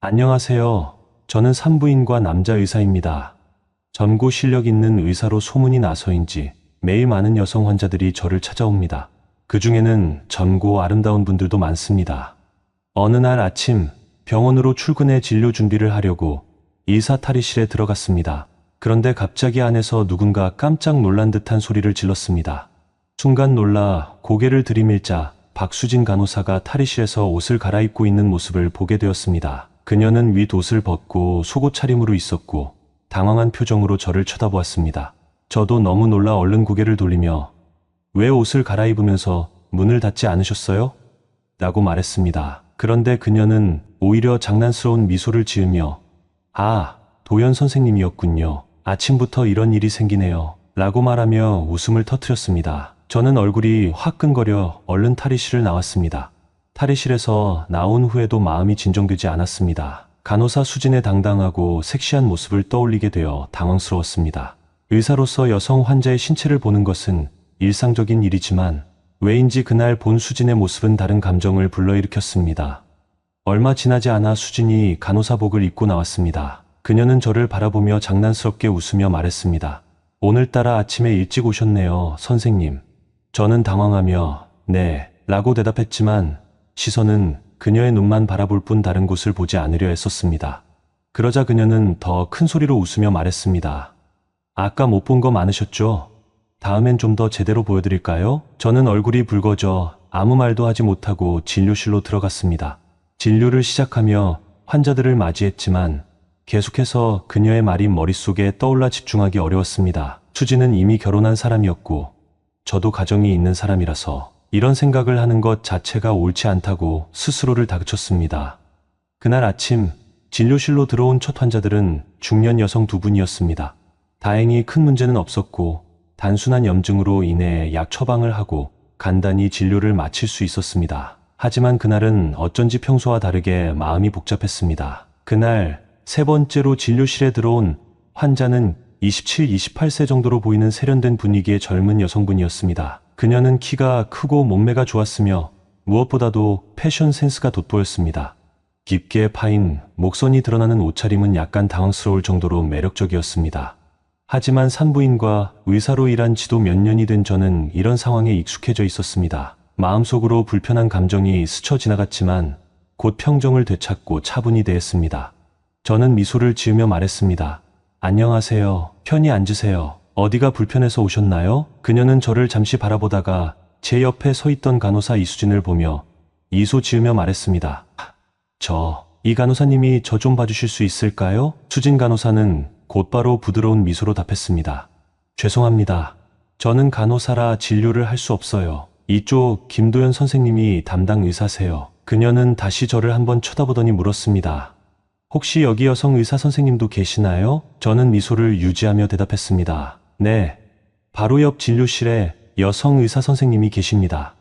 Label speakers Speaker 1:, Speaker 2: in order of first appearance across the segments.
Speaker 1: 안녕하세요. 저는 산부인과 남자 의사입니다. 전고 실력 있는 의사로 소문이 나서인지 매일 많은 여성 환자들이 저를 찾아옵니다. 그 중에는 젊고 아름다운 분들도 많습니다. 어느 날 아침 병원으로 출근해 진료 준비를 하려고 의사 탈의실에 들어갔습니다. 그런데 갑자기 안에서 누군가 깜짝 놀란 듯한 소리를 질렀습니다. 순간 놀라 고개를 들이밀자 박수진 간호사가 탈의실에서 옷을 갈아입고 있는 모습을 보게 되었습니다. 그녀는 윗옷을 벗고 속옷 차림으로 있었고 당황한 표정으로 저를 쳐다보았습니다. 저도 너무 놀라 얼른 고개를 돌리며 왜 옷을 갈아입으면서 문을 닫지 않으셨어요? 라고 말했습니다. 그런데 그녀는 오히려 장난스러운 미소를 지으며 아, 도연 선생님이었군요. 아침부터 이런 일이 생기네요. 라고 말하며 웃음을 터뜨렸습니다. 저는 얼굴이 화끈거려 얼른 탈의실을 나왔습니다. 탈의실에서 나온 후에도 마음이 진정되지 않았습니다. 간호사 수진의 당당하고 섹시한 모습을 떠올리게 되어 당황스러웠습니다. 의사로서 여성 환자의 신체를 보는 것은 일상적인 일이지만 왜인지 그날 본 수진의 모습은 다른 감정을 불러일으켰습니다. 얼마 지나지 않아 수진이 간호사복을 입고 나왔습니다. 그녀는 저를 바라보며 장난스럽게 웃으며 말했습니다. 오늘따라 아침에 일찍 오셨네요, 선생님. 저는 당황하며 네, 라고 대답했지만 시선은 그녀의 눈만 바라볼 뿐 다른 곳을 보지 않으려 했었습니다. 그러자 그녀는 더 큰 소리로 웃으며 말했습니다. 아까 못 본 거 많으셨죠? 다음엔 좀 더 제대로 보여드릴까요? 저는 얼굴이 붉어져 아무 말도 하지 못하고 진료실로 들어갔습니다. 진료를 시작하며 환자들을 맞이했지만 계속해서 그녀의 말이 머릿속에 떠올라 집중하기 어려웠습니다. 수지는 이미 결혼한 사람이었고 저도 가정이 있는 사람이라서 이런 생각을 하는 것 자체가 옳지 않다고 스스로를 다그쳤습니다. 그날 아침 진료실로 들어온 첫 환자들은 중년 여성 두 분이었습니다. 다행히 큰 문제는 없었고 단순한 염증으로 인해 약 처방을 하고 간단히 진료를 마칠 수 있었습니다. 하지만 그날은 어쩐지 평소와 다르게 마음이 복잡했습니다. 그날 세 번째로 진료실에 들어온 환자는 27, 28세 정도로 보이는 세련된 분위기의 젊은 여성분이었습니다. 그녀는 키가 크고 몸매가 좋았으며 무엇보다도 패션 센스가 돋보였습니다. 깊게 파인 목선이 드러나는 옷차림은 약간 당황스러울 정도로 매력적이었습니다. 하지만 산부인과 의사로 일한 지도 몇 년이 된 저는 이런 상황에 익숙해져 있었습니다. 마음속으로 불편한 감정이 스쳐 지나갔지만 곧 평정을 되찾고 차분히 대했습니다. 저는 미소를 지으며 말했습니다. 안녕하세요. 편히 앉으세요. 어디가 불편해서 오셨나요? 그녀는 저를 잠시 바라보다가 제 옆에 서 있던 간호사 이수진을 보며 이소 지으며 말했습니다. 이 간호사님이 저 좀 봐주실 수 있을까요? 수진 간호사는 곧바로 부드러운 미소로 답했습니다. 죄송합니다. 저는 간호사라 진료를 할 수 없어요. 이쪽 김도연 선생님이 담당 의사세요. 그녀는 다시 저를 한번 쳐다보더니 물었습니다. 혹시 여기 여성 의사 선생님도 계시나요? 저는 미소를 유지하며 대답했습니다. 네, 바로 옆 진료실에 여성 의사 선생님이 계십니다.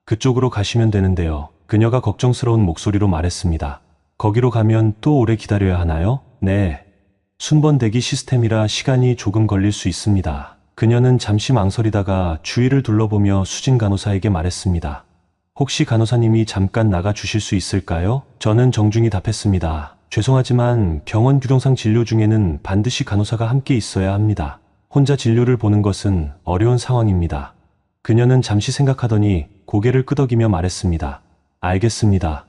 Speaker 1: 그쪽으로 가시면 되는데요. 그녀가 걱정스러운 목소리로 말했습니다. 거기로 가면 또 오래 기다려야 하나요? 네, 순번 대기 시스템이라 시간이 조금 걸릴 수 있습니다. 그녀는 잠시 망설이다가 주위를 둘러보며 수진 간호사에게 말했습니다. 혹시 간호사님이 잠깐 나가 주실 수 있을까요? 저는 정중히 답했습니다. 죄송하지만 병원 규정상 진료 중에는 반드시 간호사가 함께 있어야 합니다. 혼자 진료를 보는 것은 어려운 상황입니다. 그녀는 잠시 생각하더니 고개를 끄덕이며 말했습니다. 알겠습니다.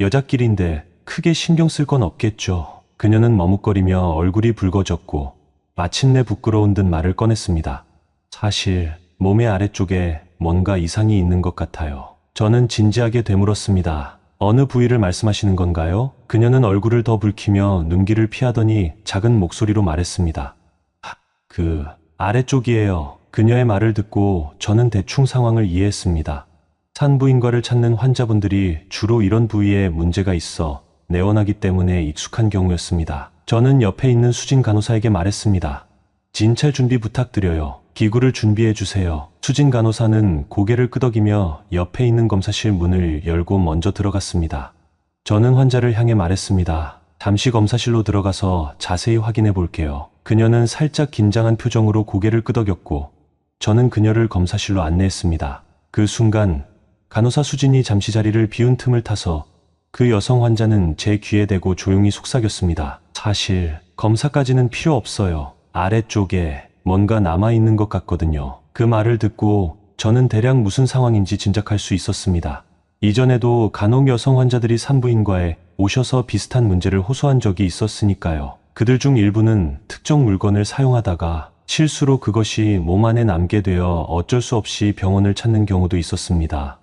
Speaker 1: 여자끼리인데 크게 신경 쓸 건 없겠죠. 그녀는 머뭇거리며 얼굴이 붉어졌고 마침내 부끄러운 듯 말을 꺼냈습니다. 사실 몸의 아래쪽에 뭔가 이상이 있는 것 같아요. 저는 진지하게 되물었습니다. 어느 부위를 말씀하시는 건가요? 그녀는 얼굴을 더 붉히며 눈길을 피하더니 작은 목소리로 말했습니다. 아래쪽이에요. 그녀의 말을 듣고 저는 대충 상황을 이해했습니다. 산부인과를 찾는 환자분들이 주로 이런 부위에 문제가 있어 내원하기 때문에 익숙한 경우였습니다. 저는 옆에 있는 수진 간호사에게 말했습니다. 진찰 준비 부탁드려요. 기구를 준비해 주세요. 수진 간호사는 고개를 끄덕이며 옆에 있는 검사실 문을 열고 먼저 들어갔습니다. 저는 환자를 향해 말했습니다. 잠시 검사실로 들어가서 자세히 확인해 볼게요. 그녀는 살짝 긴장한 표정으로 고개를 끄덕였고 저는 그녀를 검사실로 안내했습니다. 그 순간 간호사 수진이 잠시 자리를 비운 틈을 타서 그 여성 환자는 제 귀에 대고 조용히 속삭였습니다. 사실 검사까지는 필요 없어요. 아래쪽에 뭔가 남아있는 것 같거든요. 그 말을 듣고 저는 대략 무슨 상황인지 짐작할 수 있었습니다. 이전에도 간혹 여성 환자들이 산부인과에 오셔서 비슷한 문제를 호소한 적이 있었으니까요. 그들 중 일부는 특정 물건을 사용하다가 실수로 그것이 몸 안에 남게 되어 어쩔 수 없이 병원을 찾는 경우도 있었습니다.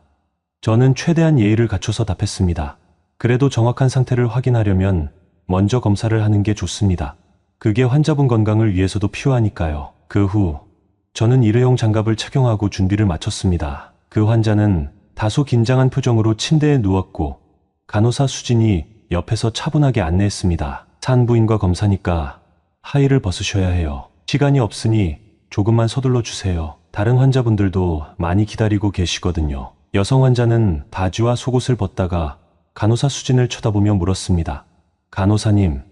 Speaker 1: 저는 최대한 예의를 갖춰서 답했습니다. 그래도 정확한 상태를 확인하려면 먼저 검사를 하는 게 좋습니다. 그게 환자분 건강을 위해서도 필요하니까요. 그 후 저는 일회용 장갑을 착용하고 준비를 마쳤습니다. 그 환자는 다소 긴장한 표정으로 침대에 누웠고 간호사 수진이 옆에서 차분하게 안내했습니다. 산부인과 검사니까 하의를 벗으셔야 해요. 시간이 없으니 조금만 서둘러 주세요. 다른 환자분들도 많이 기다리고 계시거든요. 여성 환자는 바지와 속옷을 벗다가 간호사 수진을 쳐다보며 물었습니다. 간호사님,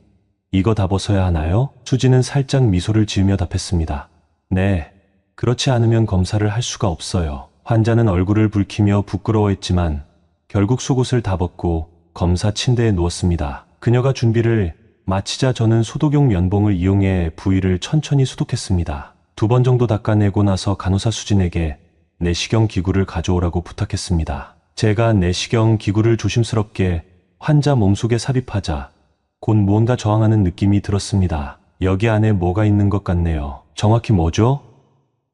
Speaker 1: 이거 다 벗어야 하나요? 수진은 살짝 미소를 지으며 답했습니다. 네, 그렇지 않으면 검사를 할 수가 없어요. 환자는 얼굴을 붉히며 부끄러워했지만 결국 속옷을 다 벗고 검사 침대에 누웠습니다. 그녀가 준비를 마치자 저는 소독용 면봉을 이용해 부위를 천천히 소독했습니다. 2번 정도 닦아내고 나서 간호사 수진에게 내시경 기구를 가져오라고 부탁했습니다. 제가 내시경 기구를 조심스럽게 환자 몸속에 삽입하자 곧 무언가 저항하는 느낌이 들었습니다. 여기 안에 뭐가 있는 것 같네요. 정확히 뭐죠?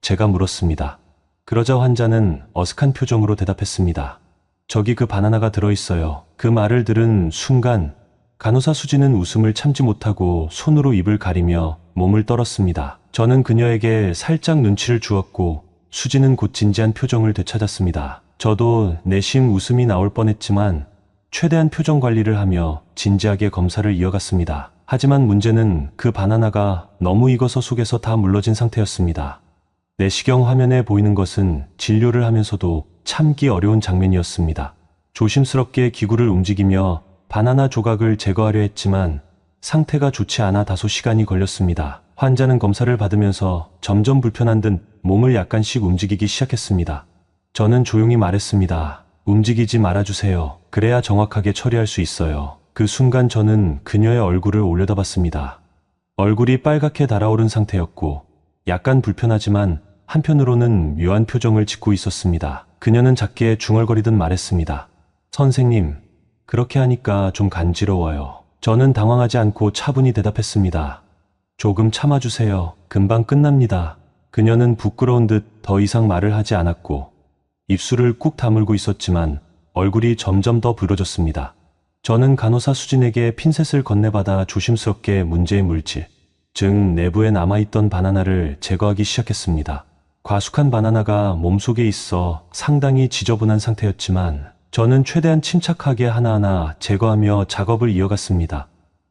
Speaker 1: 제가 물었습니다. 그러자 환자는 어색한 표정으로 대답했습니다. 저기 그 바나나가 들어있어요. 그 말을 들은 순간 간호사 수진은 웃음을 참지 못하고 손으로 입을 가리며 몸을 떨었습니다. 저는 그녀에게 살짝 눈치를 주었고 수진은 곧 진지한 표정을 되찾았습니다. 저도 내심 웃음이 나올 뻔했지만 최대한 표정 관리를 하며 진지하게 검사를 이어갔습니다. 하지만 문제는 그 바나나가 너무 익어서 속에서 다 물러진 상태였습니다. 내시경 화면에 보이는 것은 진료를 하면서도 참기 어려운 장면이었습니다. 조심스럽게 기구를 움직이며 바나나 조각을 제거하려 했지만 상태가 좋지 않아 다소 시간이 걸렸습니다. 환자는 검사를 받으면서 점점 불편한 듯 몸을 약간씩 움직이기 시작했습니다. 저는 조용히 말했습니다. 움직이지 말아주세요. 그래야 정확하게 처리할 수 있어요. 그 순간 저는 그녀의 얼굴을 올려다봤습니다. 얼굴이 빨갛게 달아오른 상태였고 약간 불편하지만 한편으로는 묘한 표정을 짓고 있었습니다. 그녀는 작게 중얼거리듯 말했습니다. 선생님, 그렇게 하니까 좀 간지러워요. 저는 당황하지 않고 차분히 대답했습니다. 조금 참아주세요. 금방 끝납니다. 그녀는 부끄러운 듯 더 이상 말을 하지 않았고 입술을 꾹 다물고 있었지만 얼굴이 점점 더 붉어졌습니다. 저는 간호사 수진에게 핀셋을 건네받아 조심스럽게 문제의 물질, 즉 내부에 남아있던 바나나를 제거하기 시작했습니다. 과숙한 바나나가 몸속에 있어 상당히 지저분한 상태였지만 저는 최대한 침착하게 하나하나 제거하며 작업을 이어갔습니다.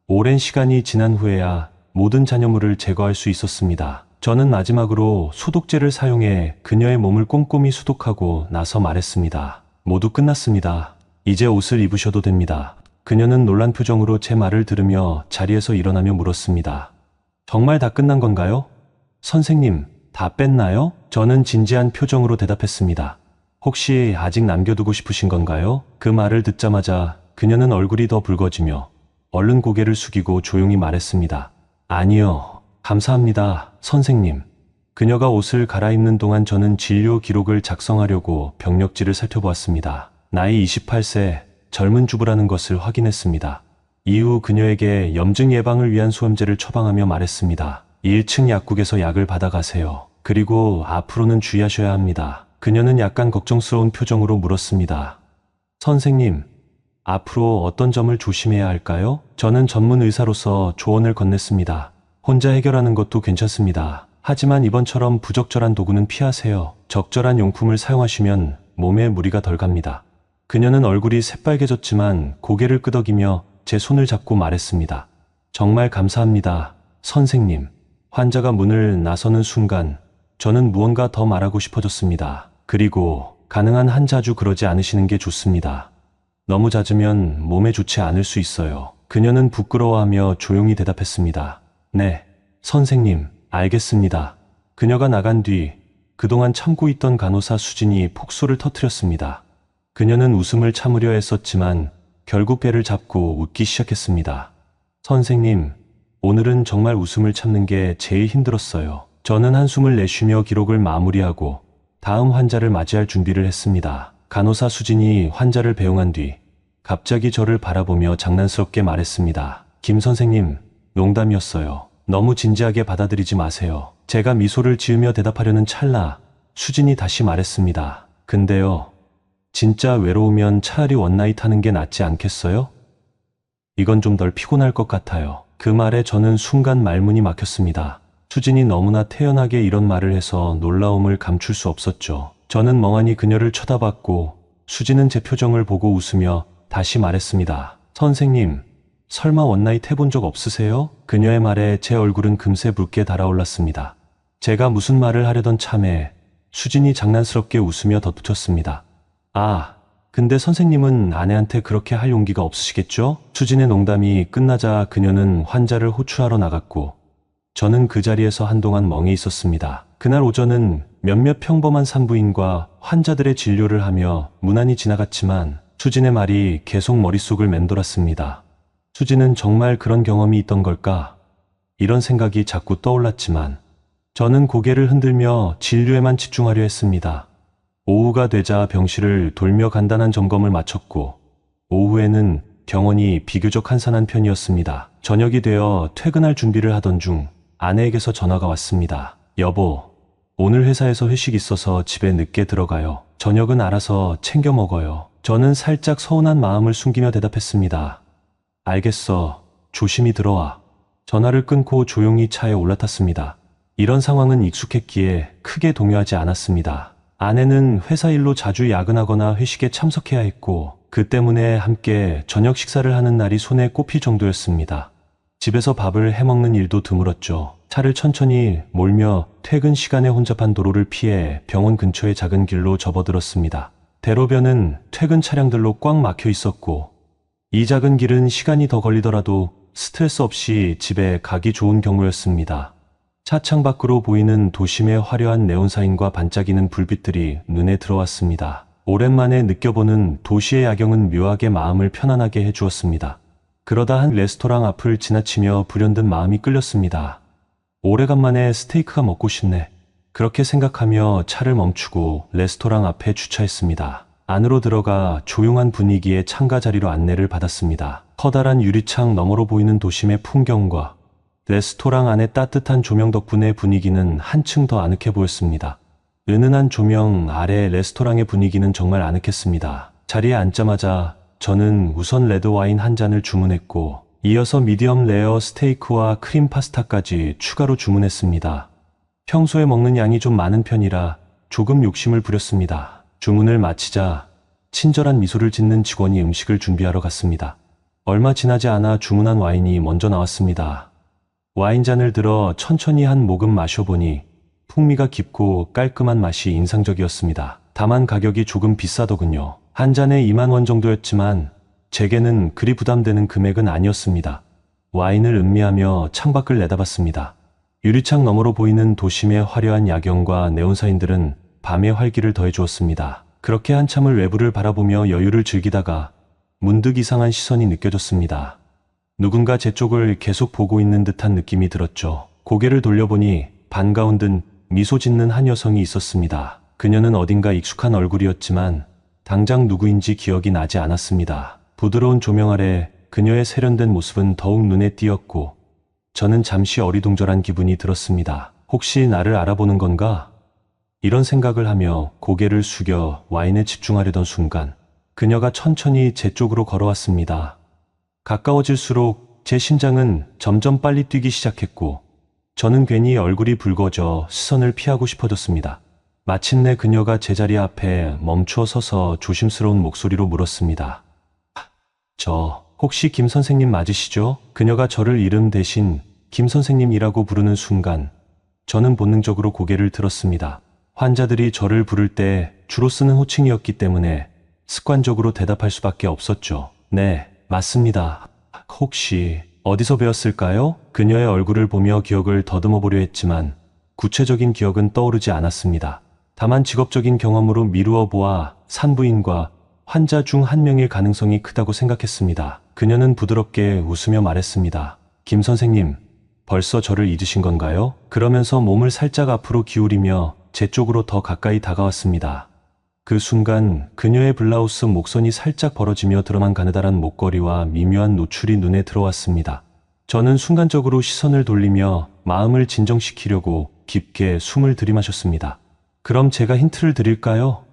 Speaker 1: 오랜 시간이 지난 후에야 모든 잔여물을 제거할 수 있었습니다. 저는 마지막으로 소독제를 사용해 그녀의 몸을 꼼꼼히 소독하고 나서 말했습니다. 모두 끝났습니다. 이제 옷을 입으셔도 됩니다. 그녀는 놀란 표정으로 제 말을 들으며 자리에서 일어나며 물었습니다. 정말 다 끝난 건가요? 선생님, 다 뺐나요? 저는 진지한 표정으로 대답했습니다. 혹시 아직 남겨두고 싶으신 건가요? 그 말을 듣자마자 그녀는 얼굴이 더 붉어지며 얼른 고개를 숙이고 조용히 말했습니다. 아니요, 감사합니다, 선생님. 그녀가 옷을 갈아입는 동안 저는 진료 기록을 작성하려고 병력지를 살펴보았습니다. 나이 28세, 젊은 주부라는 것을 확인했습니다. 이후 그녀에게 염증 예방을 위한 소염제를 처방하며 말했습니다. 1층 약국에서 약을 받아가세요. 그리고 앞으로는 주의하셔야 합니다. 그녀는 약간 걱정스러운 표정으로 물었습니다. 선생님, 앞으로 어떤 점을 조심해야 할까요? 저는 전문 의사로서 조언을 건넸습니다. 혼자 해결하는 것도 괜찮습니다. 하지만 이번처럼 부적절한 도구는 피하세요. 적절한 용품을 사용하시면 몸에 무리가 덜 갑니다. 그녀는 얼굴이 새빨개졌지만 고개를 끄덕이며 제 손을 잡고 말했습니다. 정말 감사합니다, 선생님. 환자가 문을 나서는 순간 저는 무언가 더 말하고 싶어졌습니다. 그리고 가능한 한 자주 그러지 않으시는 게 좋습니다. 너무 잦으면 몸에 좋지 않을 수 있어요. 그녀는 부끄러워하며 조용히 대답했습니다. 네, 선생님, 알겠습니다. 그녀가 나간 뒤 그동안 참고 있던 간호사 수진이 폭소를 터뜨렸습니다. 그녀는 웃음을 참으려 했었지만 결국 배를 잡고 웃기 시작했습니다. 선생님, 오늘은 정말 웃음을 참는 게 제일 힘들었어요. 저는 한숨을 내쉬며 기록을 마무리하고 다음 환자를 맞이할 준비를 했습니다. 간호사 수진이 환자를 배웅한 뒤 갑자기 저를 바라보며 장난스럽게 말했습니다. 김 선생님, 농담이었어요. 너무 진지하게 받아들이지 마세요. 제가 미소를 지으며 대답하려는 찰나 수진이 다시 말했습니다. 근데요, 진짜 외로우면 차라리 원나잇 하는 게 낫지 않겠어요? 이건 좀 덜 피곤할 것 같아요. 그 말에 저는 순간 말문이 막혔습니다. 수진이 너무나 태연하게 이런 말을 해서 놀라움을 감출 수 없었죠. 저는 멍하니 그녀를 쳐다봤고 수진은 제 표정을 보고 웃으며 다시 말했습니다. 선생님, 설마 원나잇 해본 적 없으세요? 그녀의 말에 제 얼굴은 금세 붉게 달아올랐습니다. 제가 무슨 말을 하려던 참에 수진이 장난스럽게 웃으며 덧붙였습니다. 아, 근데 선생님은 아내한테 그렇게 할 용기가 없으시겠죠? 수진의 농담이 끝나자 그녀는 환자를 호출하러 나갔고 저는 그 자리에서 한동안 멍해 있었습니다. 그날 오전은 몇몇 평범한 산부인과 환자들의 진료를 하며 무난히 지나갔지만 수진의 말이 계속 머릿속을 맴돌았습니다. 수진은 정말 그런 경험이 있던 걸까? 이런 생각이 자꾸 떠올랐지만 저는 고개를 흔들며 진료에만 집중하려 했습니다. 오후가 되자 병실을 돌며 간단한 점검을 마쳤고 오후에는 병원이 비교적 한산한 편이었습니다. 저녁이 되어 퇴근할 준비를 하던 중 아내에게서 전화가 왔습니다. 여보, 오늘 회사에서 회식 있어서 집에 늦게 들어가요. 저녁은 알아서 챙겨 먹어요. 저는 살짝 서운한 마음을 숨기며 대답했습니다. 알겠어. 조심히 들어와. 전화를 끊고 조용히 차에 올라탔습니다. 이런 상황은 익숙했기에 크게 동요하지 않았습니다. 아내는 회사 일로 자주 야근하거나 회식에 참석해야 했고 그 때문에 함께 저녁 식사를 하는 날이 손에 꼽힐 정도였습니다. 집에서 밥을 해먹는 일도 드물었죠. 차를 천천히 몰며 퇴근 시간에 혼잡한 도로를 피해 병원 근처의 작은 길로 접어들었습니다. 대로변은 퇴근 차량들로 꽉 막혀 있었고 이 작은 길은 시간이 더 걸리더라도 스트레스 없이 집에 가기 좋은 경로였습니다. 차창 밖으로 보이는 도심의 화려한 네온사인과 반짝이는 불빛들이 눈에 들어왔습니다. 오랜만에 느껴보는 도시의 야경은 묘하게 마음을 편안하게 해주었습니다. 그러다 한 레스토랑 앞을 지나치며 불현듯 마음이 끌렸습니다. 오래간만에 스테이크가 먹고 싶네. 그렇게 생각하며 차를 멈추고 레스토랑 앞에 주차했습니다. 안으로 들어가 조용한 분위기의 창가 자리로 안내를 받았습니다. 커다란 유리창 너머로 보이는 도심의 풍경과 레스토랑 안의 따뜻한 조명 덕분에 분위기는 한층 더 아늑해 보였습니다. 은은한 조명 아래 레스토랑의 분위기는 정말 아늑했습니다. 자리에 앉자마자 저는 우선 레드와인 한 잔을 주문했고 이어서 미디엄 레어 스테이크와 크림 파스타까지 추가로 주문했습니다. 평소에 먹는 양이 좀 많은 편이라 조금 욕심을 부렸습니다. 주문을 마치자 친절한 미소를 짓는 직원이 음식을 준비하러 갔습니다. 얼마 지나지 않아 주문한 와인이 먼저 나왔습니다. 와인잔을 들어 천천히 한 모금 마셔보니 풍미가 깊고 깔끔한 맛이 인상적이었습니다. 다만 가격이 조금 비싸더군요. 한 잔에 2만 원 정도였지만 제게는 그리 부담되는 금액은 아니었습니다. 와인을 음미하며 창밖을 내다봤습니다. 유리창 너머로 보이는 도심의 화려한 야경과 네온사인들은 밤의 활기를 더해주었습니다. 그렇게 한참을 외부를 바라보며 여유를 즐기다가 문득 이상한 시선이 느껴졌습니다. 누군가 제 쪽을 계속 보고 있는 듯한 느낌이 들었죠. 고개를 돌려보니 반가운 듯 미소 짓는 한 여성이 있었습니다. 그녀는 어딘가 익숙한 얼굴이었지만 당장 누구인지 기억이 나지 않았습니다. 부드러운 조명 아래 그녀의 세련된 모습은 더욱 눈에 띄었고 저는 잠시 어리둥절한 기분이 들었습니다. 혹시 나를 알아보는 건가? 이런 생각을 하며 고개를 숙여 와인에 집중하려던 순간 그녀가 천천히 제 쪽으로 걸어왔습니다. 가까워질수록 제 심장은 점점 빨리 뛰기 시작했고 저는 괜히 얼굴이 붉어져 시선을 피하고 싶어졌습니다. 마침내 그녀가 제 자리 앞에 멈추어 서서 조심스러운 목소리로 물었습니다. 저 혹시 김 선생님 맞으시죠? 그녀가 저를 이름 대신 김 선생님이라고 부르는 순간 저는 본능적으로 고개를 들었습니다. 환자들이 저를 부를 때 주로 쓰는 호칭이었기 때문에 습관적으로 대답할 수밖에 없었죠. 네, 맞습니다. 혹시 어디서 배웠을까요? 그녀의 얼굴을 보며 기억을 더듬어 보려 했지만 구체적인 기억은 떠오르지 않았습니다. 다만 직업적인 경험으로 미루어 보아 산부인과 환자 중 한 명일 가능성이 크다고 생각했습니다. 그녀는 부드럽게 웃으며 말했습니다. 김 선생님, 벌써 저를 잊으신 건가요? 그러면서 몸을 살짝 앞으로 기울이며 제 쪽으로 더 가까이 다가왔습니다. 그 순간 그녀의 블라우스 목선이 살짝 벌어지며 드러난 가느다란 목걸이와 미묘한 노출이 눈에 들어왔습니다. 저는 순간적으로 시선을 돌리며 마음을 진정시키려고 깊게 숨을 들이마셨습니다. 그럼 제가 힌트를 드릴까요?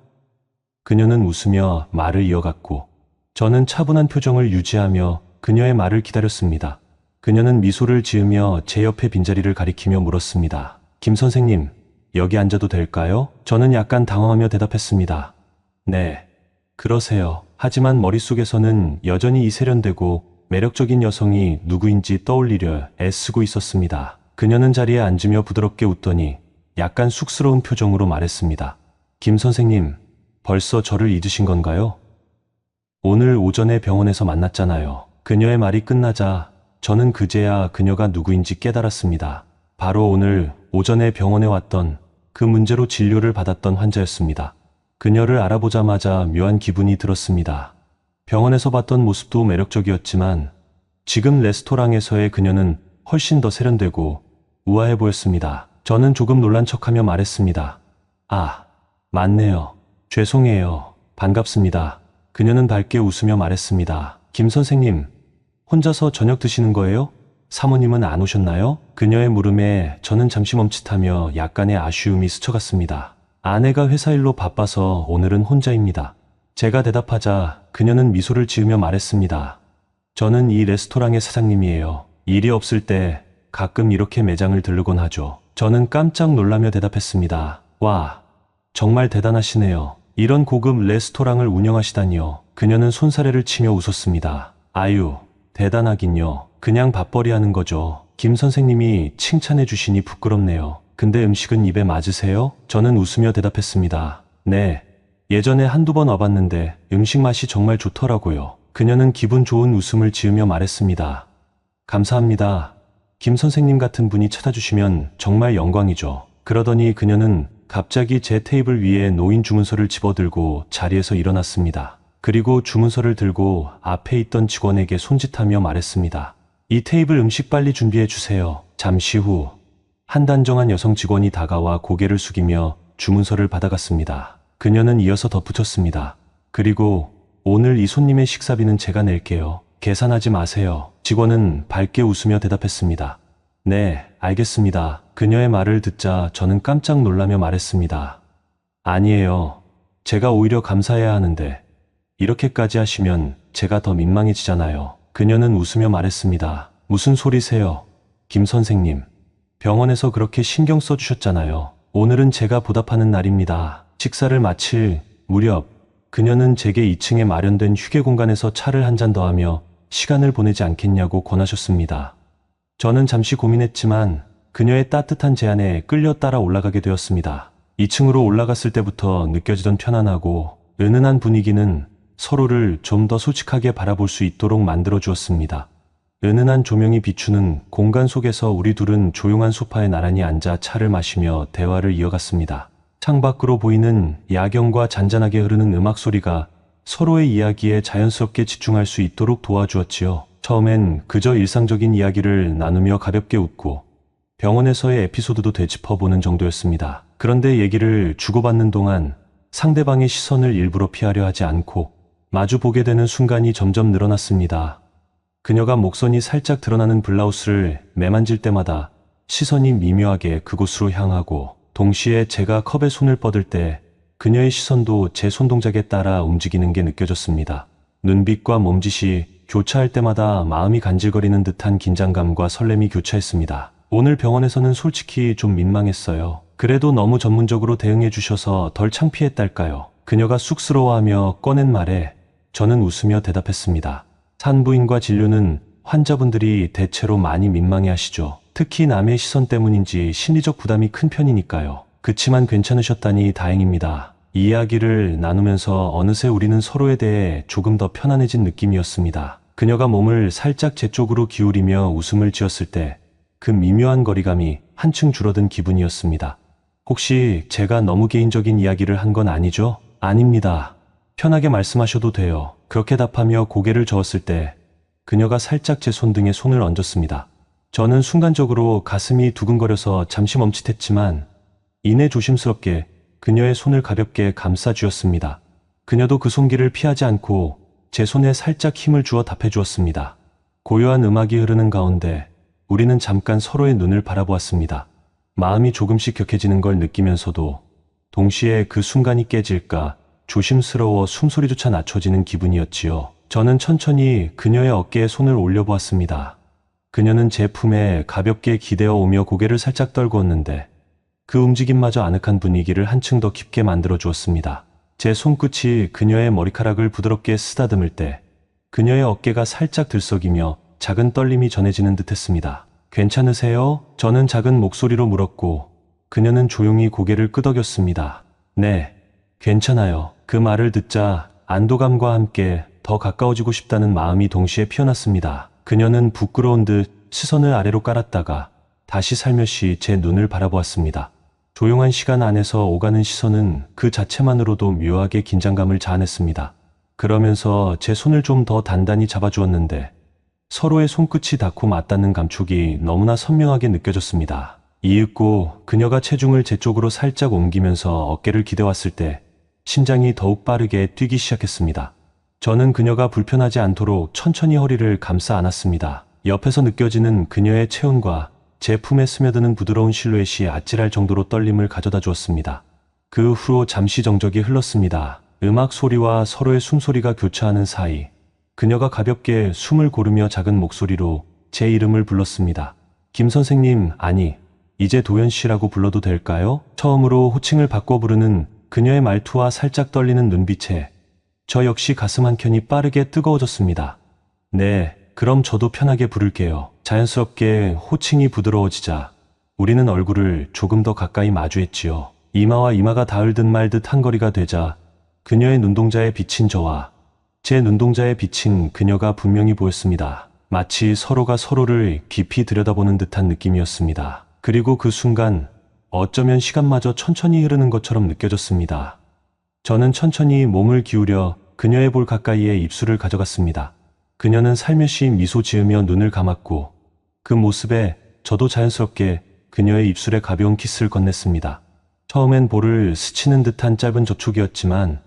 Speaker 1: 그녀는 웃으며 말을 이어갔고 저는 차분한 표정을 유지하며 그녀의 말을 기다렸습니다. 그녀는 미소를 지으며 제 옆에 빈자리를 가리키며 물었습니다. 김 선생님, 여기 앉아도 될까요? 저는 약간 당황하며 대답했습니다. 네, 그러세요. 하지만 머릿속에서는 여전히 이 세련되고 매력적인 여성이 누구인지 떠올리려 애쓰고 있었습니다. 그녀는 자리에 앉으며 부드럽게 웃더니 약간 쑥스러운 표정으로 말했습니다. 김 선생님, 벌써 저를 잊으신 건가요? 오늘 오전에 병원에서 만났잖아요. 그녀의 말이 끝나자 저는 그제야 그녀가 누구인지 깨달았습니다. 바로 오늘 오전에 병원에 왔던 그 문제로 진료를 받았던 환자였습니다. 그녀를 알아보자마자 묘한 기분이 들었습니다. 병원에서 봤던 모습도 매력적이었지만 지금 레스토랑에서의 그녀는 훨씬 더 세련되고 우아해 보였습니다. 저는 조금 놀란 척하며 말했습니다. 아, 맞네요. 죄송해요. 반갑습니다. 그녀는 밝게 웃으며 말했습니다. 김 선생님, 혼자서 저녁 드시는 거예요? 사모님은 안 오셨나요? 그녀의 물음에 저는 잠시 멈칫하며 약간의 아쉬움이 스쳐갔습니다. 아내가 회사 일로 바빠서 오늘은 혼자입니다. 제가 대답하자 그녀는 미소를 지으며 말했습니다. 저는 이 레스토랑의 사장님이에요. 일이 없을 때 가끔 이렇게 매장을 들르곤 하죠. 저는 깜짝 놀라며 대답했습니다. 와, 정말 대단하시네요. 이런 고급 레스토랑을 운영하시다니요. 그녀는 손사래를 치며 웃었습니다. 아유, 대단하긴요. 그냥 밥벌이 하는 거죠. 김 선생님이 칭찬해 주시니 부끄럽네요. 근데 음식은 입에 맞으세요? 저는 웃으며 대답했습니다. 네, 예전에 한두 번 와봤는데 음식 맛이 정말 좋더라고요. 그녀는 기분 좋은 웃음을 지으며 말했습니다. 감사합니다. 김 선생님 같은 분이 찾아주시면 정말 영광이죠. 그러더니 그녀는 갑자기 제 테이블 위에 놓인 주문서를 집어들고 자리에서 일어났습니다. 그리고 주문서를 들고 앞에 있던 직원에게 손짓하며 말했습니다. 이 테이블 음식 빨리 준비해 주세요. 잠시 후 한 단정한 여성 직원이 다가와 고개를 숙이며 주문서를 받아갔습니다. 그녀는 이어서 덧붙였습니다. 그리고 오늘 이 손님의 식사비는 제가 낼게요. 계산하지 마세요. 직원은 밝게 웃으며 대답했습니다. 네, 알겠습니다. 그녀의 말을 듣자 저는 깜짝 놀라며 말했습니다. 아니에요. 제가 오히려 감사해야 하는데 이렇게까지 하시면 제가 더 민망해지잖아요. 그녀는 웃으며 말했습니다. 무슨 소리세요? 김 선생님, 병원에서 그렇게 신경 써주셨잖아요. 오늘은 제가 보답하는 날입니다. 식사를 마칠 무렵 그녀는 제게 2층에 마련된 휴게 공간에서 차를 한 잔 더 하며 시간을 보내지 않겠냐고 권하셨습니다. 저는 잠시 고민했지만 그녀의 따뜻한 제안에 끌려 따라 올라가게 되었습니다. 2층으로 올라갔을 때부터 느껴지던 편안하고 은은한 분위기는 서로를 좀 더 솔직하게 바라볼 수 있도록 만들어 주었습니다. 은은한 조명이 비추는 공간 속에서 우리 둘은 조용한 소파에 나란히 앉아 차를 마시며 대화를 이어갔습니다. 창밖으로 보이는 야경과 잔잔하게 흐르는 음악 소리가 서로의 이야기에 자연스럽게 집중할 수 있도록 도와주었지요. 처음엔 그저 일상적인 이야기를 나누며 가볍게 웃고 병원에서의 에피소드도 되짚어보는 정도였습니다. 그런데 얘기를 주고받는 동안 상대방의 시선을 일부러 피하려 하지 않고 마주 보게 되는 순간이 점점 늘어났습니다. 그녀가 목선이 살짝 드러나는 블라우스를 매만질 때마다 시선이 미묘하게 그곳으로 향하고 동시에 제가 컵에 손을 뻗을 때 그녀의 시선도 제 손동작에 따라 움직이는 게 느껴졌습니다. 눈빛과 몸짓이 교차할 때마다 마음이 간질거리는 듯한 긴장감과 설렘이 교차했습니다. 오늘 병원에서는 솔직히 좀 민망했어요. 그래도 너무 전문적으로 대응해 주셔서 덜 창피했달까요? 그녀가 쑥스러워하며 꺼낸 말에 저는 웃으며 대답했습니다. 산부인과 진료는 환자분들이 대체로 많이 민망해 하시죠. 특히 남의 시선 때문인지 심리적 부담이 큰 편이니까요. 그치만 괜찮으셨다니 다행입니다. 이 이야기를 나누면서 어느새 우리는 서로에 대해 조금 더 편안해진 느낌이었습니다. 그녀가 몸을 살짝 제 쪽으로 기울이며 웃음을 지었을 때 그 미묘한 거리감이 한층 줄어든 기분이었습니다. 혹시 제가 너무 개인적인 이야기를 한 건 아니죠? 아닙니다. 편하게 말씀하셔도 돼요. 그렇게 답하며 고개를 저었을 때 그녀가 살짝 제 손등에 손을 얹었습니다. 저는 순간적으로 가슴이 두근거려서 잠시 멈칫했지만 이내 조심스럽게 그녀의 손을 가볍게 감싸주었습니다. 그녀도 그 손길을 피하지 않고 제 손에 살짝 힘을 주어 답해주었습니다. 고요한 음악이 흐르는 가운데 우리는 잠깐 서로의 눈을 바라보았습니다. 마음이 조금씩 격해지는 걸 느끼면서도 동시에 그 순간이 깨질까 조심스러워 숨소리조차 낮춰지는 기분이었지요. 저는 천천히 그녀의 어깨에 손을 올려보았습니다. 그녀는 제 품에 가볍게 기대어 오며 고개를 살짝 떨구었는데 그 움직임마저 아늑한 분위기를 한층 더 깊게 만들어 주었습니다. 제 손끝이 그녀의 머리카락을 부드럽게 쓰다듬을 때 그녀의 어깨가 살짝 들썩이며 작은 떨림이 전해지는 듯했습니다. 괜찮으세요? 저는 작은 목소리로 물었고 그녀는 조용히 고개를 끄덕였습니다. 네, 괜찮아요. 그 말을 듣자 안도감과 함께 더 가까워지고 싶다는 마음이 동시에 피어났습니다. 그녀는 부끄러운 듯 시선을 아래로 깔았다가 다시 살며시 제 눈을 바라보았습니다. 조용한 시간 안에서 오가는 시선은 그 자체만으로도 묘하게 긴장감을 자아냈습니다. 그러면서 제 손을 좀 더 단단히 잡아주었는데 서로의 손끝이 닿고 맞닿는 감촉이 너무나 선명하게 느껴졌습니다. 이윽고 그녀가 체중을 제 쪽으로 살짝 옮기면서 어깨를 기대왔을 때 심장이 더욱 빠르게 뛰기 시작했습니다. 저는 그녀가 불편하지 않도록 천천히 허리를 감싸 안았습니다. 옆에서 느껴지는 그녀의 체온과 제 품에 스며드는 부드러운 실루엣이 아찔할 정도로 떨림을 가져다 주었습니다. 그 후로 잠시 정적이 흘렀습니다. 음악 소리와 서로의 숨소리가 교차하는 사이 그녀가 가볍게 숨을 고르며 작은 목소리로 제 이름을 불렀습니다. 김 선생님, 아니, 이제 도연 씨라고 불러도 될까요? 처음으로 호칭을 바꿔 부르는 그녀의 말투와 살짝 떨리는 눈빛에 저 역시 가슴 한켠이 빠르게 뜨거워졌습니다. 네, 그럼 저도 편하게 부를게요. 자연스럽게 호칭이 부드러워지자 우리는 얼굴을 조금 더 가까이 마주했지요. 이마와 이마가 닿을 듯 말 듯 한 거리가 되자 그녀의 눈동자에 비친 저와 제 눈동자에 비친 그녀가 분명히 보였습니다. 마치 서로가 서로를 깊이 들여다보는 듯한 느낌이었습니다. 그리고 그 순간 어쩌면 시간마저 천천히 흐르는 것처럼 느껴졌습니다. 저는 천천히 몸을 기울여 그녀의 볼 가까이에 입술을 가져갔습니다. 그녀는 살며시 미소 지으며 눈을 감았고 그 모습에 저도 자연스럽게 그녀의 입술에 가벼운 키스를 건넸습니다. 처음엔 볼을 스치는 듯한 짧은 접촉이었지만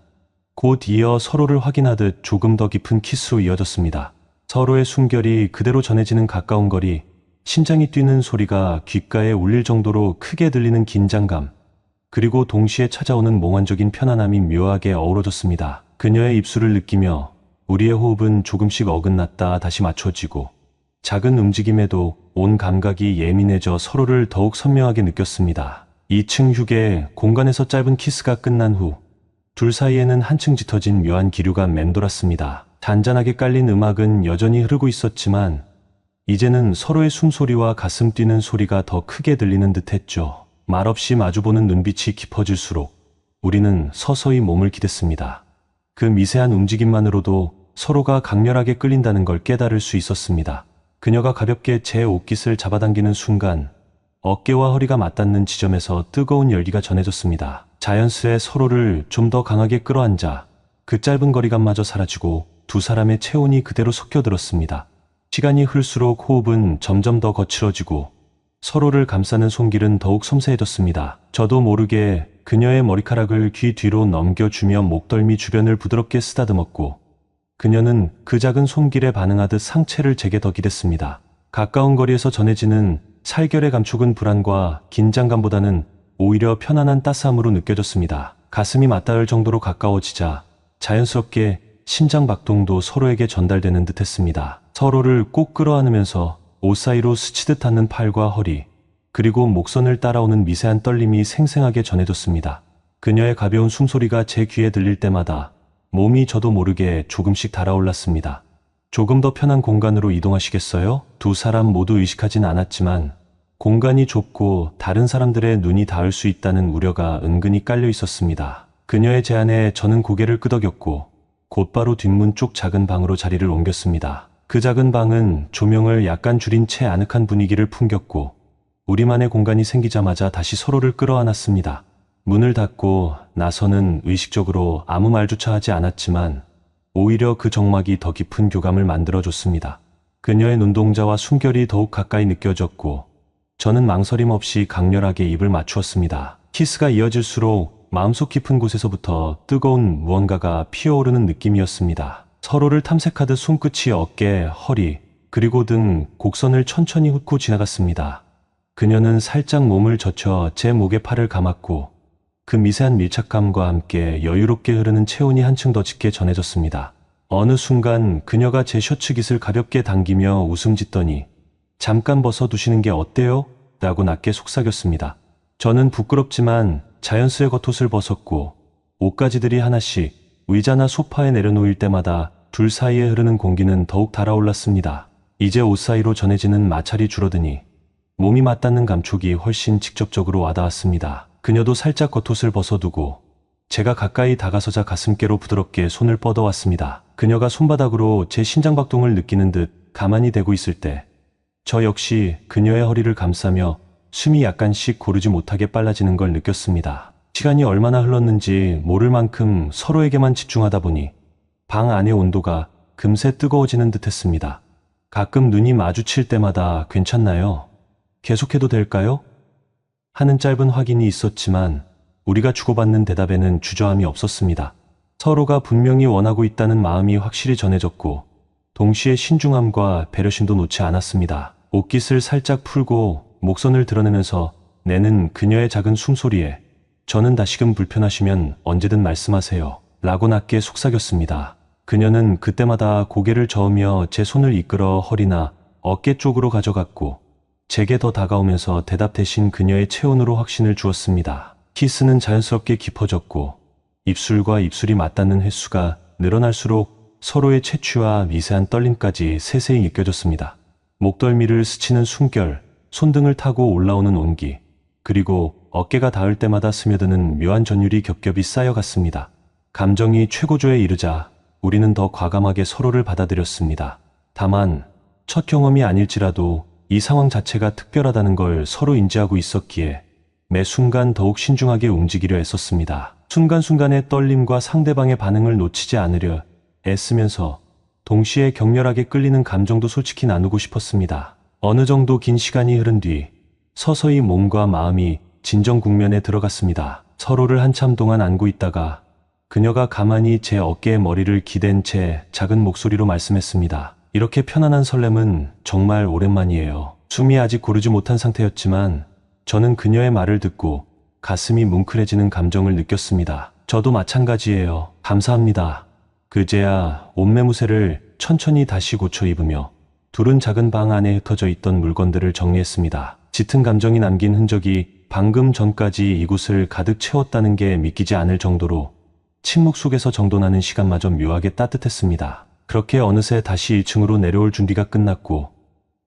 Speaker 1: 곧 이어 서로를 확인하듯 조금 더 깊은 키스로 이어졌습니다. 서로의 숨결이 그대로 전해지는 가까운 거리, 심장이 뛰는 소리가 귓가에 울릴 정도로 크게 들리는 긴장감, 그리고 동시에 찾아오는 몽환적인 편안함이 묘하게 어우러졌습니다. 그녀의 입술을 느끼며 우리의 호흡은 조금씩 어긋났다 다시 맞춰지고 작은 움직임에도 온 감각이 예민해져 서로를 더욱 선명하게 느꼈습니다. 2층 휴게 공간에서 짧은 키스가 끝난 후 둘 사이에는 한층 짙어진 묘한 기류가 맴돌았습니다. 잔잔하게 깔린 음악은 여전히 흐르고 있었지만 이제는 서로의 숨소리와 가슴 뛰는 소리가 더 크게 들리는 듯했죠. 말없이 마주보는 눈빛이 깊어질수록 우리는 서서히 몸을 기댔습니다. 그 미세한 움직임만으로도 서로가 강렬하게 끌린다는 걸 깨달을 수 있었습니다. 그녀가 가볍게 제 옷깃을 잡아당기는 순간 어깨와 허리가 맞닿는 지점에서 뜨거운 열기가 전해졌습니다. 자연스레 서로를 좀 더 강하게 끌어안자 그 짧은 거리감마저 사라지고 두 사람의 체온이 그대로 섞여들었습니다. 시간이 흐를수록 호흡은 점점 더 거칠어지고 서로를 감싸는 손길은 더욱 섬세해졌습니다. 저도 모르게 그녀의 머리카락을 귀 뒤로 넘겨주며 목덜미 주변을 부드럽게 쓰다듬었고 그녀는 그 작은 손길에 반응하듯 상체를 제게 더 기댔습니다. 가까운 거리에서 전해지는 살결의 감촉은 불안과 긴장감보다는 오히려 편안한 따스함으로 느껴졌습니다. 가슴이 맞닿을 정도로 가까워지자 자연스럽게 심장 박동도 서로에게 전달되는 듯했습니다. 서로를 꼭 끌어안으면서 옷 사이로 스치듯 닿는 팔과 허리, 그리고 목선을 따라오는 미세한 떨림이 생생하게 전해졌습니다. 그녀의 가벼운 숨소리가 제 귀에 들릴 때마다 몸이 저도 모르게 조금씩 달아올랐습니다. 조금 더 편한 공간으로 이동하시겠어요? 두 사람 모두 의식하진 않았지만 공간이 좁고 다른 사람들의 눈이 닿을 수 있다는 우려가 은근히 깔려 있었습니다. 그녀의 제안에 저는 고개를 끄덕였고 곧바로 뒷문 쪽 작은 방으로 자리를 옮겼습니다. 그 작은 방은 조명을 약간 줄인 채 아늑한 분위기를 풍겼고 우리만의 공간이 생기자마자 다시 서로를 끌어안았습니다. 문을 닫고 나서는 의식적으로 아무 말조차 하지 않았지만 오히려 그 정막이 더 깊은 교감을 만들어줬습니다. 그녀의 눈동자와 숨결이 더욱 가까이 느껴졌고 저는 망설임 없이 강렬하게 입을 맞추었습니다. 키스가 이어질수록 마음속 깊은 곳에서부터 뜨거운 무언가가 피어오르는 느낌이었습니다. 서로를 탐색하듯 손끝이 어깨, 허리, 그리고 등 곡선을 천천히 훑고 지나갔습니다. 그녀는 살짝 몸을 젖혀 제 목에 팔을 감았고 그 미세한 밀착감과 함께 여유롭게 흐르는 체온이 한층 더 짙게 전해졌습니다. 어느 순간 그녀가 제 셔츠 깃을 가볍게 당기며 웃음 짓더니 잠깐 벗어두시는 게 어때요? 라고 낮게 속삭였습니다. 저는 부끄럽지만 자연스레 겉옷을 벗었고 옷가지들이 하나씩 의자나 소파에 내려놓일 때마다 둘 사이에 흐르는 공기는 더욱 달아올랐습니다. 이제 옷 사이로 전해지는 마찰이 줄어드니 몸이 맞닿는 감촉이 훨씬 직접적으로 와닿았습니다. 그녀도 살짝 겉옷을 벗어두고 제가 가까이 다가서자 가슴께로 부드럽게 손을 뻗어왔습니다. 그녀가 손바닥으로 제 심장박동을 느끼는 듯 가만히 대고 있을 때 저 역시 그녀의 허리를 감싸며 숨이 약간씩 고르지 못하게 빨라지는 걸 느꼈습니다. 시간이 얼마나 흘렀는지 모를 만큼 서로에게만 집중하다 보니 방 안의 온도가 금세 뜨거워지는 듯 했습니다. 가끔 눈이 마주칠 때마다 괜찮나요? 계속해도 될까요? 하는 짧은 확인이 있었지만 우리가 주고받는 대답에는 주저함이 없었습니다. 서로가 분명히 원하고 있다는 마음이 확실히 전해졌고 동시에 신중함과 배려심도 놓지 않았습니다. 옷깃을 살짝 풀고 목선을 드러내면서 내는 그녀의 작은 숨소리에 저는 다시금 불편하시면 언제든 말씀하세요 라고 낮게 속삭였습니다. 그녀는 그때마다 고개를 저으며 제 손을 이끌어 허리나 어깨 쪽으로 가져갔고 제게 더 다가오면서 대답 대신 그녀의 체온으로 확신을 주었습니다. 키스는 자연스럽게 깊어졌고 입술과 입술이 맞닿는 횟수가 늘어날수록 서로의 채취와 미세한 떨림까지 세세히 느껴졌습니다. 목덜미를 스치는 숨결, 손등을 타고 올라오는 온기, 그리고 어깨가 닿을 때마다 스며드는 묘한 전율이 겹겹이 쌓여갔습니다. 감정이 최고조에 이르자 우리는 더 과감하게 서로를 받아들였습니다. 다만 첫 경험이 아닐지라도 이 상황 자체가 특별하다는 걸 서로 인지하고 있었기에 매 순간 더욱 신중하게 움직이려 애썼습니다. 순간순간의 떨림과 상대방의 반응을 놓치지 않으려 애쓰면서 동시에 격렬하게 끌리는 감정도 솔직히 나누고 싶었습니다. 어느 정도 긴 시간이 흐른 뒤 서서히 몸과 마음이 진정 국면에 들어갔습니다. 서로를 한참 동안 안고 있다가 그녀가 가만히 제 어깨에 머리를 기댄 채 작은 목소리로 말씀했습니다. 이렇게 편안한 설렘은 정말 오랜만이에요. 숨이 아직 고르지 못한 상태였지만 저는 그녀의 말을 듣고 가슴이 뭉클해지는 감정을 느꼈습니다. 저도 마찬가지예요. 감사합니다. 그제야 옷매무새를 천천히 다시 고쳐 입으며 둘은 작은 방 안에 흩어져 있던 물건들을 정리했습니다. 짙은 감정이 남긴 흔적이 방금 전까지 이곳을 가득 채웠다는 게 믿기지 않을 정도로 침묵 속에서 정돈하는 시간마저 묘하게 따뜻했습니다. 그렇게 어느새 다시 1층으로 내려올 준비가 끝났고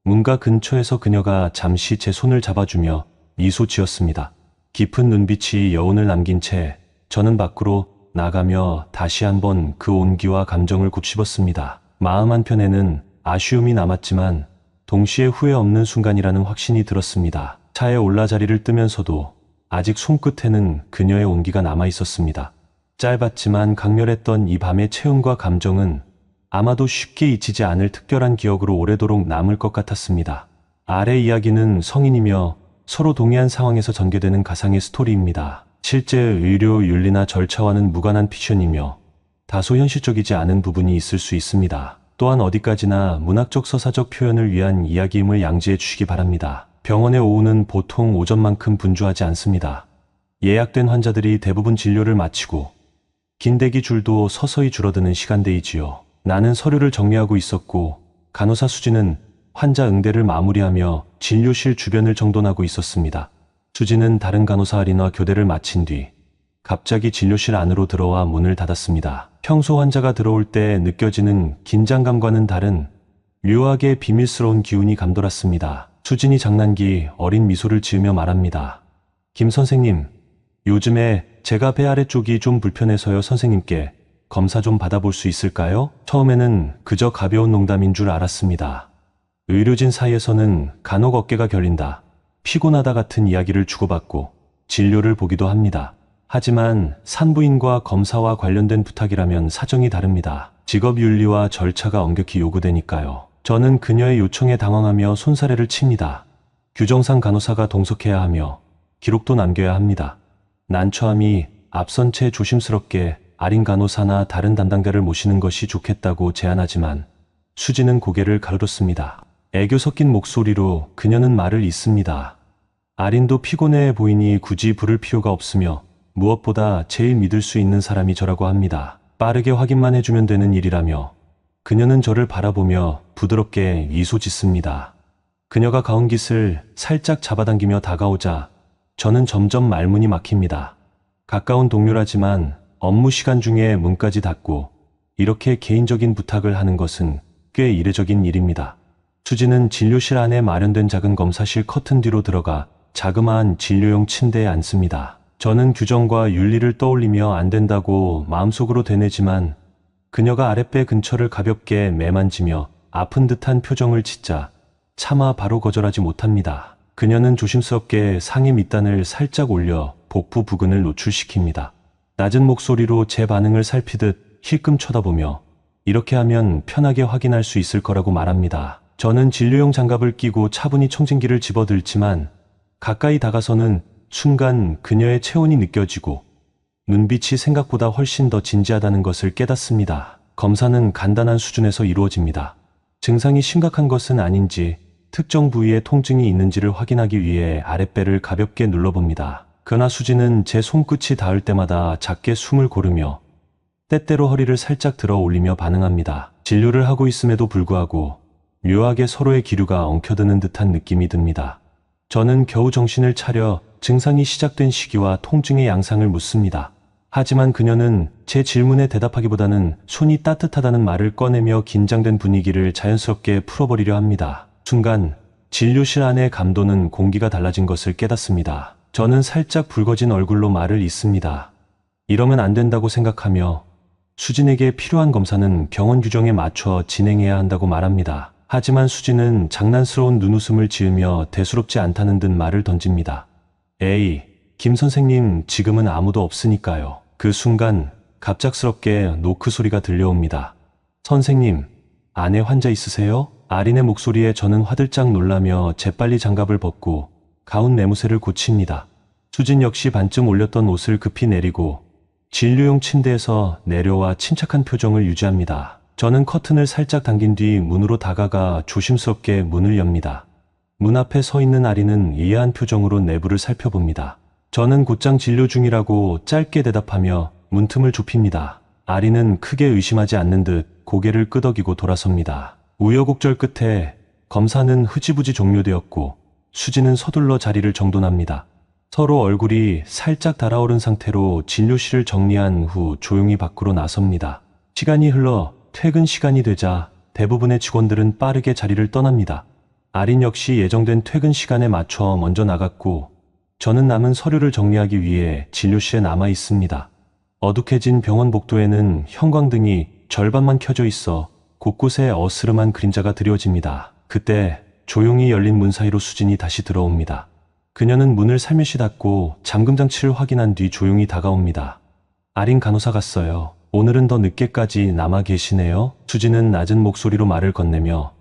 Speaker 1: 문가 근처에서 그녀가 잠시 제 손을 잡아주며 미소 지었습니다. 깊은 눈빛이 여운을 남긴 채 저는 밖으로 나가며 다시 한번 그 온기와 감정을 곱씹었습니다. 마음 한편에는 아쉬움이 남았지만 동시에 후회 없는 순간이라는 확신이 들었습니다. 차에 올라 자리를 뜨면서도 아직 손끝에는 그녀의 온기가 남아 있었습니다. 짧았지만 강렬했던 이 밤의 체온과 감정은 아마도 쉽게 잊히지 않을 특별한 기억으로 오래도록 남을 것 같았습니다. 아래 이야기는 성인이며 서로 동의한 상황에서 전개되는 가상의 스토리입니다. 실제 의료 윤리나 절차와는 무관한 픽션이며 다소 현실적이지 않은 부분이 있을 수 있습니다. 또한 어디까지나 문학적 서사적 표현을 위한 이야기임을 양지해 주시기 바랍니다. 병원의 오후는 보통 오전만큼 분주하지 않습니다. 예약된 환자들이 대부분 진료를 마치고 긴 대기 줄도 서서히 줄어드는 시간대이지요. 나는 서류를 정리하고 있었고 간호사 수지는 환자 응대를 마무리하며 진료실 주변을 정돈하고 있었습니다. 수지는 다른 간호사 할인과 교대를 마친 뒤 갑자기 진료실 안으로 들어와 문을 닫았습니다. 평소 환자가 들어올 때 느껴지는 긴장감과는 다른 묘하게 비밀스러운 기운이 감돌았습니다. 수진이 장난기 어린 미소를 지으며 말합니다. 김 선생님, 요즘에 제가 배 아래쪽이 좀 불편해서요. 선생님께 검사 좀 받아볼 수 있을까요? 처음에는 그저 가벼운 농담인 줄 알았습니다. 의료진 사이에서는 간혹 어깨가 결린다, 피곤하다 같은 이야기를 주고받고 진료를 보기도 합니다. 하지만 산부인과 검사와 관련된 부탁이라면 사정이 다릅니다. 직업윤리와 절차가 엄격히 요구되니까요. 저는 그녀의 요청에 당황하며 손사래를 칩니다. 규정상 간호사가 동석해야 하며 기록도 남겨야 합니다. 난처함이 앞선 채 조심스럽게 아린 간호사나 다른 담당자를 모시는 것이 좋겠다고 제안하지만 수지는 고개를 가로렸습니다. 애교 섞인 목소리로 그녀는 말을 잇습니다. 아린도 피곤해 보이니 굳이 부를 필요가 없으며 무엇보다 제일 믿을 수 있는 사람이 저라고 합니다. 빠르게 확인만 해주면 되는 일이라며 그녀는 저를 바라보며 부드럽게 미소 짓습니다. 그녀가 가운 깃을 살짝 잡아당기며 다가오자 저는 점점 말문이 막힙니다. 가까운 동료라지만 업무 시간 중에 문까지 닫고 이렇게 개인적인 부탁을 하는 것은 꽤 이례적인 일입니다. 수지는 진료실 안에 마련된 작은 검사실 커튼 뒤로 들어가 자그마한 진료용 침대에 앉습니다. 저는 규정과 윤리를 떠올리며 안 된다고 마음속으로 되뇌지만 그녀가 아랫배 근처를 가볍게 매만지며 아픈 듯한 표정을 짓자 차마 바로 거절하지 못합니다. 그녀는 조심스럽게 상의 밑단을 살짝 올려 복부 부근을 노출시킵니다. 낮은 목소리로 제 반응을 살피듯 힐끔 쳐다보며 이렇게 하면 편하게 확인할 수 있을 거라고 말합니다. 저는 진료용 장갑을 끼고 차분히 청진기를 집어들지만 가까이 다가서는 순간 그녀의 체온이 느껴지고 눈빛이 생각보다 훨씬 더 진지하다는 것을 깨닫습니다. 검사는 간단한 수준에서 이루어집니다. 증상이 심각한 것은 아닌지 특정 부위에 통증이 있는지를 확인하기 위해 아랫배를 가볍게 눌러봅니다. 그러나 수지는 제 손끝이 닿을 때마다 작게 숨을 고르며 때때로 허리를 살짝 들어 올리며 반응합니다. 진료를 하고 있음에도 불구하고 묘하게 서로의 기류가 엉켜드는 듯한 느낌이 듭니다. 저는 겨우 정신을 차려 증상이 시작된 시기와 통증의 양상을 묻습니다. 하지만 그녀는 제 질문에 대답하기보다는 손이 따뜻하다는 말을 꺼내며 긴장된 분위기를 자연스럽게 풀어버리려 합니다. 순간 진료실 안의 감도는 공기가 달라진 것을 깨닫습니다. 저는 살짝 붉어진 얼굴로 말을 잇습니다. 이러면 안 된다고 생각하며 수진에게 필요한 검사는 병원 규정에 맞춰 진행해야 한다고 말합니다. 하지만 수진은 장난스러운 눈웃음을 지으며 대수롭지 않다는 듯 말을 던집니다. 에이, 김 선생님 지금은 아무도 없으니까요. 그 순간 갑작스럽게 노크 소리가 들려옵니다. 선생님, 안에 환자 있으세요? 아린의 목소리에 저는 화들짝 놀라며 재빨리 장갑을 벗고 가운 매무새를 고칩니다. 수진 역시 반쯤 올렸던 옷을 급히 내리고 진료용 침대에서 내려와 침착한 표정을 유지합니다. 저는 커튼을 살짝 당긴 뒤 문으로 다가가 조심스럽게 문을 엽니다. 문 앞에 서 있는 아린은 예야한 표정으로 내부를 살펴봅니다. 저는 곧장 진료 중이라고 짧게 대답하며 문틈을 좁힙니다. 아린은 크게 의심하지 않는 듯 고개를 끄덕이고 돌아섭니다. 우여곡절 끝에 검사는 흐지부지 종료되었고 수지는 서둘러 자리를 정돈합니다. 서로 얼굴이 살짝 달아오른 상태로 진료실을 정리한 후 조용히 밖으로 나섭니다. 시간이 흘러 퇴근 시간이 되자 대부분의 직원들은 빠르게 자리를 떠납니다. 아린 역시 예정된 퇴근 시간에 맞춰 먼저 나갔고 저는 남은 서류를 정리하기 위해 진료실에 남아 있습니다. 어둑해진 병원 복도에는 형광등이 절반만 켜져 있어 곳곳에 어스름한 그림자가 드리워집니다. 그때 조용히 열린 문 사이로 수진이 다시 들어옵니다. 그녀는 문을 살며시 닫고 잠금장치를 확인한 뒤 조용히 다가옵니다. 아린 간호사 갔어요. 오늘은 더 늦게까지 남아 계시네요. 수진은 낮은 목소리로 말을 건네며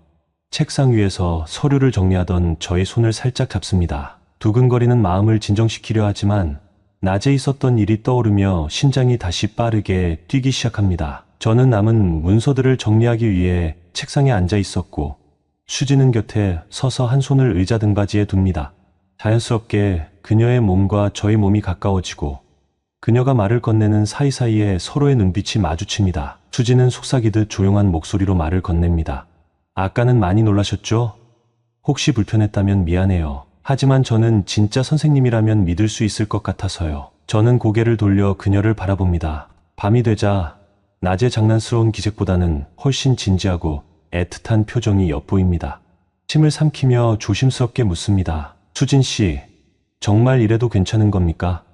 Speaker 1: 책상 위에서 서류를 정리하던 저의 손을 살짝 잡습니다. 두근거리는 마음을 진정시키려 하지만 낮에 있었던 일이 떠오르며 심장이 다시 빠르게 뛰기 시작합니다. 저는 남은 문서들을 정리하기 위해 책상에 앉아 있었고 수진은 곁에 서서 한 손을 의자 등받이에 둡니다. 자연스럽게 그녀의 몸과 저의 몸이 가까워지고 그녀가 말을 건네는 사이사이에 서로의 눈빛이 마주칩니다. 수진은 속삭이듯 조용한 목소리로 말을 건넵니다. 아까는 많이 놀라셨죠? 혹시 불편했다면 미안해요. 하지만 저는 진짜 선생님이라면 믿을 수 있을 것 같아서요. 저는 고개를 돌려 그녀를 바라봅니다. 밤이 되자 낮의 장난스러운 기색보다는 훨씬 진지하고 애틋한 표정이 엿보입니다. 침을 삼키며 조심스럽게 묻습니다. 수진 씨, 정말 이래도 괜찮은 겁니까?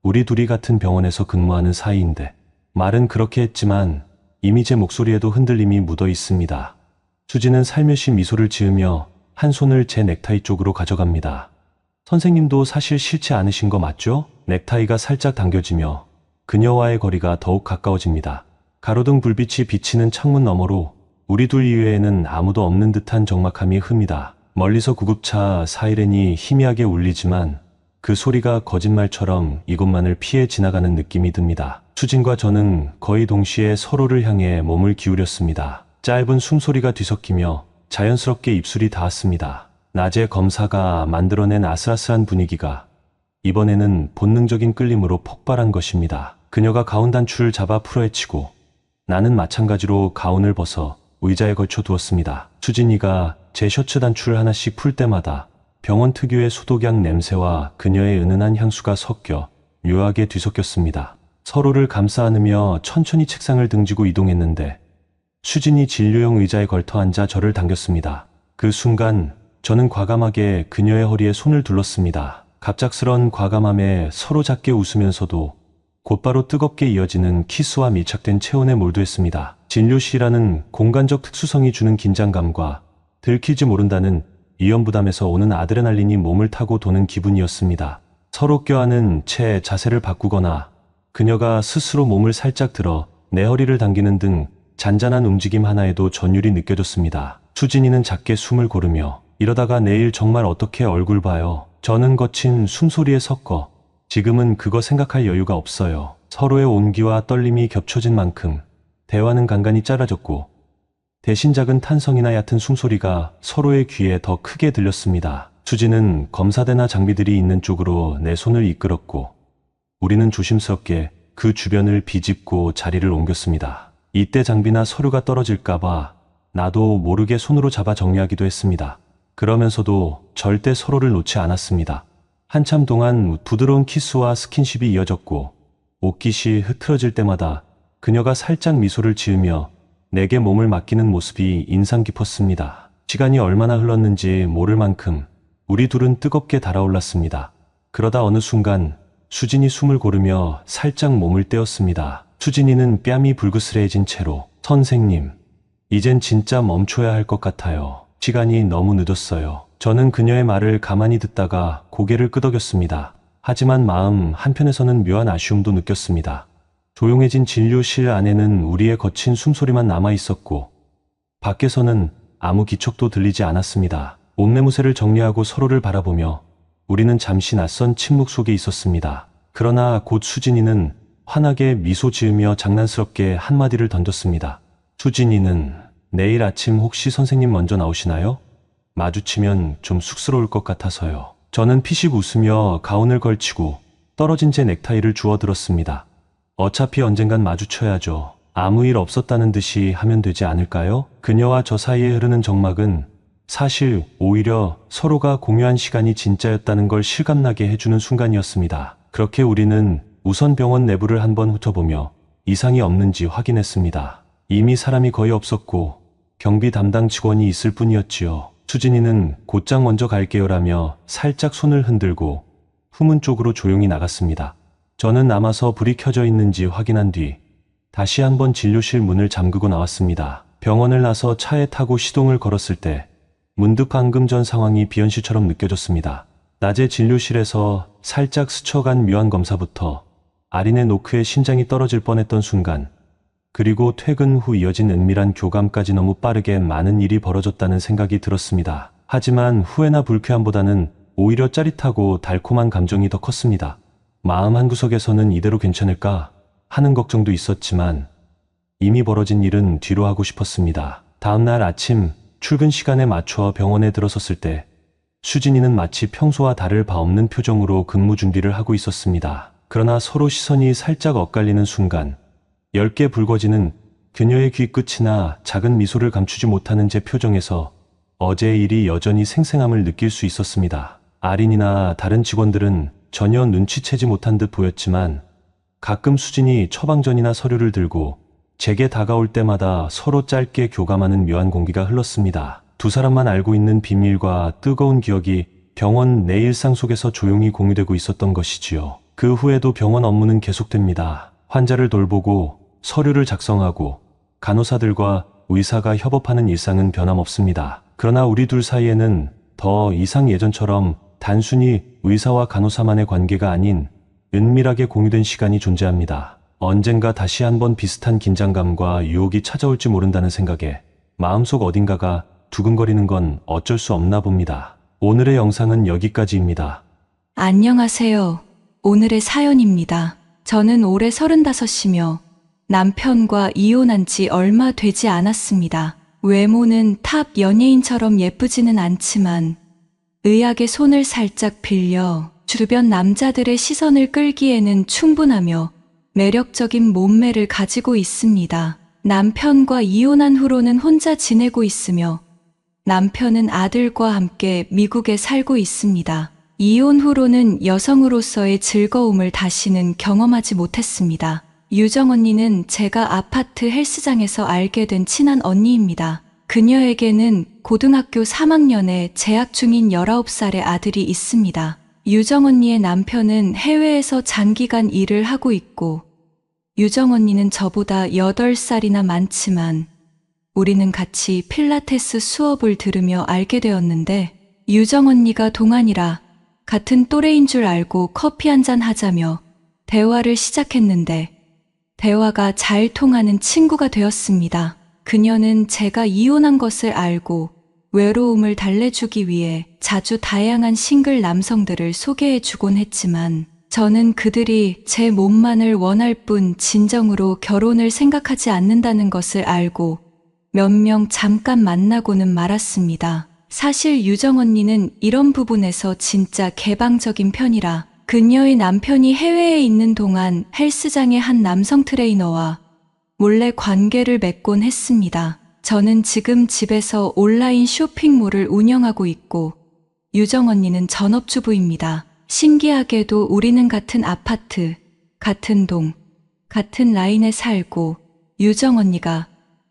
Speaker 1: 우리 둘이 같은 병원에서 근무하는 사이인데. 말은 그렇게 했지만 이미 제 목소리에도 흔들림이 묻어 있습니다. 수진은 살며시 미소를 지으며 한 손을 제 넥타이 쪽으로 가져갑니다. 선생님도 사실 싫지 않으신 거 맞죠? 넥타이가 살짝 당겨지며 그녀와의 거리가 더욱 가까워집니다. 가로등 불빛이 비치는 창문 너머로 우리 둘 이외에는 아무도 없는 듯한 적막함이 흡니다. 멀리서 구급차 사이렌이 희미하게 울리지만 그 소리가 거짓말처럼 이곳만을 피해 지나가는 느낌이 듭니다. 수진과 저는 거의 동시에 서로를 향해 몸을 기울였습니다. 짧은 숨소리가 뒤섞이며 자연스럽게 입술이 닿았습니다. 낮에 검사가 만들어낸 아슬아슬한 분위기가 이번에는 본능적인 끌림으로 폭발한 것입니다. 그녀가 가운 단추를 잡아 풀어헤치고 나는 마찬가지로 가운을 벗어 의자에 걸쳐 두었습니다. 수진이가 제 셔츠 단추를 하나씩 풀 때마다 병원 특유의 소독약 냄새와 그녀의 은은한 향수가 섞여 묘하게 뒤섞였습니다. 서로를 감싸 안으며 천천히 책상을 등지고 이동했는데 수진이 진료용 의자에 걸터 앉아 저를 당겼습니다. 그 순간 저는 과감하게 그녀의 허리에 손을 둘렀습니다. 갑작스런 과감함에 서로 작게 웃으면서도 곧바로 뜨겁게 이어지는 키스와 밀착된 체온에 몰두했습니다. 진료실이라는 공간적 특수성이 주는 긴장감과 들킬지 모른다는 위험부담에서 오는 아드레날린이 몸을 타고 도는 기분이었습니다. 서로 껴안은 채 자세를 바꾸거나 그녀가 스스로 몸을 살짝 들어 내 허리를 당기는 등 잔잔한 움직임 하나에도 전율이 느껴졌습니다. 수진이는 작게 숨을 고르며 이러다가 내일 정말 어떻게 얼굴 봐요. 저는 거친 숨소리에 섞어 지금은 그거 생각할 여유가 없어요. 서로의 온기와 떨림이 겹쳐진 만큼 대화는 간간히 짧아졌고 대신 작은 탄성이나 얕은 숨소리가 서로의 귀에 더 크게 들렸습니다. 수진은 검사대나 장비들이 있는 쪽으로 내 손을 이끌었고 우리는 조심스럽게 그 주변을 비집고 자리를 옮겼습니다. 이때 장비나 서류가 떨어질까봐 나도 모르게 손으로 잡아 정리하기도 했습니다. 그러면서도 절대 서로를 놓지 않았습니다. 한참 동안 부드러운 키스와 스킨십이 이어졌고 옷깃이 흐트러질 때마다 그녀가 살짝 미소를 지으며 내게 몸을 맡기는 모습이 인상 깊었습니다. 시간이 얼마나 흘렀는지 모를 만큼 우리 둘은 뜨겁게 달아올랐습니다. 그러다 어느 순간 수진이 숨을 고르며 살짝 몸을 떼었습니다. 수진이는 뺨이 불그스레해진 채로 선생님, 이젠 진짜 멈춰야 할 것 같아요. 시간이 너무 늦었어요. 저는 그녀의 말을 가만히 듣다가 고개를 끄덕였습니다. 하지만 마음 한편에서는 묘한 아쉬움도 느꼈습니다. 조용해진 진료실 안에는 우리의 거친 숨소리만 남아있었고 밖에서는 아무 기척도 들리지 않았습니다. 옷매무새를 정리하고 서로를 바라보며 우리는 잠시 낯선 침묵 속에 있었습니다. 그러나 곧 수진이는 환하게 미소 지으며 장난스럽게 한마디를 던졌습니다. 수진이는 내일 아침 혹시 선생님 먼저 나오시나요? 마주치면 좀 쑥스러울 것 같아서요. 저는 피식 웃으며 가운을 걸치고 떨어진 제 넥타이를 주워들었습니다. 어차피 언젠간 마주쳐야죠. 아무 일 없었다는 듯이 하면 되지 않을까요? 그녀와 저 사이에 흐르는 정막은 사실 오히려 서로가 공유한 시간이 진짜였다는 걸 실감나게 해주는 순간이었습니다. 그렇게 우리는 우선 병원 내부를 한번 훑어보며 이상이 없는지 확인했습니다. 이미 사람이 거의 없었고 경비 담당 직원이 있을 뿐이었지요. 수진이는 곧장 먼저 갈게요라며 살짝 손을 흔들고 후문 쪽으로 조용히 나갔습니다. 저는 남아서 불이 켜져 있는지 확인한 뒤 다시 한번 진료실 문을 잠그고 나왔습니다. 병원을 나서 차에 타고 시동을 걸었을 때 문득 방금 전 상황이 비현실처럼 느껴졌습니다. 낮에 진료실에서 살짝 스쳐간 묘한 검사부터 아린의 노크에 심장이 떨어질 뻔했던 순간, 그리고 퇴근 후 이어진 은밀한 교감까지 너무 빠르게 많은 일이 벌어졌다는 생각이 들었습니다. 하지만 후회나 불쾌함보다는 오히려 짜릿하고 달콤한 감정이 더 컸습니다. 마음 한구석에서는 이대로 괜찮을까 하는 걱정도 있었지만 이미 벌어진 일은 뒤로 하고 싶었습니다. 다음날 아침 출근 시간에 맞춰 병원에 들어섰을 때 수진이는 마치 평소와 다를 바 없는 표정으로 근무 준비를 하고 있었습니다. 그러나 서로 시선이 살짝 엇갈리는 순간 엷게 붉어지는 그녀의 귀 끝이나 작은 미소를 감추지 못하는 제 표정에서 어제의 일이 여전히 생생함을 느낄 수 있었습니다. 아린이나 다른 직원들은 전혀 눈치채지 못한 듯 보였지만 가끔 수진이 처방전이나 서류를 들고 제게 다가올 때마다 서로 짧게 교감하는 묘한 공기가 흘렀습니다. 두 사람만 알고 있는 비밀과 뜨거운 기억이 병원 내 일상 속에서 조용히 공유되고 있었던 것이지요. 그 후에도 병원 업무는 계속됩니다. 환자를 돌보고 서류를 작성하고 간호사들과 의사가 협업하는 일상은 변함없습니다. 그러나 우리 둘 사이에는 더 이상 예전처럼 단순히 의사와 간호사만의 관계가 아닌 은밀하게 공유된 시간이 존재합니다. 언젠가 다시 한번 비슷한 긴장감과 유혹이 찾아올지 모른다는 생각에 마음속 어딘가가 두근거리는 건 어쩔 수 없나 봅니다. 오늘의 영상은 여기까지입니다.
Speaker 2: 안녕하세요. 오늘의 사연입니다. 저는 올해 35이며 남편과 이혼한 지 얼마 되지 않았습니다. 외모는 탑 연예인처럼 예쁘지는 않지만 의학의 손을 살짝 빌려 주변 남자들의 시선을 끌기에는 충분하며 매력적인 몸매를 가지고 있습니다. 남편과 이혼한 후로는 혼자 지내고 있으며 남편은 아들과 함께 미국에 살고 있습니다. 이혼 후로는 여성으로서의 즐거움을 다시는 경험하지 못했습니다. 유정 언니는 제가 아파트 헬스장에서 알게 된 친한 언니입니다. 그녀에게는 고등학교 3학년에 재학 중인 19살의 아들이 있습니다. 유정 언니의 남편은 해외에서 장기간 일을 하고 있고 유정 언니는 저보다 8살이나 많지만 우리는 같이 필라테스 수업을 들으며 알게 되었는데 유정 언니가 동안이라 같은 또래인 줄 알고 커피 한잔 하자며 대화를 시작했는데 대화가 잘 통하는 친구가 되었습니다. 그녀는 제가 이혼한 것을 알고 외로움을 달래주기 위해 자주 다양한 싱글 남성들을 소개해주곤 했지만 저는 그들이 제 몸만을 원할 뿐 진정으로 결혼을 생각하지 않는다는 것을 알고 몇 명 잠깐 만나고는 말았습니다. 사실 유정 언니는 이런 부분에서 진짜 개방적인 편이라 그녀의 남편이 해외에 있는 동안 헬스장의 한 남성 트레이너와 몰래 관계를 맺곤 했습니다. 저는 지금 집에서 온라인 쇼핑몰을 운영하고 있고 유정 언니는 전업주부입니다. 신기하게도 우리는 같은 아파트, 같은 동, 같은 라인에 살고 유정 언니가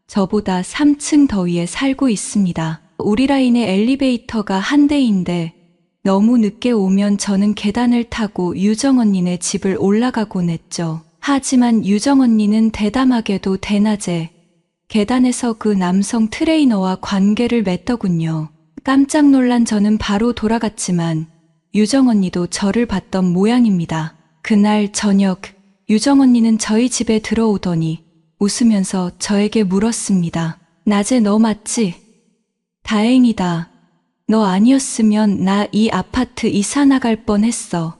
Speaker 2: 저보다 3층 더 위에 살고 있습니다. 우리 라인에 엘리베이터가 한 대인데 너무 늦게 오면 저는 계단을 타고 유정 언니네 집을 올라가곤 했죠. 하지만 유정 언니는 대담하게도 대낮에 계단에서 그 남성 트레이너와 관계를 맺더군요. 깜짝 놀란 저는 바로 돌아갔지만 유정 언니도 저를 봤던 모양입니다. 그날 저녁 유정 언니는 저희 집에 들어오더니 웃으면서 저에게 물었습니다. 낮에 너 맞지? 다행이다. 너 아니었으면 나 이 아파트 이사 나갈 뻔했어.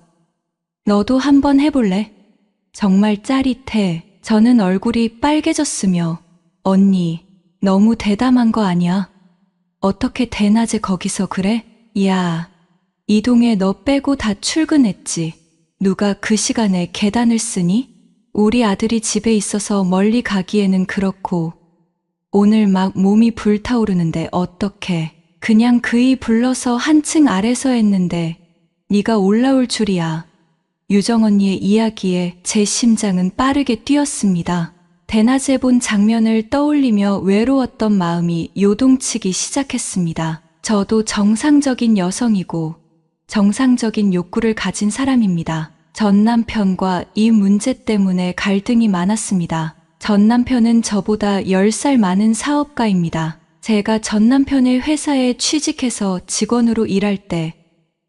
Speaker 2: 너도 한번 해볼래? 정말 짜릿해. 저는 얼굴이 빨개졌으며 언니, 너무 대담한 거 아니야? 어떻게 대낮에 거기서 그래? 야, 이 동에 너 빼고 다 출근했지. 누가 그 시간에 계단을 쓰니? 우리 아들이 집에 있어서 멀리 가기에는 그렇고 오늘 막 몸이 불타오르는데 어떡해. 그냥 그이 불러서 한층 아래서 했는데 네가 올라올 줄이야. 유정 언니의 이야기에 제 심장은 빠르게 뛰었습니다. 대낮에 본 장면을 떠올리며 외로웠던 마음이 요동치기 시작했습니다. 저도 정상적인 여성이고 정상적인 욕구를 가진 사람입니다. 전 남편과 이 문제 때문에 갈등이 많았습니다. 전 남편은 저보다 10살 많은 사업가입니다. 제가 전 남편의 회사에 취직해서 직원으로 일할 때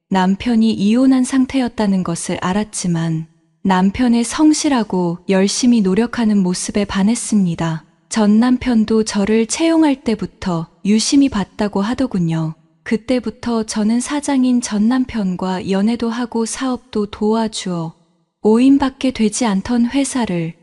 Speaker 2: 남편이 이혼한 상태였다는 것을 알았지만 남편의 성실하고 열심히 노력하는 모습에 반했습니다. 전 남편도 저를 채용할 때부터 유심히 봤다고 하더군요. 그때부터 저는 사장인 전 남편과 연애도 하고 사업도 도와주어 5인밖에 되지 않던 회사를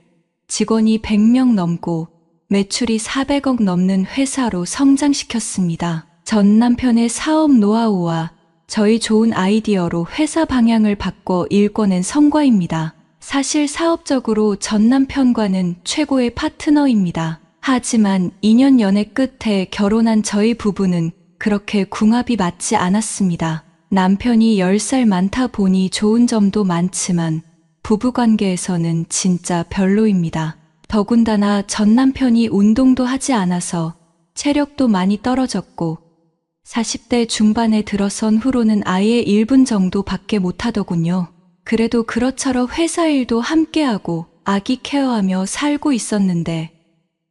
Speaker 2: 직원이 100명 넘고 매출이 400억 넘는 회사로 성장시켰습니다. 전 남편의 사업 노하우와 저희 좋은 아이디어로 회사 방향을 바꿔 일궈낸 성과입니다. 사실 사업적으로 전 남편과는 최고의 파트너입니다. 하지만 2년 연애 끝에 결혼한 저희 부부는 그렇게 궁합이 맞지 않았습니다. 남편이 10살 많다 보니 좋은 점도 많지만 부부관계에서는 진짜 별로입니다. 더군다나 전 남편이 운동도 하지 않아서 체력도 많이 떨어졌고 40대 중반에 들어선 후로는 아예 1분 정도 밖에 못하더군요. 그래도 그럭저럭 회사 일도 함께하고 아기 케어하며 살고 있었는데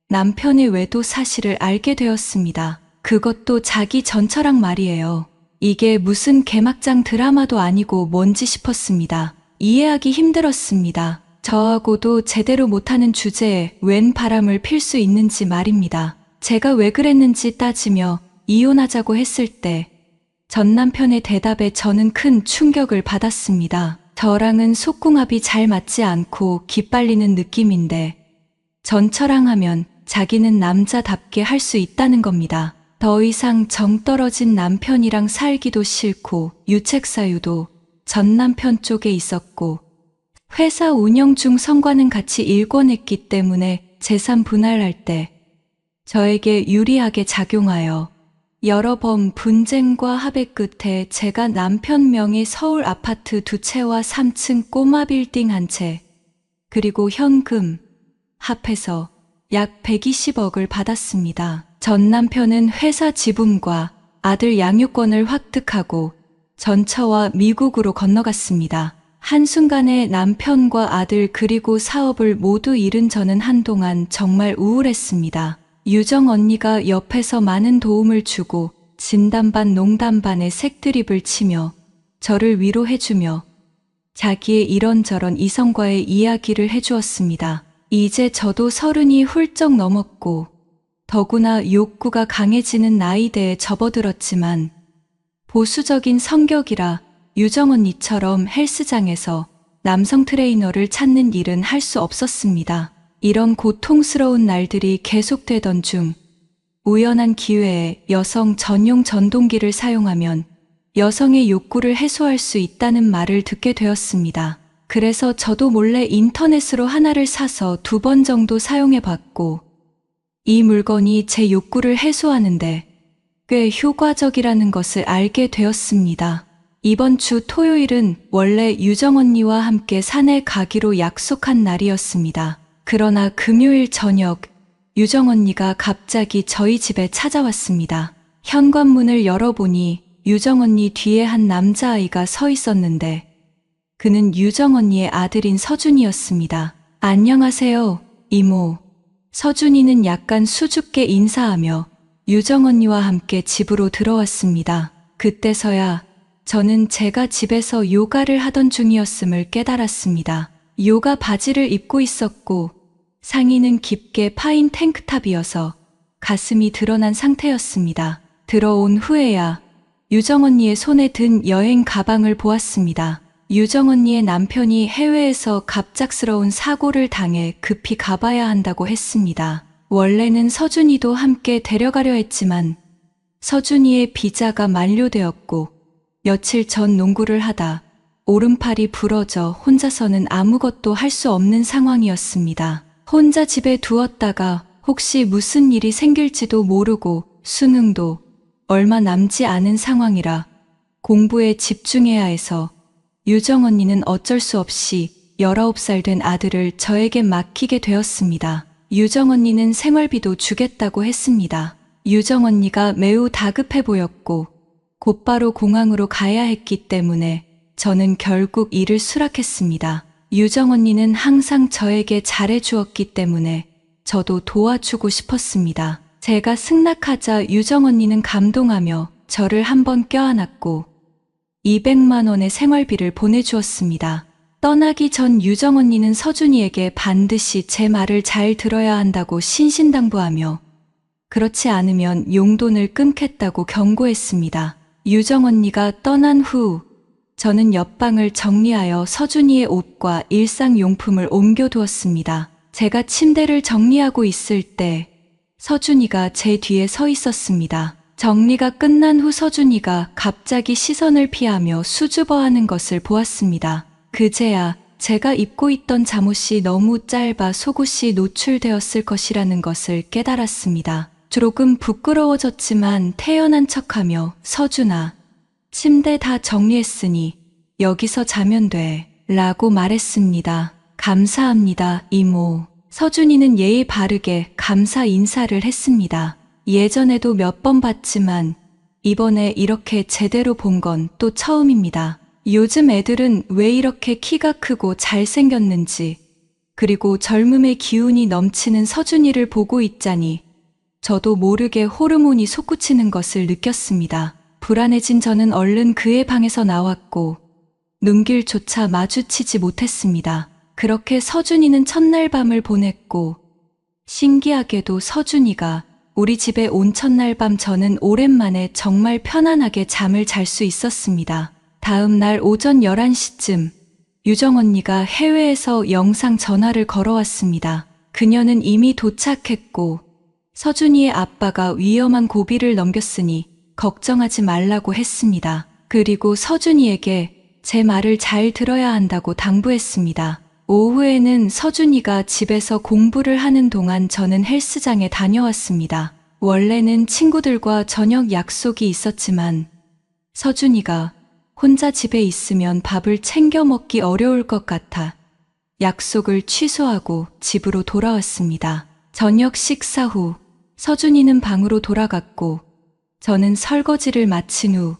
Speaker 2: 남편의 외도 사실을 알게 되었습니다. 그것도 자기 전처랑 말이에요. 이게 무슨 개막장 드라마도 아니고 뭔지 싶었습니다. 이해하기 힘들었습니다. 저하고도 제대로 못하는 주제에 웬 바람을 필 수 있는지 말입니다. 제가 왜 그랬는지 따지며 이혼하자고 했을 때 전 남편의 대답에 저는 큰 충격을 받았습니다. 저랑은 속궁합이 잘 맞지 않고 기빨리는 느낌인데 전처랑 하면 자기는 남자답게 할 수 있다는 겁니다. 더 이상 정 떨어진 남편이랑 살기도 싫고 유책 사유도 전 남편 쪽에 있었고 회사 운영 중 성과는 같이 일궈냈기 때문에 재산 분할할 때 저에게 유리하게 작용하여 여러 번 분쟁과 합의 끝에 제가 남편 명의 서울 아파트 2채와 3층 꼬마 빌딩 1채 그리고 현금 합해서 약 120억을 받았습니다. 전 남편은 회사 지분과 아들 양육권을 획득하고 전처와 미국으로 건너갔습니다. 한순간에 남편과 아들 그리고 사업을 모두 잃은 저는 한동안 정말 우울했습니다. 유정 언니가 옆에서 많은 도움을 주고 진담 반 농담 반의 색드립을 치며 저를 위로해주며 자기의 이런저런 이성과의 이야기를 해주었습니다. 이제 저도 30이 훌쩍 넘었고 더구나 욕구가 강해지는 나이대에 접어들었지만 보수적인 성격이라 유정 언니처럼 헬스장에서 남성 트레이너를 찾는 일은 할 수 없었습니다. 이런 고통스러운 날들이 계속되던 중 우연한 기회에 여성 전용 전동기를 사용하면 여성의 욕구를 해소할 수 있다는 말을 듣게 되었습니다. 그래서 저도 몰래 인터넷으로 하나를 사서 2번 정도 사용해봤고 이 물건이 제 욕구를 해소하는데 꽤 효과적이라는 것을 알게 되었습니다. 이번 주 토요일은 원래 유정 언니와 함께 산에 가기로 약속한 날이었습니다. 그러나 금요일 저녁 유정 언니가 갑자기 저희 집에 찾아왔습니다. 현관문을 열어보니 유정 언니 뒤에 한 남자아이가 서 있었는데 그는 유정 언니의 아들인 서준이었습니다. 안녕하세요, 이모. 서준이는 약간 수줍게 인사하며 유정 언니와 함께 집으로 들어왔습니다. 그때서야 저는 제가 집에서 요가를 하던 중이었음을 깨달았습니다. 요가 바지를 입고 있었고 상의는 깊게 파인 탱크탑이어서 가슴이 드러난 상태였습니다. 들어온 후에야 유정 언니의 손에 든 여행 가방을 보았습니다. 유정 언니의 남편이 해외에서 갑작스러운 사고를 당해 급히 가봐야 한다고 했습니다. 원래는 서준이도 함께 데려가려 했지만 서준이의 비자가 만료되었고 며칠 전 농구를 하다 오른팔이 부러져 혼자서는 아무것도 할 수 없는 상황이었습니다. 혼자 집에 두었다가 혹시 무슨 일이 생길지도 모르고 수능도 얼마 남지 않은 상황이라 공부에 집중해야 해서 유정 언니는 어쩔 수 없이 19살 된 아들을 저에게 맡기게 되었습니다. 유정 언니는 생활비도 주겠다고 했습니다. 유정 언니가 매우 다급해 보였고 곧바로 공항으로 가야 했기 때문에 저는 결국 일을 수락했습니다. 유정 언니는 항상 저에게 잘해 주었기 때문에 저도 도와주고 싶었습니다. 제가 승낙하자 유정 언니는 감동하며 저를 한번 껴안았고 200만 원의 생활비를 보내주었습니다. 떠나기 전 유정 언니는 서준이에게 반드시 제 말을 잘 들어야 한다고 신신당부하며 그렇지 않으면 용돈을 끊겠다고 경고했습니다. 유정 언니가 떠난 후 저는 옆방을 정리하여 서준이의 옷과 일상용품을 옮겨두었습니다. 제가 침대를 정리하고 있을 때 서준이가 제 뒤에 서 있었습니다. 정리가 끝난 후 서준이가 갑자기 시선을 피하며 수줍어하는 것을 보았습니다. 그제야 제가 입고 있던 잠옷이 너무 짧아 속옷이 노출되었을 것이라는 것을 깨달았습니다. 조금 부끄러워졌지만 태연한 척하며 서준아, 침대 다 정리했으니 여기서 자면 돼 라고 말했습니다. 감사합니다, 이모. 서준이는 예의 바르게 감사 인사를 했습니다. 예전에도 몇 번 봤지만 이번에 이렇게 제대로 본 건 또 처음입니다. 요즘 애들은 왜 이렇게 키가 크고 잘생겼는지 그리고 젊음의 기운이 넘치는 서준이를 보고 있자니 저도 모르게 호르몬이 솟구치는 것을 느꼈습니다. 불안해진 저는 얼른 그의 방에서 나왔고 눈길조차 마주치지 못했습니다. 그렇게 서준이는 첫날 밤을 보냈고 신기하게도 서준이가 우리 집에 온 첫날 밤 저는 오랜만에 정말 편안하게 잠을 잘 수 있었습니다. 다음 날 오전 11시쯤 유정 언니가 해외에서 영상 전화를 걸어왔습니다. 그녀는 이미 도착했고 서준이의 아빠가 위험한 고비를 넘겼으니 걱정하지 말라고 했습니다. 그리고 서준이에게 제 말을 잘 들어야 한다고 당부했습니다. 오후에는 서준이가 집에서 공부를 하는 동안 저는 헬스장에 다녀왔습니다. 원래는 친구들과 저녁 약속이 있었지만 서준이가 혼자 집에 있으면 밥을 챙겨 먹기 어려울 것 같아 약속을 취소하고 집으로 돌아왔습니다. 저녁 식사 후 서준이는 방으로 돌아갔고 저는 설거지를 마친 후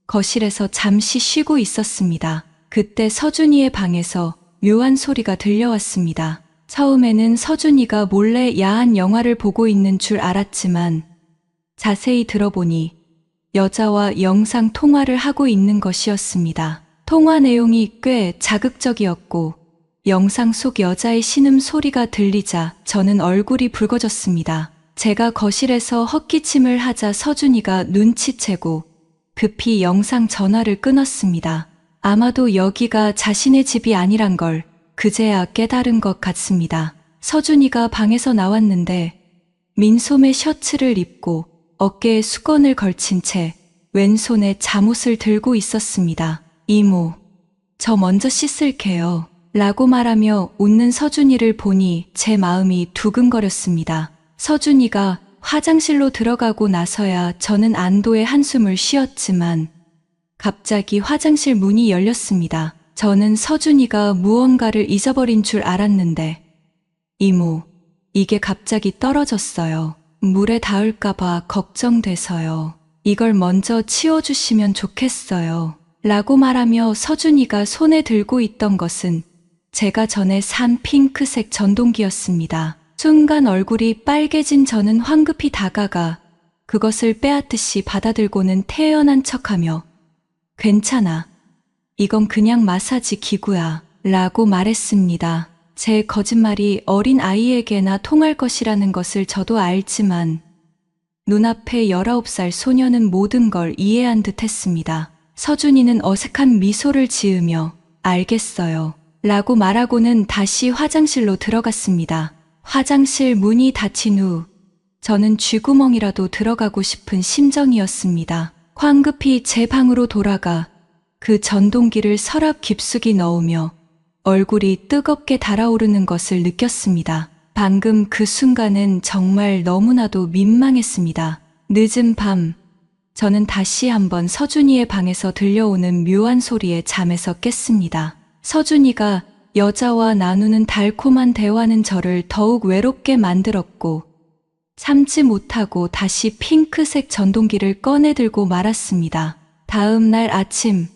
Speaker 2: 거실에서 잠시 쉬고 있었습니다. 그때 서준이의 방에서 묘한 소리가 들려왔습니다. 처음에는 서준이가 몰래 야한 영화를 보고 있는 줄 알았지만 자세히 들어보니 여자와 영상 통화를 하고 있는 것이었습니다. 통화 내용이 꽤 자극적이었고 영상 속 여자의 신음 소리가 들리자 저는 얼굴이 붉어졌습니다. 제가 거실에서 헛기침을 하자 서준이가 눈치채고 급히 영상 전화를 끊었습니다. 아마도 여기가 자신의 집이 아니란 걸 그제야 깨달은 것 같습니다. 서준이가 방에서 나왔는데 민소매 셔츠를 입고 어깨에 수건을 걸친 채 왼손에 잠옷을 들고 있었습니다. 이모, 저 먼저 씻을게요. 라고 말하며 웃는 서준이를 보니 제 마음이 두근거렸습니다. 서준이가 화장실로 들어가고 나서야 저는 안도의 한숨을 쉬었지만 갑자기 화장실 문이 열렸습니다. 저는 서준이가 무언가를 잊어버린 줄 알았는데 이모, 이게 갑자기 떨어졌어요. 물에 닿을까봐 걱정돼서요. 이걸 먼저 치워주시면 좋겠어요. 라고 말하며 서준이가 손에 들고 있던 것은 제가 전에 산 핑크색 전동기였습니다. 순간 얼굴이 빨개진 저는 황급히 다가가 그것을 빼앗듯이 받아들고는 태연한 척하며 괜찮아. 이건 그냥 마사지 기구야. 라고 말했습니다. 제 거짓말이 어린 아이에게나 통할 것이라는 것을 저도 알지만 눈앞의 19살 소녀는 모든 걸 이해한 듯 했습니다. 서준이는 어색한 미소를 지으며 알겠어요. 라고 말하고는 다시 화장실로 들어갔습니다. 화장실 문이 닫힌 후 저는 쥐구멍이라도 들어가고 싶은 심정이었습니다. 황급히 제 방으로 돌아가 그 전동기를 서랍 깊숙이 넣으며 얼굴이 뜨겁게 달아오르는 것을 느꼈습니다. 방금 그 순간은 정말 너무나도 민망했습니다. 늦은 밤, 저는 다시 한번 서준이의 방에서 들려오는 묘한 소리에 잠에서 깼습니다. 서준이가 여자와 나누는 달콤한 대화는 저를 더욱 외롭게 만들었고 참지 못하고 다시 핑크색 전동기를 꺼내 들고 말았습니다. 다음 날 아침,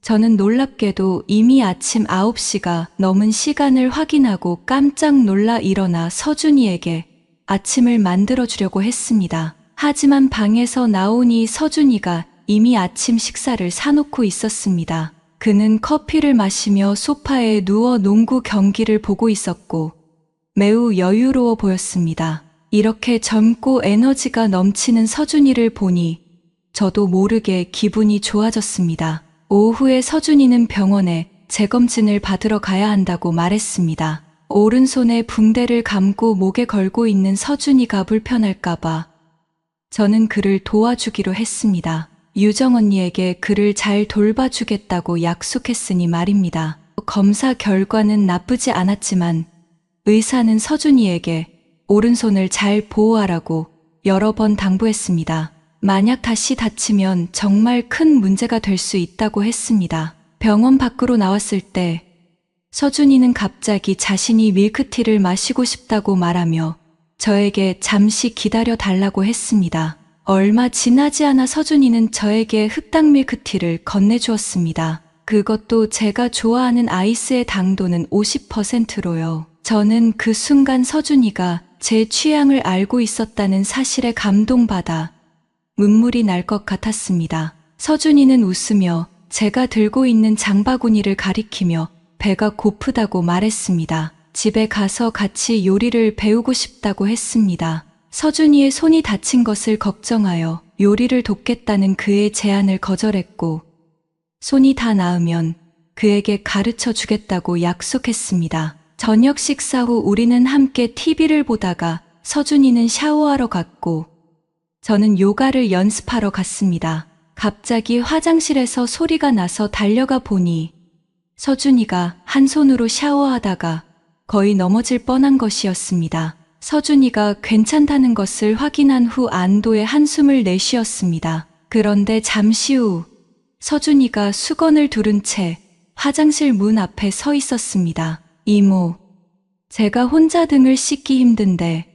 Speaker 2: 저는 놀랍게도 이미 아침 9시가 넘은 시간을 확인하고 깜짝 놀라 일어나 서준이에게 아침을 만들어주려고 했습니다. 하지만 방에서 나오니 서준이가 이미 아침 식사를 사놓고 있었습니다. 그는 커피를 마시며 소파에 누워 농구 경기를 보고 있었고 매우 여유로워 보였습니다. 이렇게 젊고 에너지가 넘치는 서준이를 보니 저도 모르게 기분이 좋아졌습니다. 오후에 서준이는 병원에 재검진을 받으러 가야 한다고 말했습니다. 오른손에 붕대를 감고 목에 걸고 있는 서준이가 불편할까봐 저는 그를 도와주기로 했습니다. 유정 언니에게 그를 잘 돌봐주겠다고 약속했으니 말입니다. 검사 결과는 나쁘지 않았지만 의사는 서준이에게 오른손을 잘 보호하라고 여러 번 당부했습니다. 만약 다시 다치면 정말 큰 문제가 될 수 있다고 했습니다. 병원 밖으로 나왔을 때 서준이는 갑자기 자신이 밀크티를 마시고 싶다고 말하며 저에게 잠시 기다려 달라고 했습니다. 얼마 지나지 않아 서준이는 저에게 흑당 밀크티를 건네주었습니다. 그것도 제가 좋아하는 아이스의 당도는 50%로요. 저는 그 순간 서준이가 제 취향을 알고 있었다는 사실에 감동받아 눈물이 날 것 같았습니다. 서준이는 웃으며 제가 들고 있는 장바구니를 가리키며 배가 고프다고 말했습니다. 집에 가서 같이 요리를 배우고 싶다고 했습니다. 서준이의 손이 다친 것을 걱정하여 요리를 돕겠다는 그의 제안을 거절했고, 손이 다 나으면 그에게 가르쳐 주겠다고 약속했습니다. 저녁 식사 후 우리는 함께 TV를 보다가 서준이는 샤워하러 갔고, 저는 요가를 연습하러 갔습니다. 갑자기 화장실에서 소리가 나서 달려가 보니 서준이가 한 손으로 샤워하다가 거의 넘어질 뻔한 것이었습니다. 서준이가 괜찮다는 것을 확인한 후 안도의 한숨을 내쉬었습니다. 그런데 잠시 후 서준이가 수건을 두른 채 화장실 문 앞에 서 있었습니다. 이모, 제가 혼자 등을 씻기 힘든데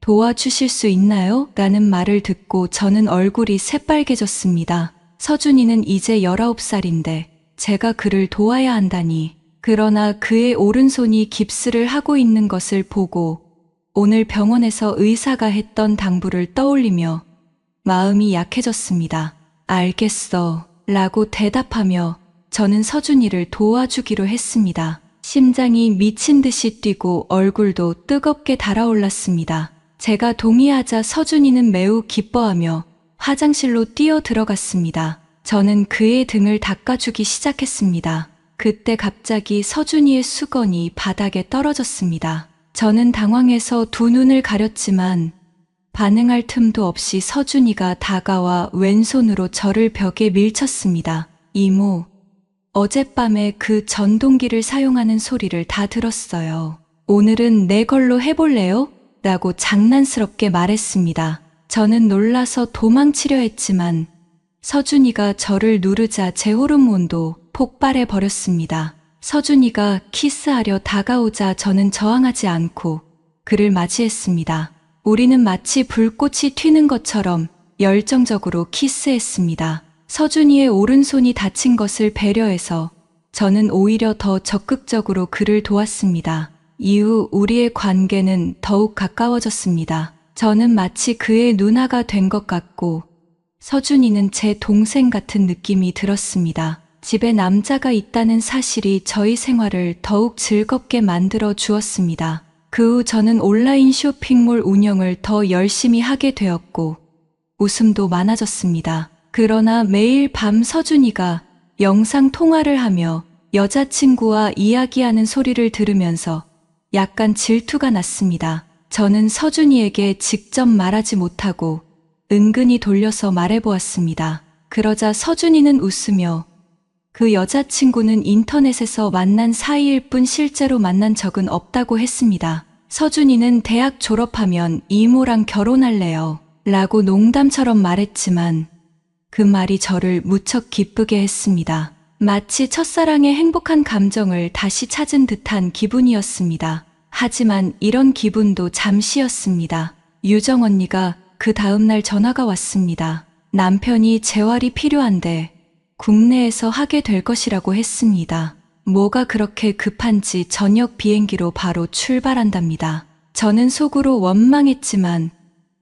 Speaker 2: 도와주실 수 있나요? 라는 말을 듣고 저는 얼굴이 새빨개졌습니다. 서준이는 이제 19살인데 제가 그를 도와야 한다니. 그러나 그의 오른손이 깁스를 하고 있는 것을 보고 오늘 병원에서 의사가 했던 당부를 떠올리며 마음이 약해졌습니다. 알겠어 라고 대답하며 저는 서준이를 도와주기로 했습니다. 심장이 미친 듯이 뛰고 얼굴도 뜨겁게 달아올랐습니다. 제가 동의하자 서준이는 매우 기뻐하며 화장실로 뛰어 들어갔습니다. 저는 그의 등을 닦아주기 시작했습니다. 그때 갑자기 서준이의 수건이 바닥에 떨어졌습니다. 저는 당황해서 두 눈을 가렸지만 반응할 틈도 없이 서준이가 다가와 왼손으로 저를 벽에 밀쳤습니다. 이모, 어젯밤에 그 전동기를 사용하는 소리를 다 들었어요. 오늘은 내 걸로 해볼래요? 라고 장난스럽게 말했습니다. 저는 놀라서 도망치려 했지만 서준이가 저를 누르자 제 호르몬도 폭발해 버렸습니다. 서준이가 키스하려 다가오자 저는 저항하지 않고 그를 맞이했습니다. 우리는 마치 불꽃이 튀는 것처럼 열정적으로 키스했습니다. 서준이의 오른손이 다친 것을 배려해서 저는 오히려 더 적극적으로 그를 도왔습니다. 이후 우리의 관계는 더욱 가까워졌습니다. 저는 마치 그의 누나가 된 것 같고 서준이는 제 동생 같은 느낌이 들었습니다. 집에 남자가 있다는 사실이 저희 생활을 더욱 즐겁게 만들어 주었습니다. 그 후 저는 온라인 쇼핑몰 운영을 더 열심히 하게 되었고 웃음도 많아졌습니다. 그러나 매일 밤 서준이가 영상 통화를 하며 여자친구와 이야기하는 소리를 들으면서 약간 질투가 났습니다. 저는 서준이에게 직접 말하지 못하고 은근히 돌려서 말해보았습니다. 그러자 서준이는 웃으며 그 여자친구는 인터넷에서 만난 사이일 뿐 실제로 만난 적은 없다고 했습니다. 서준이는 대학 졸업하면 이모랑 결혼할래요 라고 농담처럼 말했지만 그 말이 저를 무척 기쁘게 했습니다. 마치 첫사랑의 행복한 감정을 다시 찾은 듯한 기분이었습니다. 하지만 이런 기분도 잠시였습니다. 유정 언니가 그 다음날 전화가 왔습니다. 남편이 재활이 필요한데 국내에서 하게 될 것이라고 했습니다. 뭐가 그렇게 급한지 저녁 비행기로 바로 출발한답니다. 저는 속으로 원망했지만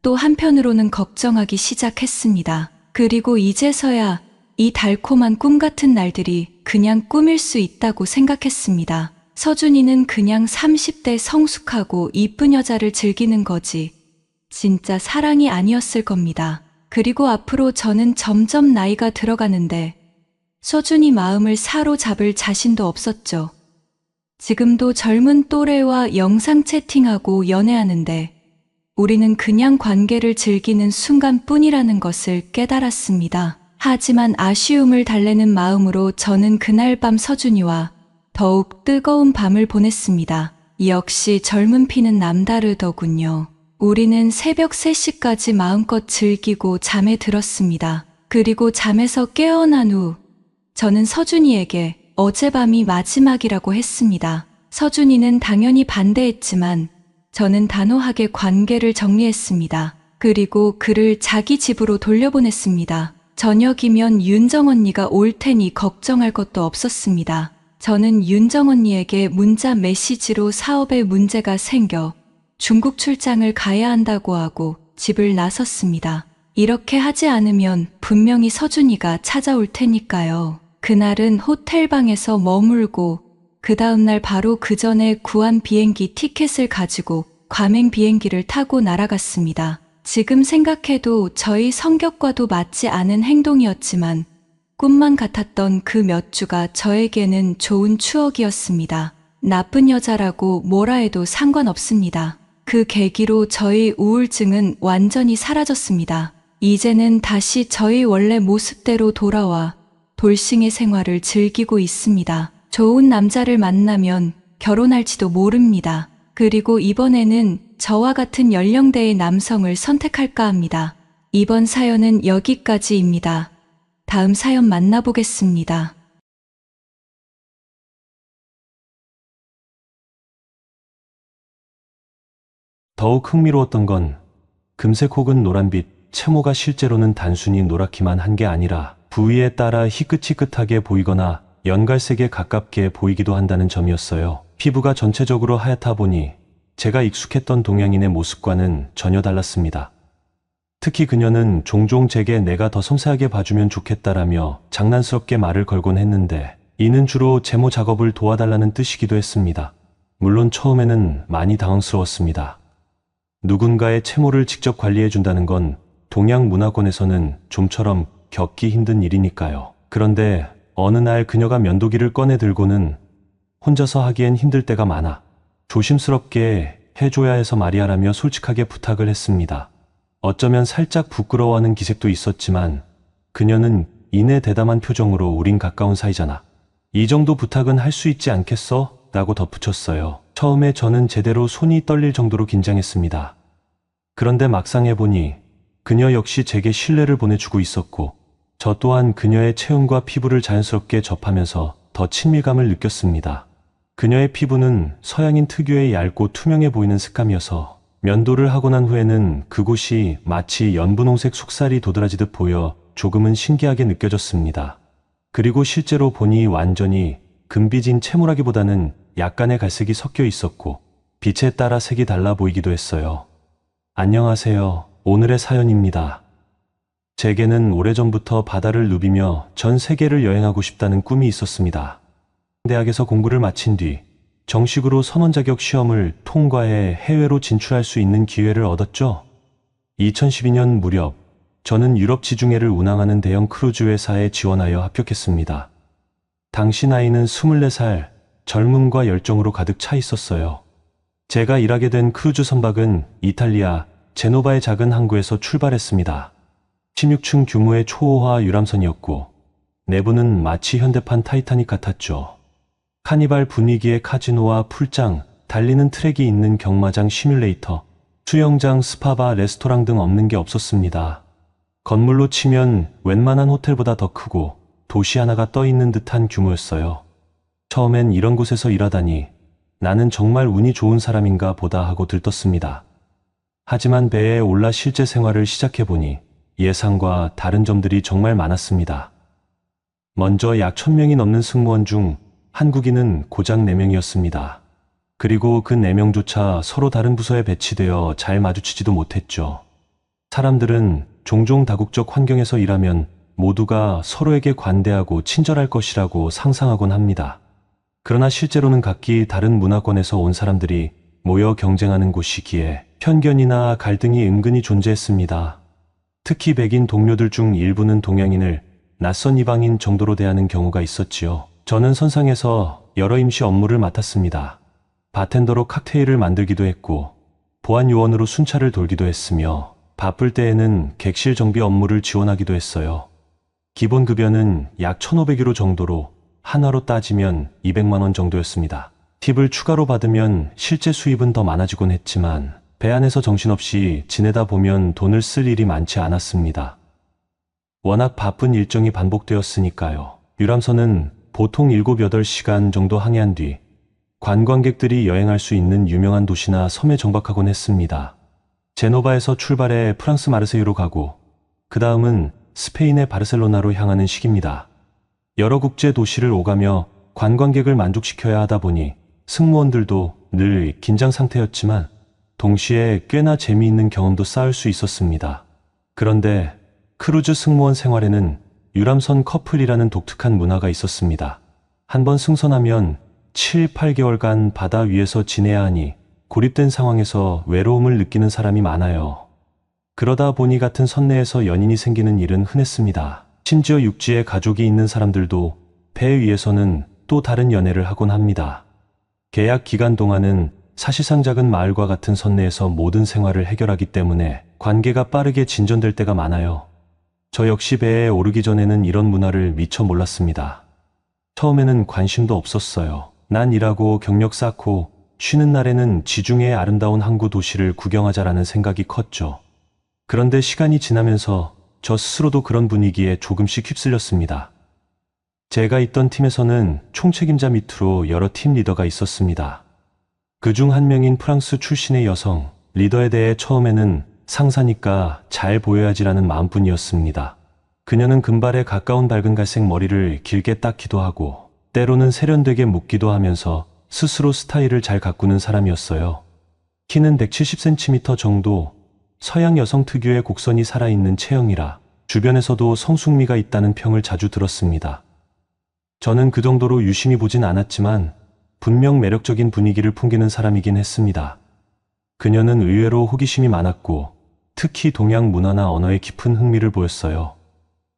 Speaker 2: 또 한편으로는 걱정하기 시작했습니다. 그리고 이제서야 이 달콤한 꿈 같은 날들이 그냥 꿈일 수 있다고 생각했습니다. 서준이는 그냥 30대 성숙하고 이쁜 여자를 즐기는 거지 진짜 사랑이 아니었을 겁니다. 그리고 앞으로 저는 점점 나이가 들어가는데 서준이 마음을 사로잡을 자신도 없었죠. 지금도 젊은 또래와 영상 채팅하고 연애하는데 우리는 그냥 관계를 즐기는 순간뿐이라는 것을 깨달았습니다. 하지만 아쉬움을 달래는 마음으로 저는 그날 밤 서준이와 더욱 뜨거운 밤을 보냈습니다. 역시 젊은 피는 남다르더군요. 우리는 새벽 3시까지 마음껏 즐기고 잠에 들었습니다. 그리고 잠에서 깨어난 후 저는 서준이에게 어젯밤이 마지막이라고 했습니다. 서준이는 당연히 반대했지만 저는 단호하게 관계를 정리했습니다. 그리고 그를 자기 집으로 돌려보냈습니다. 저녁이면 윤정 언니가 올 테니 걱정할 것도 없었습니다. 저는 윤정 언니에게 문자 메시지로 사업에 문제가 생겨 중국 출장을 가야 한다고 하고 집을 나섰습니다. 이렇게 하지 않으면 분명히 서준이가 찾아올 테니까요. 그날은 호텔방에서 머물고 그 다음날 바로 그 전에 구한 비행기 티켓을 가지고 과맹 비행기를 타고 날아갔습니다. 지금 생각해도 저희 성격과도 맞지 않은 행동이었지만 꿈만 같았던 그 몇 주가 저에게는 좋은 추억이었습니다. 나쁜 여자라고 뭐라 해도 상관없습니다. 그 계기로 저희 우울증은 완전히 사라졌습니다. 이제는 다시 저희 원래 모습대로 돌아와 돌싱의 생활을 즐기고 있습니다. 좋은 남자를 만나면 결혼할지도 모릅니다. 그리고 이번에는 저와 같은 연령대의 남성을 선택할까 합니다. 이번 사연은 여기까지입니다. 다음 사연 만나보겠습니다.
Speaker 1: 더욱 흥미로웠던 건 금색 혹은 노란빛, 채모가 실제로는 단순히 노랗기만 한 게 아니라 부위에 따라 희끗희끗하게 보이거나 연갈색에 가깝게 보이기도 한다는 점이었어요. 피부가 전체적으로 하얗다 보니 제가 익숙했던 동양인의 모습과는 전혀 달랐습니다. 특히 그녀는 종종 제게 내가 더 섬세하게 봐주면 좋겠다라며 장난스럽게 말을 걸곤 했는데 이는 주로 제모 작업을 도와달라는 뜻이기도 했습니다. 물론 처음에는 많이 당황스러웠습니다. 누군가의 채모를 직접 관리해준다는 건 동양 문화권에서는 좀처럼 겪기 힘든 일이니까요. 그런데 어느 날 그녀가 면도기를 꺼내 들고는 혼자서 하기엔 힘들 때가 많아 조심스럽게 해줘야 해서 말이야라며 솔직하게 부탁을 했습니다. 어쩌면 살짝 부끄러워하는 기색도 있었지만 그녀는 이내 대담한 표정으로 우린 가까운 사이잖아. 이 정도 부탁은 할 수 있지 않겠어? 라고 덧붙였어요. 처음에 저는 제대로 손이 떨릴 정도로 긴장했습니다. 그런데 막상 해보니 그녀 역시 제게 신뢰를 보내주고 있었고 저 또한 그녀의 체형과 피부를 자연스럽게 접하면서 더 친밀감을 느꼈습니다. 그녀의 피부는 서양인 특유의 얇고 투명해 보이는 색감이어서 면도를 하고 난 후에는 그곳이 마치 연분홍색 속살이 도드라지듯 보여 조금은 신기하게 느껴졌습니다. 그리고 실제로 보니 완전히 금비진 채모라기보다는 약간의 갈색이 섞여 있었고 빛에 따라 색이 달라 보이기도 했어요. 안녕하세요. 오늘의 사연입니다. 제게는 오래전부터 바다를 누비며 전 세계를 여행하고 싶다는 꿈이 있었습니다. 대학에서 공부를 마친 뒤 정식으로 선원 자격 시험을 통과해 해외로 진출할 수 있는 기회를 얻었죠. 2012년 무렵 저는 유럽 지중해를 운항하는 대형 크루즈 회사에 지원하여 합격했습니다. 당시 나이는 24살, 젊음과 열정으로 가득 차 있었어요. 제가 일하게 된 크루즈 선박은 이탈리아 제노바의 작은 항구에서 출발했습니다. 16층 규모의 초호화 유람선이었고 내부는 마치 현대판 타이타닉 같았죠. 카니발 분위기의 카지노와 풀장, 달리는 트랙이 있는 경마장 시뮬레이터, 수영장, 스파바, 레스토랑 등 없는 게 없었습니다. 건물로 치면 웬만한 호텔보다 더 크고 도시 하나가 떠 있는 듯한 규모였어요. 처음엔 이런 곳에서 일하다니 나는 정말 운이 좋은 사람인가 보다 하고 들떴습니다. 하지만 배에 올라 실제 생활을 시작해보니 예상과 다른 점들이 정말 많았습니다. 먼저 약 1000명이 넘는 승무원 중 한국인은 고작 4명이었습니다. 그리고 그 4명조차 서로 다른 부서에 배치되어 잘 마주치지도 못했죠. 사람들은 종종 다국적 환경에서 일하면 모두가 서로에게 관대하고 친절할 것이라고 상상하곤 합니다. 그러나 실제로는 각기 다른 문화권에서 온 사람들이 모여 경쟁하는 곳이기에 편견이나 갈등이 은근히 존재했습니다. 특히 백인 동료들 중 일부는 동양인을 낯선 이방인 정도로 대하는 경우가 있었지요. 저는 선상에서 여러 임시 업무를 맡았습니다. 바텐더로 칵테일을 만들기도 했고 보안 요원으로 순찰을 돌기도 했으며 바쁠 때에는 객실 정비 업무를 지원하기도 했어요. 기본 급여는 약 1,500유로 정도로 한화로 따지면 200만 원 정도였습니다. 팁을 추가로 받으면 실제 수입은 더 많아지곤 했지만 배 안에서 정신없이 지내다 보면 돈을 쓸 일이 많지 않았습니다. 워낙 바쁜 일정이 반복되었으니까요. 유람선은 보통 7, 8시간 정도 항해한 뒤 관광객들이 여행할 수 있는 유명한 도시나 섬에 정박하곤 했습니다. 제노바에서 출발해 프랑스 마르세유로 가고 그 다음은 스페인의 바르셀로나로 향하는 시기입니다. 여러 국제 도시를 오가며 관광객을 만족시켜야 하다 보니 승무원들도 늘 긴장 상태였지만 동시에 꽤나 재미있는 경험도 쌓을 수 있었습니다. 그런데 크루즈 승무원 생활에는 유람선 커플이라는 독특한 문화가 있었습니다. 한번 승선하면 7, 8개월간 바다 위에서 지내야 하니 고립된 상황에서 외로움을 느끼는 사람이 많아요. 그러다 보니 같은 선내에서 연인이 생기는 일은 흔했습니다. 심지어 육지에 가족이 있는 사람들도 배 위에서는 또 다른 연애를 하곤 합니다. 계약 기간 동안은 사실상 작은 마을과 같은 선내에서 모든 생활을 해결하기 때문에 관계가 빠르게 진전될 때가 많아요. 저 역시 배에 오르기 전에는 이런 문화를 미처 몰랐습니다. 처음에는 관심도 없었어요. 난 일하고 경력 쌓고 쉬는 날에는 지중해의 아름다운 항구 도시를 구경하자라는 생각이 컸죠. 그런데 시간이 지나면서 저 스스로도 그런 분위기에 조금씩 휩쓸렸습니다. 제가 있던 팀에서는 총책임자 밑으로 여러 팀 리더가 있었습니다. 그중 한 명인 프랑스 출신의 여성 리더에 대해 처음에는 상사니까 잘 보여야지라는 마음뿐이었습니다. 그녀는 금발에 가까운 밝은 갈색 머리를 길게 닦기도 하고 때로는 세련되게 묶기도 하면서 스스로 스타일을 잘 가꾸는 사람이었어요. 키는 170cm 정도, 서양 여성 특유의 곡선이 살아있는 체형이라 주변에서도 성숙미가 있다는 평을 자주 들었습니다. 저는 그 정도로 유심히 보진 않았지만 분명 매력적인 분위기를 풍기는 사람이긴 했습니다. 그녀는 의외로 호기심이 많았고 특히 동양 문화나 언어에 깊은 흥미를 보였어요.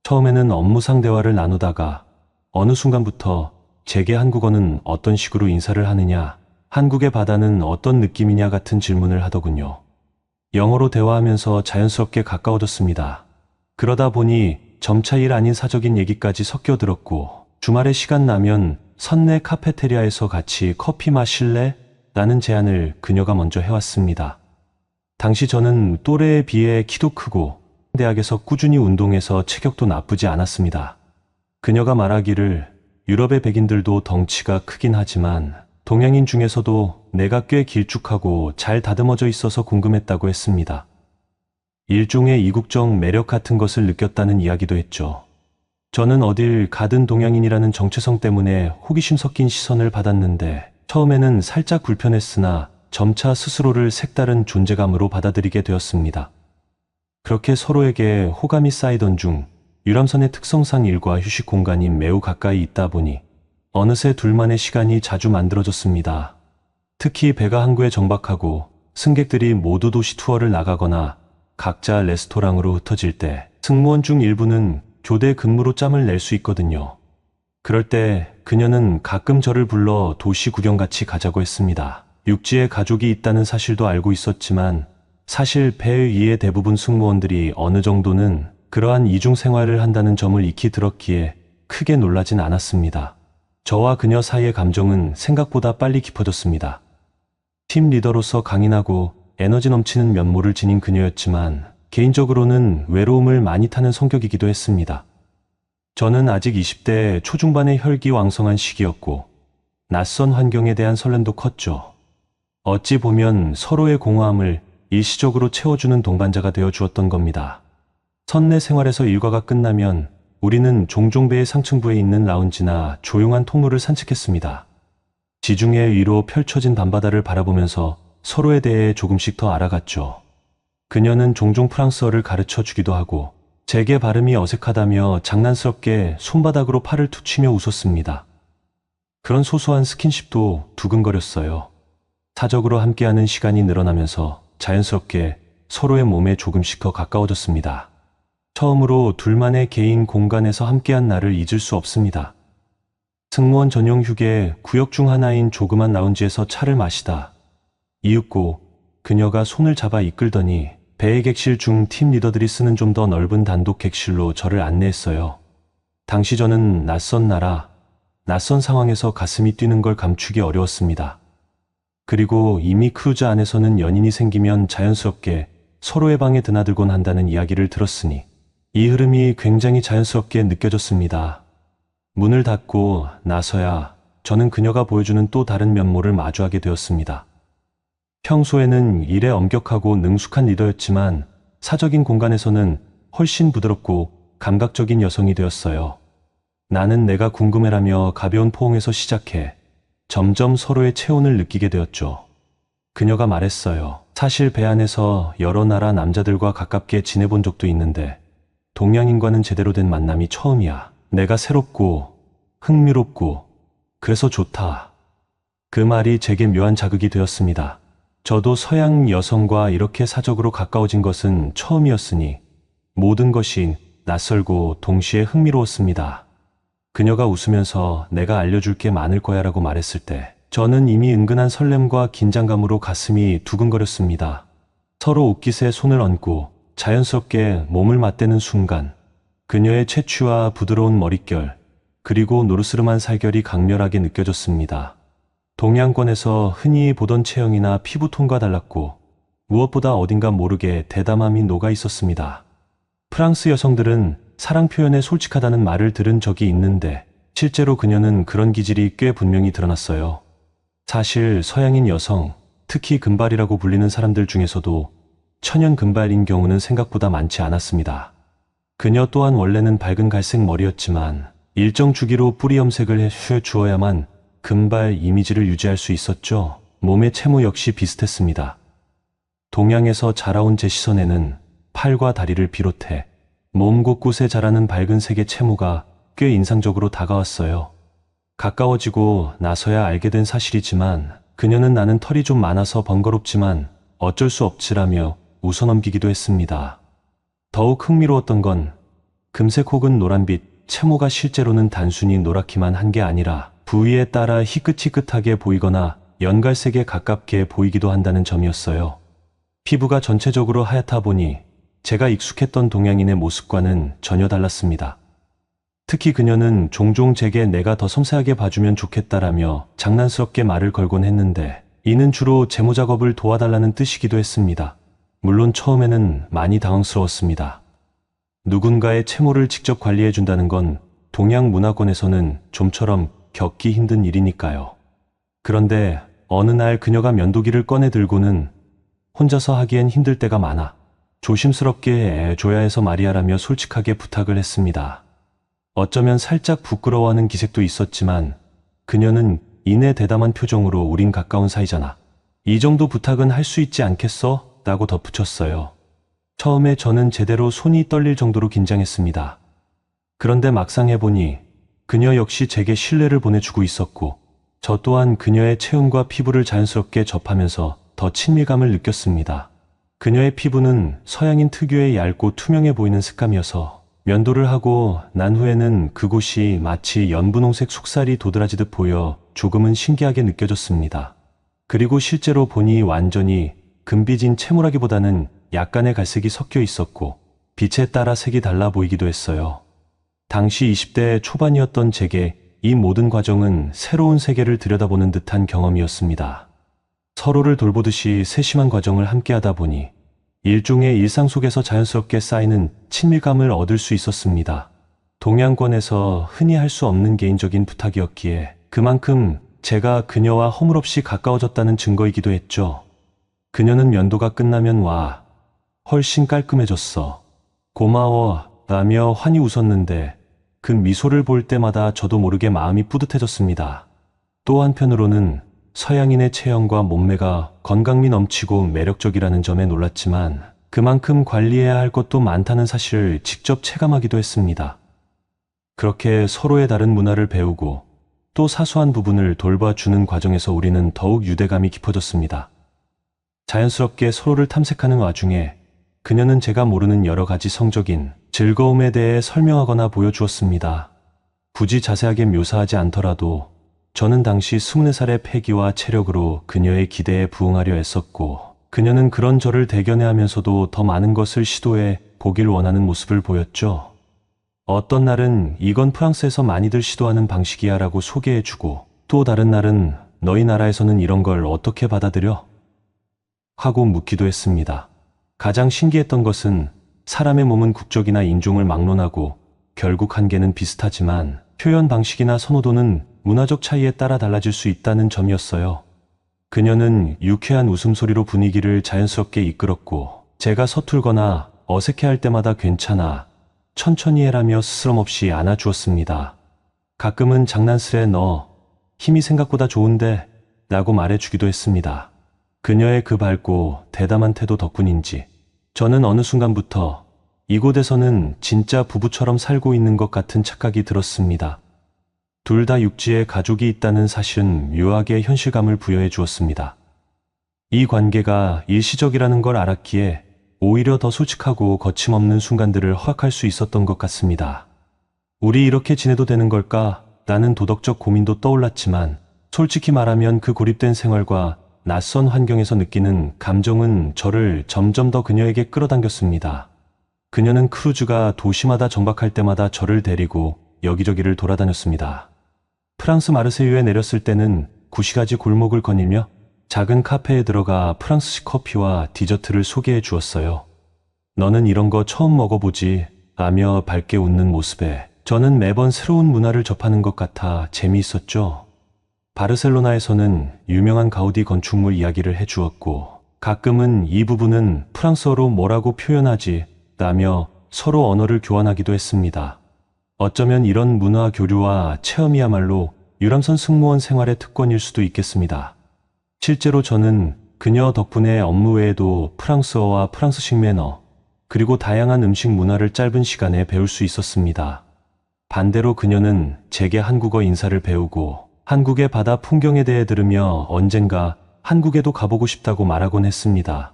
Speaker 1: 처음에는 업무상 대화를 나누다가 어느 순간부터 제게 한국어는 어떤 식으로 인사를 하느냐, 한국의 바다는 어떤 느낌이냐 같은 질문을 하더군요. 영어로 대화하면서 자연스럽게 가까워졌습니다. 그러다 보니 점차 일 아닌 사적인 얘기까지 섞여 들었고 주말에 시간 나면 선내 카페테리아에서 같이 커피 마실래? 라는 제안을 그녀가 먼저 해왔습니다. 당시 저는 또래에 비해 키도 크고 대학에서 꾸준히 운동해서 체격도 나쁘지 않았습니다. 그녀가 말하기를 유럽의 백인들도 덩치가 크긴 하지만 동양인 중에서도 내가 꽤 길쭉하고 잘 다듬어져 있어서 궁금했다고 했습니다. 일종의 이국적 매력 같은 것을 느꼈다는 이야기도 했죠. 저는 어딜 가든 동양인이라는 정체성 때문에 호기심 섞인 시선을 받았는데 처음에는 살짝 불편했으나 점차 스스로를 색다른 존재감으로 받아들이게 되었습니다. 그렇게 서로에게 호감이 쌓이던 중 유람선의 특성상 일과 휴식 공간이 매우 가까이 있다 보니 어느새 둘만의 시간이 자주 만들어졌습니다. 특히 배가 항구에 정박하고 승객들이 모두 도시 투어를 나가거나 각자 레스토랑으로 흩어질 때 승무원 중 일부는 교대 근무로 짬을 낼 수 있거든요. 그럴 때 그녀는 가끔 저를 불러 도시 구경 같이 가자고 했습니다. 육지에 가족이 있다는 사실도 알고 있었지만 사실 배 위의 대부분 승무원들이 어느 정도는 그러한 이중 생활을 한다는 점을 익히 들었기에 크게 놀라진 않았습니다. 저와 그녀 사이의 감정은 생각보다 빨리 깊어졌습니다. 팀 리더로서 강인하고 에너지 넘치는 면모를 지닌 그녀였지만 개인적으로는 외로움을 많이 타는 성격이기도 했습니다. 저는 아직 20대 초중반의 혈기왕성한 시기였고 낯선 환경에 대한 설렘도 컸죠. 어찌 보면 서로의 공허함을 일시적으로 채워주는 동반자가 되어 주었던 겁니다. 선내 생활에서 일과가 끝나면 우리는 종종 배의 상층부에 있는 라운지나 조용한 통로를 산책했습니다. 지중해 위로 펼쳐진 밤바다를 바라보면서 서로에 대해 조금씩 더 알아갔죠. 그녀는 종종 프랑스어를 가르쳐 주기도 하고 제게 발음이 어색하다며 장난스럽게 손바닥으로 팔을 툭치며 웃었습니다. 그런 소소한 스킨십도 두근거렸어요. 사적으로 함께하는 시간이 늘어나면서 자연스럽게 서로의 몸에 조금씩 더 가까워졌습니다. 처음으로 둘만의 개인 공간에서 함께한 날을 잊을 수 없습니다. 승무원 전용 휴게 구역 중 하나인 조그만 라운지에서 차를 마시다 이윽고 그녀가 손을 잡아 이끌더니 배의 객실 중 팀 리더들이 쓰는 좀 더 넓은 단독 객실로 저를 안내했어요. 당시 저는 낯선 나라, 낯선 상황에서 가슴이 뛰는 걸 감추기 어려웠습니다. 그리고 이미 크루즈 안에서는 연인이 생기면 자연스럽게 서로의 방에 드나들곤 한다는 이야기를 들었으니 이 흐름이 굉장히 자연스럽게 느껴졌습니다. 문을 닫고 나서야 저는 그녀가 보여주는 또 다른 면모를 마주하게 되었습니다. 평소에는 일에 엄격하고 능숙한 리더였지만 사적인 공간에서는 훨씬 부드럽고 감각적인 여성이 되었어요. 나는 내가 궁금해라며 가벼운 포옹에서 시작해 점점 서로의 체온을 느끼게 되었죠. 그녀가 말했어요. 사실 배 안에서 여러 나라 남자들과 가깝게 지내본 적도 있는데 동양인과는 제대로 된 만남이 처음이야. 내가 새롭고 흥미롭고 그래서 좋다. 그 말이 제게 묘한 자극이 되었습니다. 저도 서양 여성과 이렇게 사적으로 가까워진 것은 처음이었으니 모든 것이 낯설고 동시에 흥미로웠습니다. 그녀가 웃으면서 내가 알려줄 게 많을 거야 라고 말했을 때 저는 이미 은근한 설렘과 긴장감으로 가슴이 두근거렸습니다. 서로 옷깃에 손을 얹고 자연스럽게 몸을 맞대는 순간 그녀의 채취와 부드러운 머릿결 그리고 노르스름한 살결이 강렬하게 느껴졌습니다. 동양권에서 흔히 보던 체형이나 피부톤과 달랐고 무엇보다 어딘가 모르게 대담함이 녹아 있었습니다. 프랑스 여성들은 사랑 표현에 솔직하다는 말을 들은 적이 있는데 실제로 그녀는 그런 기질이 꽤 분명히 드러났어요. 사실 서양인 여성, 특히 금발이라고 불리는 사람들 중에서도 천연 금발인 경우는 생각보다 많지 않았습니다. 그녀 또한 원래는 밝은 갈색 머리였지만 일정 주기로 뿌리 염색을 해 주어야만 금발 이미지를 유지할 수 있었죠. 몸의 채모 역시 비슷했습니다. 동양에서 자라온 제 시선에는 팔과 다리를 비롯해 몸 곳곳에 자라는 밝은 색의 채모가 꽤 인상적으로 다가왔어요. 가까워지고 나서야 알게 된 사실이지만 그녀는 나는 털이 좀 많아서 번거롭지만 어쩔 수 없지라며 웃어넘기기도 했습니다. 더욱 흥미로웠던 건 금색 혹은 노란빛 채모가 실제로는 단순히 노랗기만 한 게 아니라 부위에 따라 희끗희끗하게 보이거나 연갈색에 가깝게 보이기도 한다는 점이었어요. 피부가 전체적으로 하얗다 보니 제가 익숙했던 동양인의 모습과는 전혀 달랐습니다. 특히 그녀는 종종 제게 내가 더 섬세하게 봐주면 좋겠다라며 장난스럽게 말을 걸곤 했는데 이는 주로 제모 작업을 도와달라는 뜻이기도 했습니다. 물론 처음에는 많이 당황스러웠습니다. 누군가의 채모를 직접 관리해준다는 건 동양 문화권에서는 좀처럼 겪기 힘든 일이니까요. 그런데 어느 날 그녀가 면도기를 꺼내 들고는 혼자서 하기엔 힘들 때가 많아 조심스럽게 애줘야 해서 말이야라며 솔직하게 부탁을 했습니다. 어쩌면 살짝 부끄러워하는 기색도 있었지만 그녀는 이내 대담한 표정으로 우린 가까운 사이잖아. 이 정도 부탁은 할 수 있지 않겠어? 라고 덧붙였어요. 처음에 저는 제대로 손이 떨릴 정도로 긴장했습니다. 그런데 막상 해보니 그녀 역시 제게 신뢰를 보내주고 있었고 저 또한 그녀의 체형과 피부를 자연스럽게 접하면서 더 친밀감을 느꼈습니다. 그녀의 피부는 서양인 특유의 얇고 투명해 보이는 색감이어서 면도를 하고 난 후에는 그곳이 마치 연분홍색 속살이 도드라지듯 보여 조금은 신기하게 느껴졌습니다. 그리고 실제로 보니 완전히 금빛인 채모라기보다는 약간의 갈색이 섞여 있었고 빛에 따라 색이 달라 보이기도 했어요. 당시 20대 초반이었던 제게 이 모든 과정은 새로운 세계를 들여다보는 듯한 경험이었습니다. 서로를 돌보듯이 세심한 과정을 함께하다 보니 일종의 일상 속에서 자연스럽게 쌓이는 친밀감을 얻을 수 있었습니다. 동양권에서 흔히 할 수 없는 개인적인 부탁이었기에 그만큼 제가 그녀와 허물없이 가까워졌다는 증거이기도 했죠. 그녀는 면도가 끝나면 와, 훨씬 깔끔해졌어. 고마워 라며 환히 웃었는데 그 미소를 볼 때마다 저도 모르게 마음이 뿌듯해졌습니다. 또 한편으로는 서양인의 체형과 몸매가 건강미 넘치고 매력적이라는 점에 놀랐지만 그만큼 관리해야 할 것도 많다는 사실을 직접 체감하기도 했습니다. 그렇게 서로의 다른 문화를 배우고 또 사소한 부분을 돌봐주는 과정에서 우리는 더욱 유대감이 깊어졌습니다. 자연스럽게 서로를 탐색하는 와중에 그녀는 제가 모르는 여러 가지 성적인 즐거움에 대해 설명하거나 보여주었습니다. 굳이 자세하게 묘사하지 않더라도 저는 당시 24살의 패기와 체력으로 그녀의 기대에 부응하려 애썼고 그녀는 그런 저를 대견해하면서도 더 많은 것을 시도해 보길 원하는 모습을 보였죠. 어떤 날은 이건 프랑스에서 많이들 시도하는 방식이야 라고 소개해주고 또 다른 날은 너희 나라에서는 이런 걸 어떻게 받아들여? 하고 묻기도 했습니다. 가장 신기했던 것은 사람의 몸은 국적이나 인종을 막론하고 결국 한계는 비슷하지만 표현 방식이나 선호도는 문화적 차이에 따라 달라질 수 있다는 점이었어요. 그녀는 유쾌한 웃음소리로 분위기를 자연스럽게 이끌었고 제가 서툴거나 어색해할 때마다 괜찮아, 천천히 해라며 스스럼 없이 안아주었습니다. 가끔은 장난스레 너 힘이 생각보다 좋은데 라고 말해주기도 했습니다. 그녀의 그 밝고 대담한 태도 덕분인지 저는 어느 순간부터 이곳에서는 진짜 부부처럼 살고 있는 것 같은 착각이 들었습니다. 둘 다 육지에 가족이 있다는 사실은 묘하게 현실감을 부여해 주었습니다. 이 관계가 일시적이라는 걸 알았기에 오히려 더 솔직하고 거침없는 순간들을 허락할 수 있었던 것 같습니다. 우리 이렇게 지내도 되는 걸까? 라는 도덕적 고민도 떠올랐지만 솔직히 말하면 그 고립된 생활과 낯선 환경에서 느끼는 감정은 저를 점점 더 그녀에게 끌어당겼습니다. 그녀는 크루즈가 도시마다 정박할 때마다 저를 데리고 여기저기를 돌아다녔습니다. 프랑스 마르세유에 내렸을 때는 구시가지 골목을 거닐며 작은 카페에 들어가 프랑스식 커피와 디저트를 소개해 주었어요. 너는 이런 거 처음 먹어보지? 라며 밝게 웃는 모습에 저는 매번 새로운 문화를 접하는 것 같아 재미있었죠. 바르셀로나에서는 유명한 가우디 건축물 이야기를 해주었고 가끔은 이 부분은 프랑스어로 뭐라고 표현하지? 라며 서로 언어를 교환하기도 했습니다. 어쩌면 이런 문화 교류와 체험이야말로 유람선 승무원 생활의 특권일 수도 있겠습니다. 실제로 저는 그녀 덕분에 업무 외에도 프랑스어와 프랑스식 매너, 그리고 다양한 음식 문화를 짧은 시간에 배울 수 있었습니다. 반대로 그녀는 제게 한국어 인사를 배우고 한국의 바다 풍경에 대해 들으며 언젠가 한국에도 가보고 싶다고 말하곤 했습니다.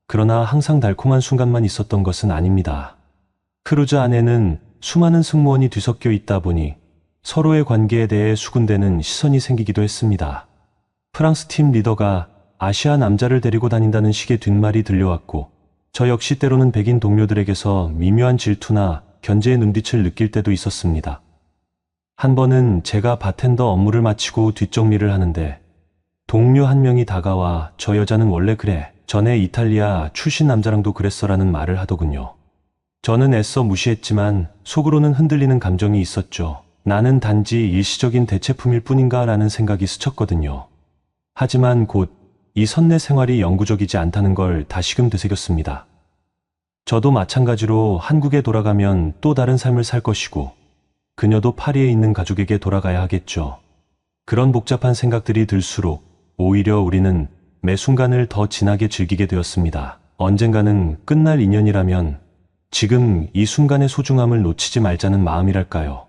Speaker 1: 그러나 항상 달콤한 순간만 있었던 것은 아닙니다. 크루즈 안에는 수많은 승무원이 뒤섞여 있다 보니 서로의 관계에 대해 수군대는 시선이 생기기도 했습니다. 프랑스 팀 리더가 아시아 남자를 데리고 다닌다는 식의 뒷말이 들려왔고 저 역시 때로는 백인 동료들에게서 미묘한 질투나 견제의 눈빛을 느낄 때도 있었습니다. 한 번은 제가 바텐더 업무를 마치고 뒷정리를 하는데 동료 한 명이 다가와 저 여자는 원래 그래. 전에 이탈리아 출신 남자랑도 그랬어라는 말을 하더군요. 저는 애써 무시했지만 속으로는 흔들리는 감정이 있었죠. 나는 단지 일시적인 대체품일 뿐인가 라는 생각이 스쳤거든요. 하지만 곧 이 선내 생활이 영구적이지 않다는 걸 다시금 되새겼습니다. 저도 마찬가지로 한국에 돌아가면 또 다른 삶을 살 것이고 그녀도 파리에 있는 가족에게 돌아가야 하겠죠. 그런 복잡한 생각들이 들수록 오히려 우리는 매 순간을 더 진하게 즐기게 되었습니다. 언젠가는 끝날 인연이라면 지금 이 순간의 소중함을 놓치지 말자는 마음이랄까요.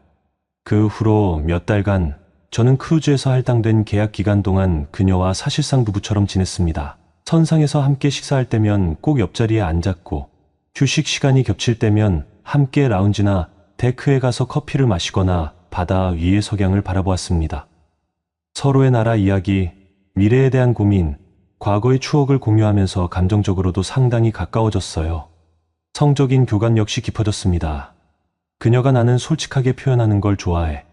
Speaker 1: 그 후로 몇 달간 저는 크루즈에서 할당된 계약 기간 동안 그녀와 사실상 부부처럼 지냈습니다. 선상에서 함께 식사할 때면 꼭 옆자리에 앉았고 휴식 시간이 겹칠 때면 함께 라운지나 데크에 가서 커피를 마시거나 바다 위의 석양을 바라보았습니다. 서로의 나라 이야기, 미래에 대한 고민, 과거의 추억을 공유하면서 감정적으로도 상당히 가까워졌어요. 성적인 교감 역시 깊어졌습니다. 그녀가 나는 솔직하게 표현하는 걸 좋아해.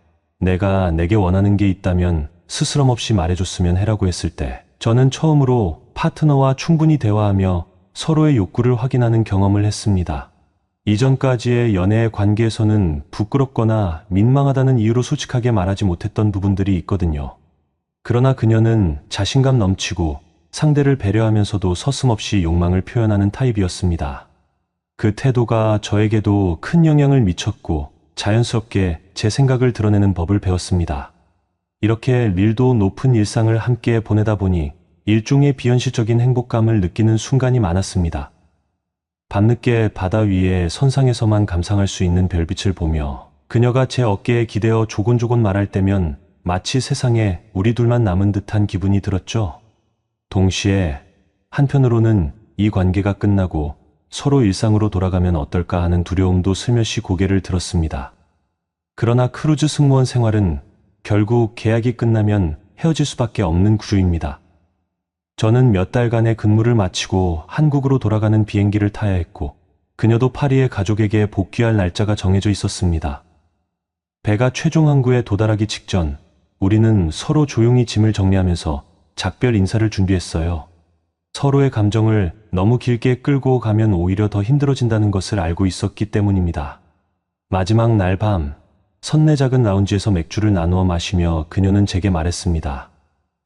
Speaker 1: 내가 내게 원하는 게 있다면 스스럼 없이 말해줬으면 해라고 했을 때 저는 처음으로 파트너와 충분히 대화하며 서로의 욕구를 확인하는 경험을 했습니다. 이전까지의 연애의 관계에서는 부끄럽거나 민망하다는 이유로 솔직하게 말하지 못했던 부분들이 있거든요. 그러나 그녀는 자신감 넘치고 상대를 배려하면서도 서슴없이 욕망을 표현하는 타입이었습니다. 그 태도가 저에게도 큰 영향을 미쳤고 자연스럽게 제 생각을 드러내는 법을 배웠습니다. 이렇게 밀도 높은 일상을 함께 보내다 보니 일종의 비현실적인 행복감을 느끼는 순간이 많았습니다. 밤늦게 바다 위에 선상에서만 감상할 수 있는 별빛을 보며 그녀가 제 어깨에 기대어 조곤조곤 말할 때면 마치 세상에 우리 둘만 남은 듯한 기분이 들었죠. 동시에 한편으로는 이 관계가 끝나고 서로 일상으로 돌아가면 어떨까 하는 두려움도 슬며시 고개를 들었습니다. 그러나 크루즈 승무원 생활은 결국 계약이 끝나면 헤어질 수밖에 없는 구조입니다. 저는 몇 달간의 근무를 마치고 한국으로 돌아가는 비행기를 타야 했고 그녀도 파리의 가족에게 복귀할 날짜가 정해져 있었습니다. 배가 최종 항구에 도달하기 직전 우리는 서로 조용히 짐을 정리하면서 작별 인사를 준비했어요. 서로의 감정을 너무 길게 끌고 가면 오히려 더 힘들어진다는 것을 알고 있었기 때문입니다. 마지막 날 밤, 선내 작은 라운지에서 맥주를 나누어 마시며 그녀는 제게 말했습니다.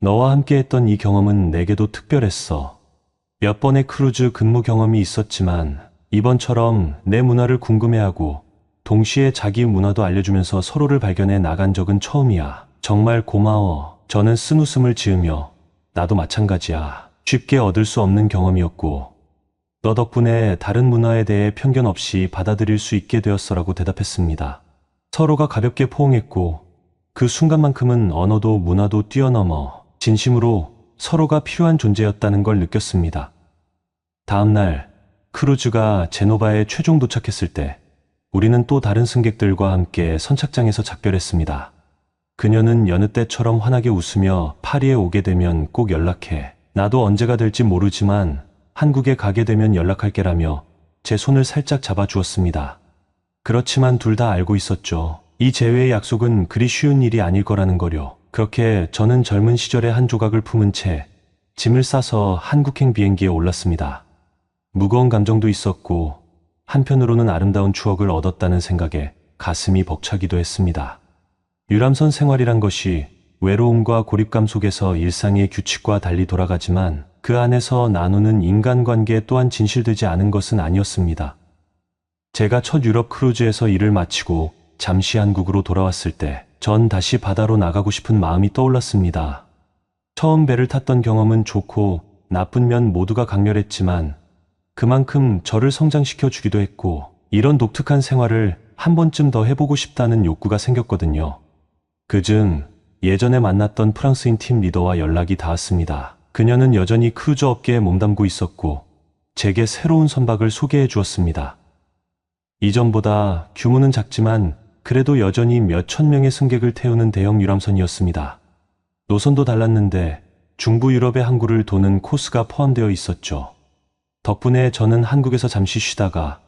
Speaker 1: 너와 함께했던 이 경험은 내게도 특별했어. 몇 번의 크루즈 근무 경험이 있었지만 이번처럼 내 문화를 궁금해하고 동시에 자기 문화도 알려주면서 서로를 발견해 나간 적은 처음이야. 정말 고마워. 저는 쓴웃음을 지으며 나도 마찬가지야. 쉽게 얻을 수 없는 경험이었고, 너 덕분에 다른 문화에 대해 편견 없이 받아들일 수 있게 되었어라고 대답했습니다. 서로가 가볍게 포옹했고, 그 순간만큼은 언어도 문화도 뛰어넘어 진심으로 서로가 필요한 존재였다는 걸 느꼈습니다. 다음 날 크루즈가 제노바에 최종 도착했을 때 우리는 또 다른 승객들과 함께 선착장에서 작별했습니다. 그녀는 여느 때처럼 환하게 웃으며 파리에 오게 되면 꼭 연락해. 나도 언제가 될지 모르지만 한국에 가게 되면 연락할게라며 제 손을 살짝 잡아주었습니다. 그렇지만 둘 다 알고 있었죠. 이 재회의 약속은 그리 쉬운 일이 아닐 거라는 거요. 그렇게 저는 젊은 시절의 한 조각을 품은 채 짐을 싸서 한국행 비행기에 올랐습니다. 무거운 감정도 있었고 한편으로는 아름다운 추억을 얻었다는 생각에 가슴이 벅차기도 했습니다. 유람선 생활이란 것이 외로움과 고립감 속에서 일상의 규칙과 달리 돌아가지만 그 안에서 나누는 인간관계 또한 진실되지 않은 것은 아니었습니다. 제가 첫 유럽 크루즈에서 일을 마치고 잠시 한국으로 돌아왔을 때 전 다시 바다로 나가고 싶은 마음이 떠올랐습니다. 처음 배를 탔던 경험은 좋고 나쁜 면 모두가 강렬했지만 그만큼 저를 성장시켜 주기도 했고 이런 독특한 생활을 한 번쯤 더 해보고 싶다는 욕구가 생겼거든요. 그중 예전에 만났던 프랑스인 팀 리더와 연락이 닿았습니다. 그녀는 여전히 크루즈 업계에 몸담고 있었고 제게 새로운 선박을 소개해 주었습니다. 이전보다 규모는 작지만 그래도 여전히 몇천 명의 승객을 태우는 대형 유람선이었습니다. 노선도 달랐는데 중부 유럽의 항구를 도는 코스가 포함되어 있었죠. 덕분에 저는 한국에서 잠시 쉬다가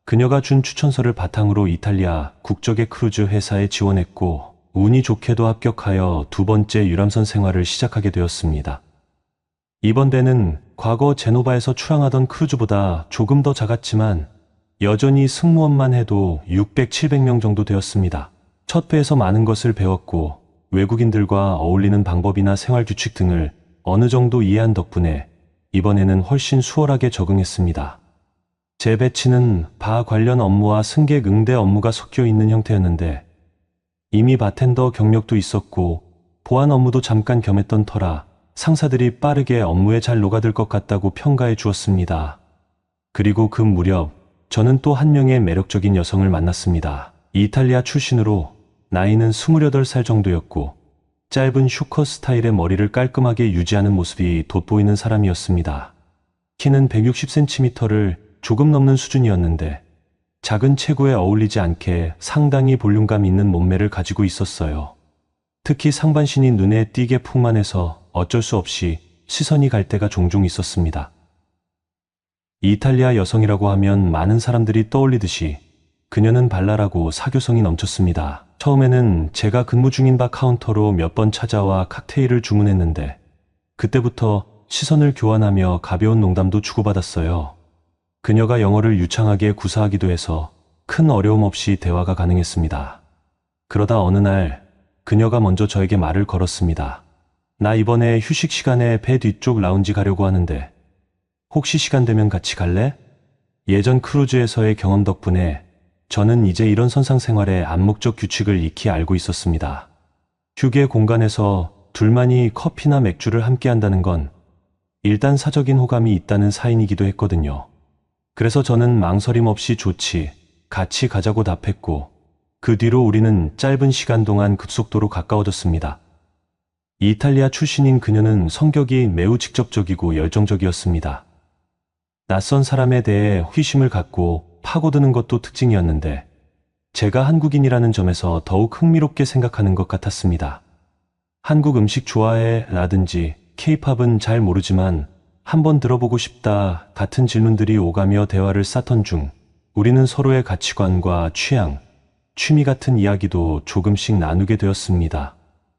Speaker 1: 그녀가 준 추천서를 바탕으로 이탈리아 국적의 크루즈 회사에 지원했고 운이 좋게도 합격하여 두 번째 유람선 생활을 시작하게 되었습니다. 이번 배는 과거 제노바에서 출항하던 크루즈보다 조금 더 작았지만 여전히 승무원만 해도 600, 700명 정도 되었습니다. 첫 배에서 많은 것을 배웠고 외국인들과 어울리는 방법이나 생활 규칙 등을 어느 정도 이해한 덕분에 이번에는 훨씬 수월하게 적응했습니다. 제 배치는 바 관련 업무와 승객 응대 업무가 섞여 있는 형태였는데 이미 바텐더 경력도 있었고 보안 업무도 잠깐 겸했던 터라 상사들이 빠르게 업무에 잘 녹아들 것 같다고 평가해 주었습니다. 그리고 그 무렵 저는 또 한 명의 매력적인 여성을 만났습니다. 이탈리아 출신으로 나이는 28살 정도였고 짧은 슈커 스타일의 머리를 깔끔하게 유지하는 모습이 돋보이는 사람이었습니다. 키는 160cm를 조금 넘는 수준이었는데 작은 체구에 어울리지 않게 상당히 볼륨감 있는 몸매를 가지고 있었어요. 특히 상반신이 눈에 띄게 풍만해서 어쩔 수 없이 시선이 갈 때가 종종 있었습니다. 이탈리아 여성이라고 하면 많은 사람들이 떠올리듯이 그녀는 발랄하고 사교성이 넘쳤습니다. 처음에는 제가 근무 중인 바 카운터로 몇 번 찾아와 칵테일을 주문했는데 그때부터 시선을 교환하며 가벼운 농담도 주고받았어요. 그녀가 영어를 유창하게 구사하기도 해서 큰 어려움 없이 대화가 가능했습니다. 그러다 어느 날 그녀가 먼저 저에게 말을 걸었습니다. 나 이번에 휴식 시간에 배 뒤쪽 라운지 가려고 하는데 혹시 시간 되면 같이 갈래? 예전 크루즈에서의 경험 덕분에 저는 이제 이런 선상 생활의 암묵적 규칙을 익히 알고 있었습니다. 휴게 공간에서 둘만이 커피나 맥주를 함께 한다는 건 일단 사적인 호감이 있다는 사인이기도 했거든요. 그래서 저는 망설임 없이 좋지, 같이 가자고 답했고 그 뒤로 우리는 짧은 시간 동안 급속도로 가까워졌습니다. 이탈리아 출신인 그녀는 성격이 매우 직접적이고 열정적이었습니다. 낯선 사람에 대해 호기심을 갖고 파고드는 것도 특징이었는데 제가 한국인이라는 점에서 더욱 흥미롭게 생각하는 것 같았습니다. 한국 음식 좋아해? 라든지 케이팝은 잘 모르지만 한번 들어보고 싶다 같은 질문들이 오가며 대화를 쌓던 중 우리는 서로의 가치관과 취향, 취미 같은 이야기도 조금씩 나누게 되었습니다.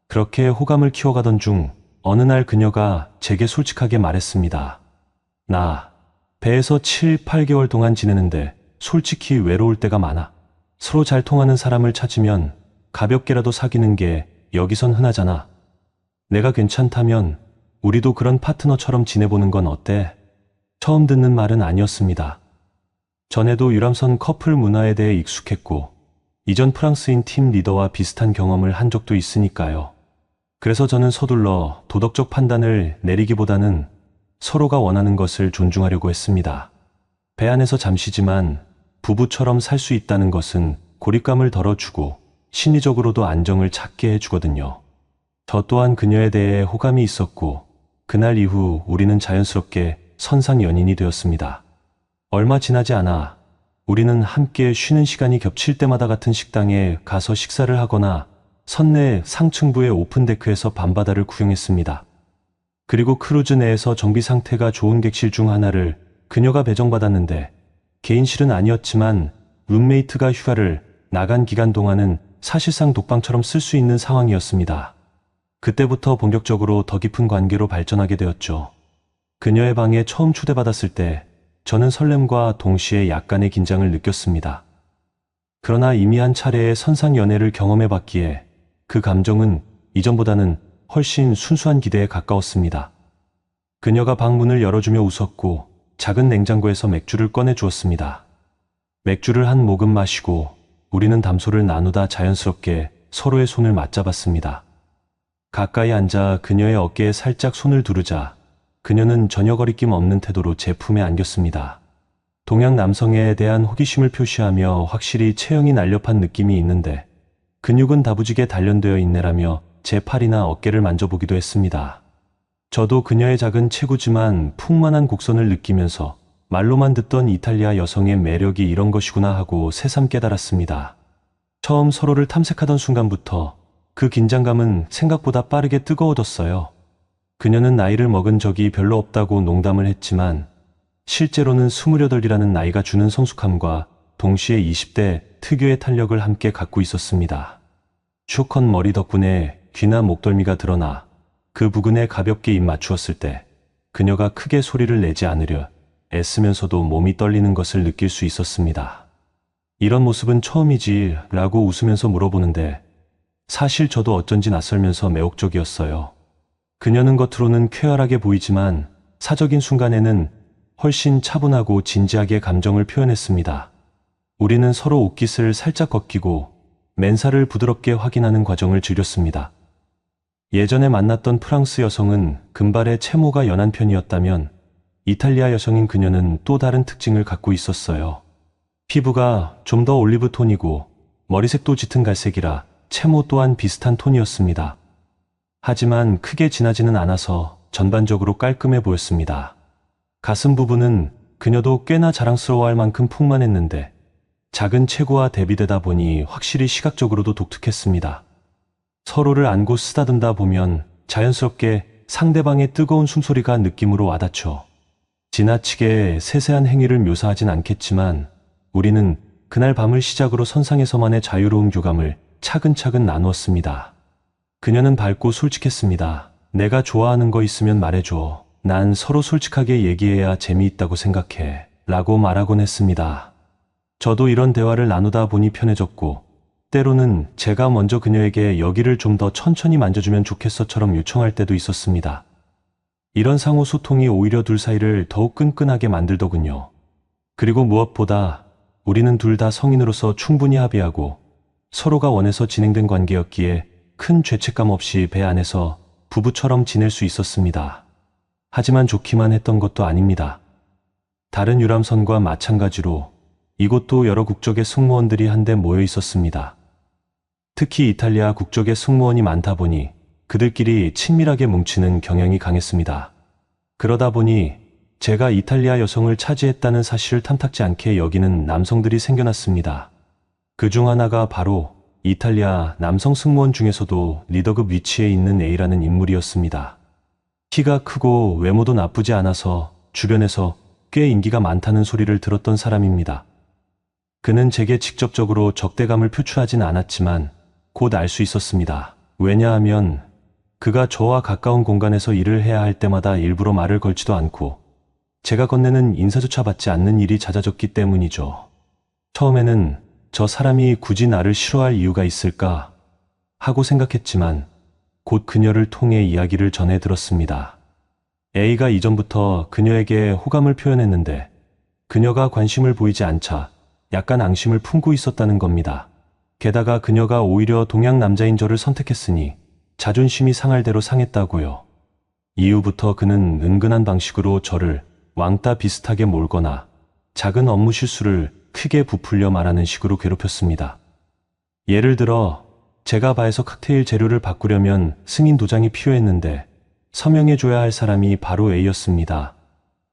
Speaker 1: 그렇게 호감을 키워가던 중 어느 날 그녀가 제게 솔직하게 말했습니다. 나 배에서 7, 8개월 동안 지내는데 솔직히 외로울 때가 많아. 서로 잘 통하는 사람을 찾으면 가볍게라도 사귀는 게 여기선 흔하잖아. 내가 괜찮다면 우리도 그런 파트너처럼 지내보는 건 어때? 처음 듣는 말은 아니었습니다. 전에도 유람선 커플 문화에 대해 익숙했고 이전 프랑스인 팀 리더와 비슷한 경험을 한 적도 있으니까요. 그래서 저는 서둘러 도덕적 판단을 내리기보다는 서로가 원하는 것을 존중하려고 했습니다. 배 안에서 잠시지만 부부처럼 살 수 있다는 것은 고립감을 덜어주고 심리적으로도 안정을 찾게 해주거든요. 저 또한 그녀에 대해 호감이 있었고 그날 이후 우리는 자연스럽게 선상 연인이 되었습니다. 얼마 지나지 않아 우리는 함께 쉬는 시간이 겹칠 때마다 같은 식당에 가서 식사를 하거나 선내 상층부의 오픈데크에서 밤바다를 구경했습니다. 그리고 크루즈 내에서 정비 상태가 좋은 객실 중 하나를 그녀가 배정받았는데 개인실은 아니었지만 룸메이트가 휴가를 나간 기간 동안은 사실상 독방처럼 쓸 수 있는 상황이었습니다. 그때부터 본격적으로 더 깊은 관계로 발전하게 되었죠. 그녀의 방에 처음 초대받았을 때 저는 설렘과 동시에 약간의 긴장을 느꼈습니다. 그러나 이미 한 차례의 선상 연애를 경험해봤기에 그 감정은 이전보다는 훨씬 순수한 기대에 가까웠습니다. 그녀가 방문을 열어주며 웃었고 작은 냉장고에서 맥주를 꺼내 주었습니다. 맥주를 한 모금 마시고 우리는 담소를 나누다 자연스럽게 서로의 손을 맞잡았습니다. 가까이 앉아 그녀의 어깨에 살짝 손을 두르자 그녀는 전혀 거리낌 없는 태도로 제 품에 안겼습니다. 동양 남성에 대한 호기심을 표시하며 확실히 체형이 날렵한 느낌이 있는데 근육은 다부지게 단련되어 있네라며 제 팔이나 어깨를 만져보기도 했습니다. 저도 그녀의 작은 체구지만 풍만한 곡선을 느끼면서 말로만 듣던 이탈리아 여성의 매력이 이런 것이구나 하고 새삼 깨달았습니다. 처음 서로를 탐색하던 순간부터 그 긴장감은 생각보다 빠르게 뜨거워졌어요. 그녀는 나이를 먹은 적이 별로 없다고 농담을 했지만 실제로는 28이라는 나이가 주는 성숙함과 동시에 20대 특유의 탄력을 함께 갖고 있었습니다. 슈컷 머리 덕분에 귀나 목덜미가 드러나 그 부근에 가볍게 입 맞추었을 때 그녀가 크게 소리를 내지 않으려 애쓰면서도 몸이 떨리는 것을 느낄 수 있었습니다. 이런 모습은 처음이지 라고 웃으면서 물어보는데 사실 저도 어쩐지 낯설면서 매혹적이었어요. 그녀는 겉으로는 쾌활하게 보이지만 사적인 순간에는 훨씬 차분하고 진지하게 감정을 표현했습니다. 우리는 서로 옷깃을 살짝 걷기고 맨살을 부드럽게 확인하는 과정을 즐겼습니다. 예전에 만났던 프랑스 여성은 금발의 채모가 연한 편이었다면 이탈리아 여성인 그녀는 또 다른 특징을 갖고 있었어요. 피부가 좀 더 올리브 톤이고 머리색도 짙은 갈색이라 채모 또한 비슷한 톤이었습니다. 하지만 크게 진하지는 않아서 전반적으로 깔끔해 보였습니다. 가슴 부분은 그녀도 꽤나 자랑스러워할 만큼 풍만했는데 작은 체구와 대비되다 보니 확실히 시각적으로도 독특했습니다. 서로를 안고 쓰다듬다 보면 자연스럽게 상대방의 뜨거운 숨소리가 느낌으로 와닿죠. 지나치게 세세한 행위를 묘사하진 않겠지만 우리는 그날 밤을 시작으로 선상에서만의 자유로운 교감을 차근차근 나누었습니다. 그녀는 밝고 솔직했습니다. 내가 좋아하는 거 있으면 말해줘. 난 서로 솔직하게 얘기해야 재미있다고 생각해. 라고 말하곤 했습니다. 저도 이런 대화를 나누다 보니 편해졌고 때로는 제가 먼저 그녀에게 여기를 좀 더 천천히 만져주면 좋겠어처럼 요청할 때도 있었습니다. 이런 상호 소통이 오히려 둘 사이를 더욱 끈끈하게 만들더군요. 그리고 무엇보다 우리는 둘 다 성인으로서 충분히 합의하고 서로가 원해서 진행된 관계였기에 큰 죄책감 없이 배 안에서 부부처럼 지낼 수 있었습니다. 하지만 좋기만 했던 것도 아닙니다. 다른 유람선과 마찬가지로 이곳도 여러 국적의 승무원들이 한데 모여 있었습니다. 특히 이탈리아 국적의 승무원이 많다 보니 그들끼리 친밀하게 뭉치는 경향이 강했습니다. 그러다 보니 제가 이탈리아 여성을 차지했다는 사실을 탐탁지 않게 여기는 남성들이 생겨났습니다. 그중 하나가 바로 이탈리아 남성 승무원 중에서도 리더급 위치에 있는 A라는 인물이었습니다. 키가 크고 외모도 나쁘지 않아서 주변에서 꽤 인기가 많다는 소리를 들었던 사람입니다. 그는 제게 직접적으로 적대감을 표출하진 않았지만 곧 알 수 있었습니다. 왜냐하면 그가 저와 가까운 공간에서 일을 해야 할 때마다 일부러 말을 걸지도 않고 제가 건네는 인사조차 받지 않는 일이 잦아졌기 때문이죠. 처음에는 저 사람이 굳이 나를 싫어할 이유가 있을까 하고 생각했지만 곧 그녀를 통해 이야기를 전해 들었습니다. A가 이전부터 그녀에게 호감을 표현했는데 그녀가 관심을 보이지 않자 약간 앙심을 품고 있었다는 겁니다. 게다가 그녀가 오히려 동양 남자인 저를 선택했으니 자존심이 상할 대로 상했다고요. 이후부터 그는 은근한 방식으로 저를 왕따 비슷하게 몰거나 작은 업무 실수를 크게 부풀려 말하는 식으로 괴롭혔습니다. 예를 들어 제가 바에서 칵테일 재료를 바꾸려면 승인 도장이 필요했는데 서명해줘야 할 사람이 바로 A였습니다.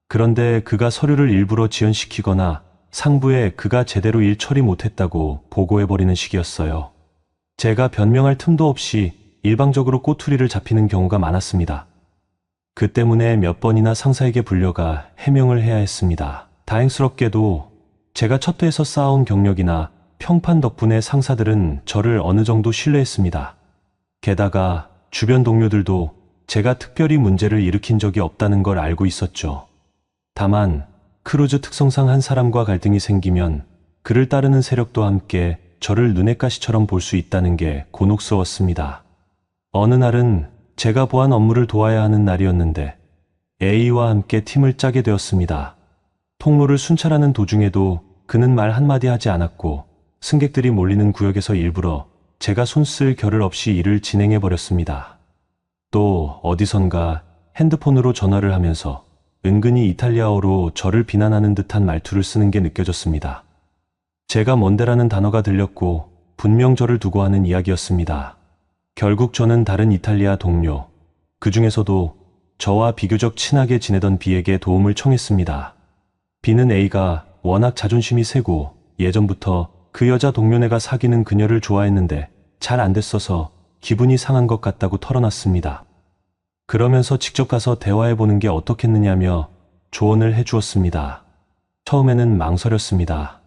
Speaker 1: 그런데 그가 서류를 일부러 지연시키거나 상부에 그가 제대로 일 처리 못했다고 보고해버리는 식이었어요. 제가 변명할 틈도 없이 일방적으로 꼬투리를 잡히는 경우가 많았습니다. 그 때문에 몇 번이나 상사에게 불려가 해명을 해야 했습니다. 다행스럽게도 제가 첫 회에서 쌓아온 경력이나 평판 덕분에 상사들은 저를 어느 정도 신뢰했습니다. 게다가 주변 동료들도 제가 특별히 문제를 일으킨 적이 없다는 걸 알고 있었죠. 다만 크루즈 특성상 한 사람과 갈등이 생기면 그를 따르는 세력도 함께 저를 눈엣 가시처럼 볼 수 있다는 게 곤혹스러웠습니다. 어느 날은 제가 보안 업무를 도와야 하는 날이었는데 A와 함께 팀을 짜게 되었습니다. 통로를 순찰하는 도중에도 그는 말 한마디 하지 않았고 승객들이 몰리는 구역에서 일부러 제가 손쓸 겨를 없이 일을 진행해버렸습니다. 또 어디선가 핸드폰으로 전화를 하면서 은근히 이탈리아어로 저를 비난하는 듯한 말투를 쓰는 게 느껴졌습니다. 제가 뭔데라는 단어가 들렸고 분명 저를 두고 하는 이야기였습니다. 결국 저는 다른 이탈리아 동료, 그 중에서도 저와 비교적 친하게 지내던 B에게 도움을 청했습니다. B는 A가 워낙 자존심이 세고 예전부터 그 여자 동료네가 사귀는 그녀를 좋아했는데 잘 안 됐어서 기분이 상한 것 같다고 털어놨습니다. 그러면서 직접 가서 대화해보는 게 어떻겠느냐며 조언을 해주었습니다. 처음에는 망설였습니다.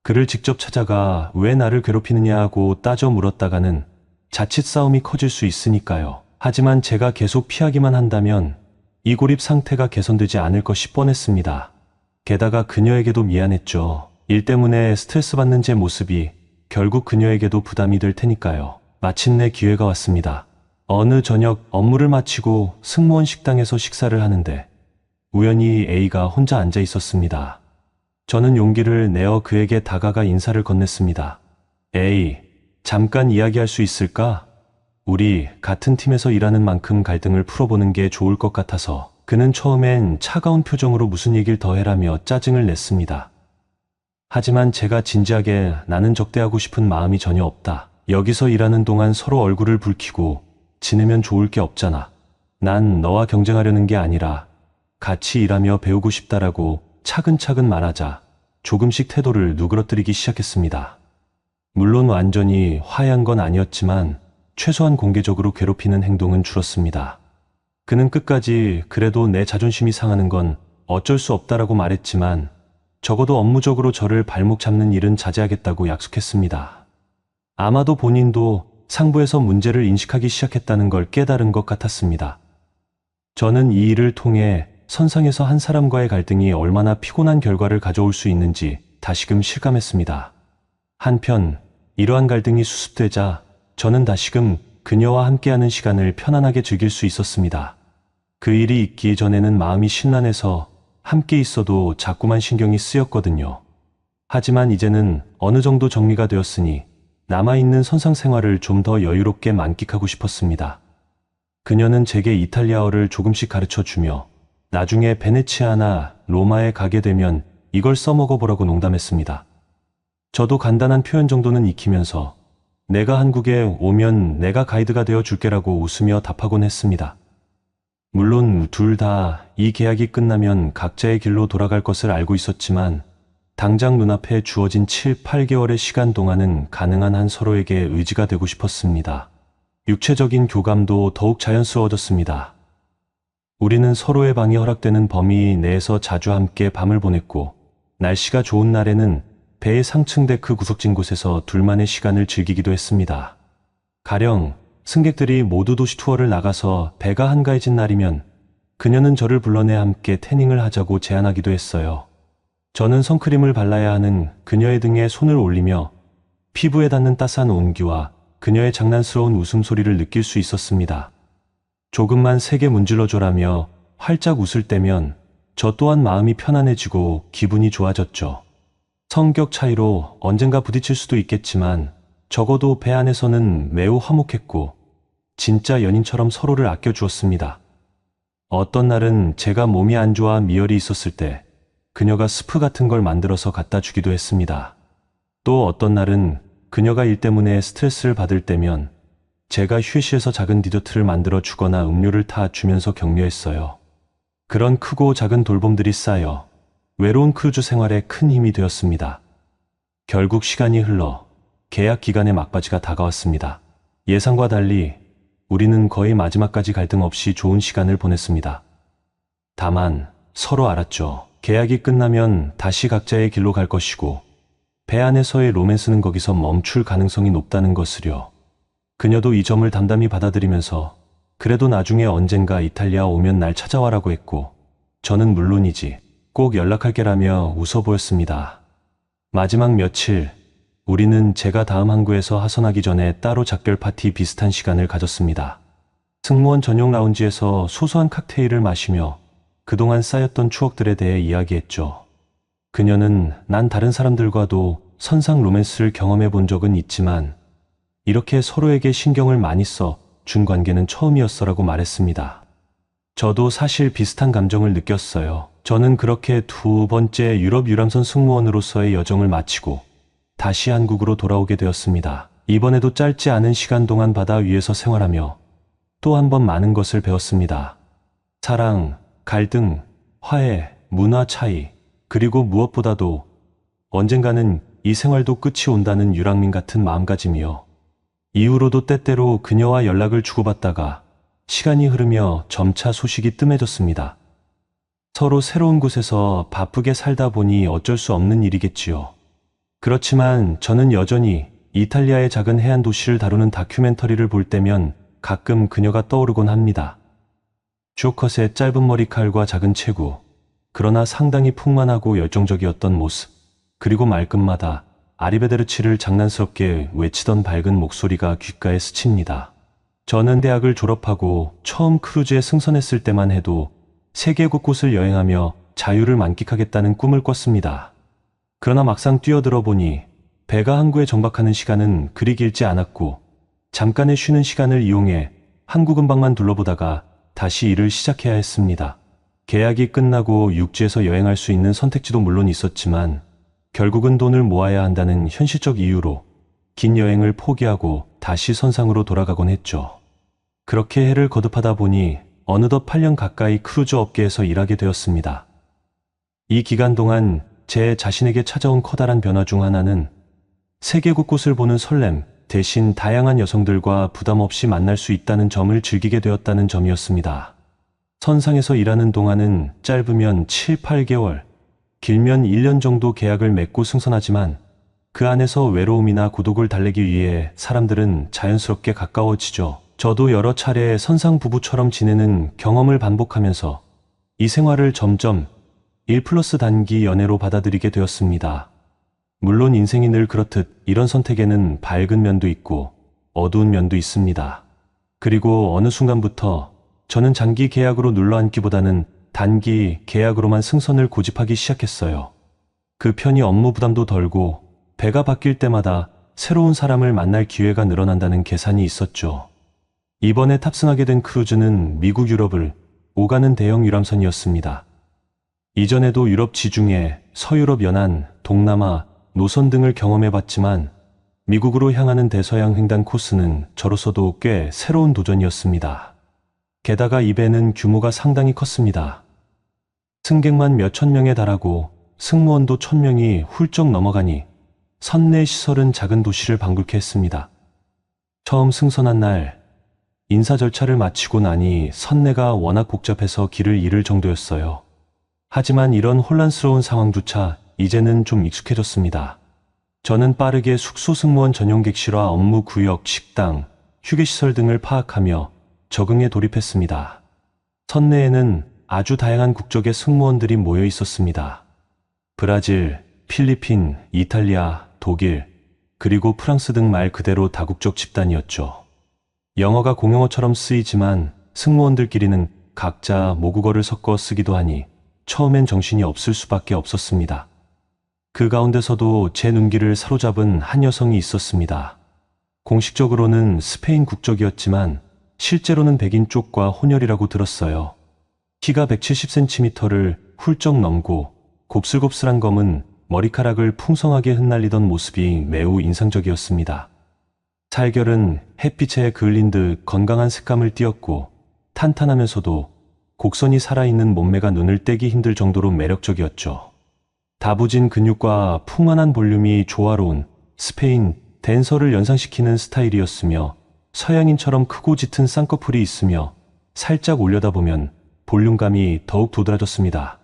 Speaker 1: 그를 직접 찾아가 왜 나를 괴롭히느냐 하고 따져 물었다가는 자칫 싸움이 커질 수 있으니까요. 하지만 제가 계속 피하기만 한다면 이 고립 상태가 개선되지 않을 것이 뻔했습니다. 게다가 그녀에게도 미안했죠. 일 때문에 스트레스 받는 제 모습이 결국 그녀에게도 부담이 될 테니까요. 마침내 기회가 왔습니다. 어느 저녁 업무를 마치고 승무원 식당에서 식사를 하는데 우연히 A가 혼자 앉아 있었습니다. 저는 용기를 내어 그에게 다가가 인사를 건넸습니다. A, 잠깐 이야기할 수 있을까? 우리 같은 팀에서 일하는 만큼 갈등을 풀어보는 게 좋을 것 같아서. 그는 처음엔 차가운 표정으로 무슨 얘기를 더 해라며 짜증을 냈습니다. 하지만 제가 진지하게 나는 적대하고 싶은 마음이 전혀 없다. 여기서 일하는 동안 서로 얼굴을 붉히고 지내면 좋을 게 없잖아. 난 너와 경쟁하려는 게 아니라 같이 일하며 배우고 싶다라고 차근차근 말하자 조금씩 태도를 누그러뜨리기 시작했습니다. 물론 완전히 화해한 건 아니었지만 최소한 공개적으로 괴롭히는 행동은 줄었습니다. 그는 끝까지 그래도 내 자존심이 상하는 건 어쩔 수 없다라고 말했지만 적어도 업무적으로 저를 발목 잡는 일은 자제하겠다고 약속했습니다. 아마도 본인도 상부에서 문제를 인식하기 시작했다는 걸 깨달은 것 같았습니다. 저는 이 일을 통해 선상에서 한 사람과의 갈등이 얼마나 피곤한 결과를 가져올 수 있는지 다시금 실감했습니다. 한편 이러한 갈등이 수습되자 저는 다시금 그녀와 함께하는 시간을 편안하게 즐길 수 있었습니다. 그 일이 있기 전에는 마음이 심란해서 함께 있어도 자꾸만 신경이 쓰였거든요. 하지만 이제는 어느 정도 정리가 되었으니 남아있는 선상 생활을 좀 더 여유롭게 만끽하고 싶었습니다. 그녀는 제게 이탈리아어를 조금씩 가르쳐주며 나중에 베네치아나 로마에 가게 되면 이걸 써먹어보라고 농담했습니다. 저도 간단한 표현 정도는 익히면서 내가 한국에 오면 내가 가이드가 되어 줄게라고 웃으며 답하곤 했습니다. 물론 둘 다 이 계약이 끝나면 각자의 길로 돌아갈 것을 알고 있었지만 당장 눈앞에 주어진 7, 8개월의 시간 동안은 가능한 한 서로에게 의지가 되고 싶었습니다. 육체적인 교감도 더욱 자연스러워졌습니다. 우리는 서로의 방이 허락되는 범위 내에서 자주 함께 밤을 보냈고 날씨가 좋은 날에는 배의 상층대 그 구석진 곳에서 둘만의 시간을 즐기기도 했습니다. 가령 승객들이 모두 도시 투어를 나가서 배가 한가해진 날이면 그녀는 저를 불러내 함께 태닝을 하자고 제안하기도 했어요. 저는 선크림을 발라야 하는 그녀의 등에 손을 올리며 피부에 닿는 따스한 온기와 그녀의 장난스러운 웃음소리를 느낄 수 있었습니다. 조금만 세게 문질러줘라며 활짝 웃을 때면 저 또한 마음이 편안해지고 기분이 좋아졌죠. 성격 차이로 언젠가 부딪힐 수도 있겠지만 적어도 배 안에서는 매우 화목했고 진짜 연인처럼 서로를 아껴주었습니다. 어떤 날은 제가 몸이 안 좋아 미열이 있었을 때 그녀가 스프 같은 걸 만들어서 갖다 주기도 했습니다. 또 어떤 날은 그녀가 일 때문에 스트레스를 받을 때면 제가 휴게실에서 작은 디저트를 만들어 주거나 음료를 타 주면서 격려했어요. 그런 크고 작은 돌봄들이 쌓여 외로운 크루즈 생활에 큰 힘이 되었습니다. 결국 시간이 흘러 계약 기간의 막바지가 다가왔습니다. 예상과 달리 우리는 거의 마지막까지 갈등 없이 좋은 시간을 보냈습니다. 다만 서로 알았죠. 계약이 끝나면 다시 각자의 길로 갈 것이고 배 안에서의 로맨스는 거기서 멈출 가능성이 높다는 것을요. 그녀도 이 점을 담담히 받아들이면서 그래도 나중에 언젠가 이탈리아 오면 날 찾아와라고 했고 저는 물론이지 꼭 연락할게라며 웃어 보였습니다. 마지막 며칠 우리는 제가 다음 항구에서 하선하기 전에 따로 작별 파티 비슷한 시간을 가졌습니다. 승무원 전용 라운지에서 소소한 칵테일을 마시며 그동안 쌓였던 추억들에 대해 이야기했죠. 그녀는 난 다른 사람들과도 선상 로맨스를 경험해 본 적은 있지만 이렇게 서로에게 신경을 많이 써 준 관계는 처음이었어라고 말했습니다. 저도 사실 비슷한 감정을 느꼈어요. 저는 그렇게 두 번째 유럽 유람선 승무원으로서의 여정을 마치고 다시 한국으로 돌아오게 되었습니다. 이번에도 짧지 않은 시간 동안 바다 위에서 생활하며 또 한 번 많은 것을 배웠습니다. 사랑, 갈등, 화해, 문화 차이, 그리고 무엇보다도 언젠가는 이 생활도 끝이 온다는 유랑민 같은 마음가짐이요. 이후로도 때때로 그녀와 연락을 주고받다가 시간이 흐르며 점차 소식이 뜸해졌습니다. 서로 새로운 곳에서 바쁘게 살다 보니 어쩔 수 없는 일이겠지요. 그렇지만 저는 여전히 이탈리아의 작은 해안 도시를 다루는 다큐멘터리를 볼 때면 가끔 그녀가 떠오르곤 합니다. 주컷의 짧은 머리칼과 작은 체구, 그러나 상당히 풍만하고 열정적이었던 모습, 그리고 말끝마다 아리베데르치를 장난스럽게 외치던 밝은 목소리가 귓가에 스칩니다. 저는 대학을 졸업하고 처음 크루즈에 승선했을 때만 해도 세계 곳곳을 여행하며 자유를 만끽하겠다는 꿈을 꿨습니다. 그러나 막상 뛰어들어 보니 배가 항구에 정박하는 시간은 그리 길지 않았고 잠깐의 쉬는 시간을 이용해 항구 근방만 둘러보다가 다시 일을 시작해야 했습니다. 계약이 끝나고 육지에서 여행할 수 있는 선택지도 물론 있었지만 결국은 돈을 모아야 한다는 현실적 이유로 긴 여행을 포기하고 다시 선상으로 돌아가곤 했죠. 그렇게 해를 거듭하다 보니 어느덧 8년 가까이 크루즈 업계에서 일하게 되었습니다. 이 기간 동안 제 자신에게 찾아온 커다란 변화 중 하나는 세계 곳곳을 보는 설렘 대신 다양한 여성들과 부담 없이 만날 수 있다는 점을 즐기게 되었다는 점이었습니다. 선상에서 일하는 동안은 짧으면 7, 8개월, 길면 1년 정도 계약을 맺고 승선하지만 그 안에서 외로움이나孤独을 달래기 위해 사람들은 자연스럽게 가까워지죠. 저도 여러 차례 선상 부부처럼 지내는 경험을 반복하면서 이 생활을 점점 1+ 단기 연애로 받아들이게 되었습니다. 물론 인생이 늘 그렇듯 이런 선택에는 밝은 면도 있고 어두운 면도 있습니다. 그리고 어느 순간부터 저는 장기 계약으로 눌러앉기보다는 단기 계약으로만 승선을 고집하기 시작했어요. 그 편이 업무 부담도 덜고 배가 바뀔 때마다 새로운 사람을 만날 기회가 늘어난다는 계산이 있었죠. 이번에 탑승하게 된 크루즈는 미국 유럽을 오가는 대형 유람선이었습니다. 이전에도 유럽 지중해, 서유럽 연안, 동남아, 노선 등을 경험해봤지만 미국으로 향하는 대서양 횡단 코스는 저로서도 꽤 새로운 도전이었습니다. 게다가 이 배는 규모가 상당히 컸습니다. 승객만 몇천 명에 달하고 승무원도 1000명이 훌쩍 넘어가니 선내 시설은 작은 도시를 방불케 했습니다. 처음 승선한 날 인사 절차를 마치고 나니 선내가 워낙 복잡해서 길을 잃을 정도였어요. 하지만 이런 혼란스러운 상황조차 이제는 좀 익숙해졌습니다. 저는 빠르게 숙소 승무원 전용 객실과 업무 구역, 식당, 휴게시설 등을 파악하며 적응에 돌입했습니다. 선내에는 아주 다양한 국적의 승무원들이 모여 있었습니다. 브라질, 필리핀, 이탈리아, 독일, 그리고 프랑스 등 말 그대로 다국적 집단이었죠. 영어가 공용어처럼 쓰이지만 승무원들끼리는 각자 모국어를 섞어 쓰기도 하니 처음엔 정신이 없을 수밖에 없었습니다. 그 가운데서도 제 눈길을 사로잡은 한 여성이 있었습니다. 공식적으로는 스페인 국적이었지만 실제로는 백인 쪽과 혼혈이라고 들었어요. 키가 170cm를 훌쩍 넘고 곱슬곱슬한 검은 머리카락을 풍성하게 흩날리던 모습이 매우 인상적이었습니다. 살결은 햇빛에 그을린 듯 건강한 색감을 띠었고 탄탄하면서도 곡선이 살아있는 몸매가 눈을 떼기 힘들 정도로 매력적이었죠. 다부진 근육과 풍만한 볼륨이 조화로운 스페인 댄서를 연상시키는 스타일이었으며 서양인처럼 크고 짙은 쌍꺼풀이 있으며 살짝 올려다보면 볼륨감이 더욱 도드라졌습니다.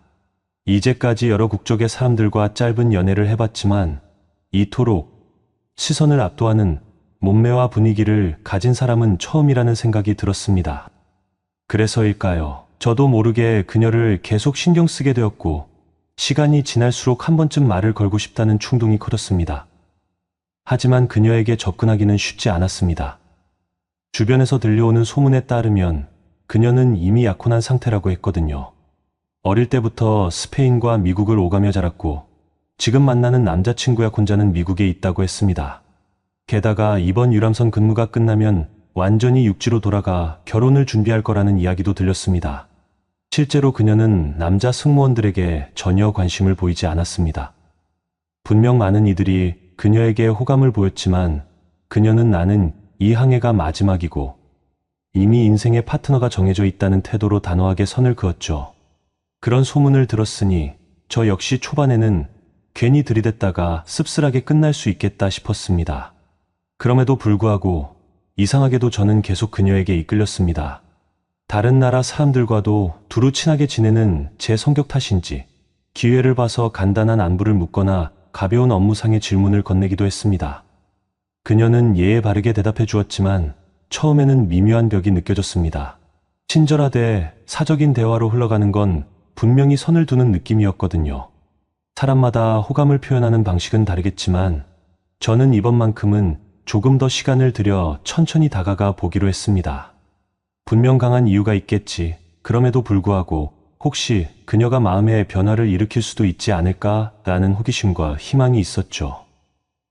Speaker 1: 이제까지 여러 국적의 사람들과 짧은 연애를 해봤지만 이토록 시선을 압도하는 몸매와 분위기를 가진 사람은 처음이라는 생각이 들었습니다. 그래서일까요? 저도 모르게 그녀를 계속 신경 쓰게 되었고 시간이 지날수록 한 번쯤 말을 걸고 싶다는 충동이 커졌습니다. 하지만 그녀에게 접근하기는 쉽지 않았습니다. 주변에서 들려오는 소문에 따르면 그녀는 이미 약혼한 상태라고 했거든요. 어릴 때부터 스페인과 미국을 오가며 자랐고 지금 만나는 남자친구 약혼자는 미국에 있다고 했습니다. 게다가 이번 유람선 근무가 끝나면 완전히 육지로 돌아가 결혼을 준비할 거라는 이야기도 들렸습니다. 실제로 그녀는 남자 승무원들에게 전혀 관심을 보이지 않았습니다. 분명 많은 이들이 그녀에게 호감을 보였지만 그녀는 나는 이 항해가 마지막이고 이미 인생의 파트너가 정해져 있다는 태도로 단호하게 선을 그었죠. 그런 소문을 들었으니 저 역시 초반에는 괜히 들이댔다가 씁쓸하게 끝날 수 있겠다 싶었습니다. 그럼에도 불구하고 이상하게도 저는 계속 그녀에게 이끌렸습니다. 다른 나라 사람들과도 두루 친하게 지내는 제 성격 탓인지 기회를 봐서 간단한 안부를 묻거나 가벼운 업무상의 질문을 건네기도 했습니다. 그녀는 예에 바르게 대답해 주었지만 처음에는 미묘한 벽이 느껴졌습니다. 친절하되 사적인 대화로 흘러가는 건 분명히 선을 두는 느낌이었거든요. 사람마다 호감을 표현하는 방식은 다르겠지만 저는 이번만큼은 조금 더 시간을 들여 천천히 다가가 보기로 했습니다. 분명 강한 이유가 있겠지. 그럼에도 불구하고 혹시 그녀가 마음의 변화를 일으킬 수도 있지 않을까라는 호기심과 희망이 있었죠.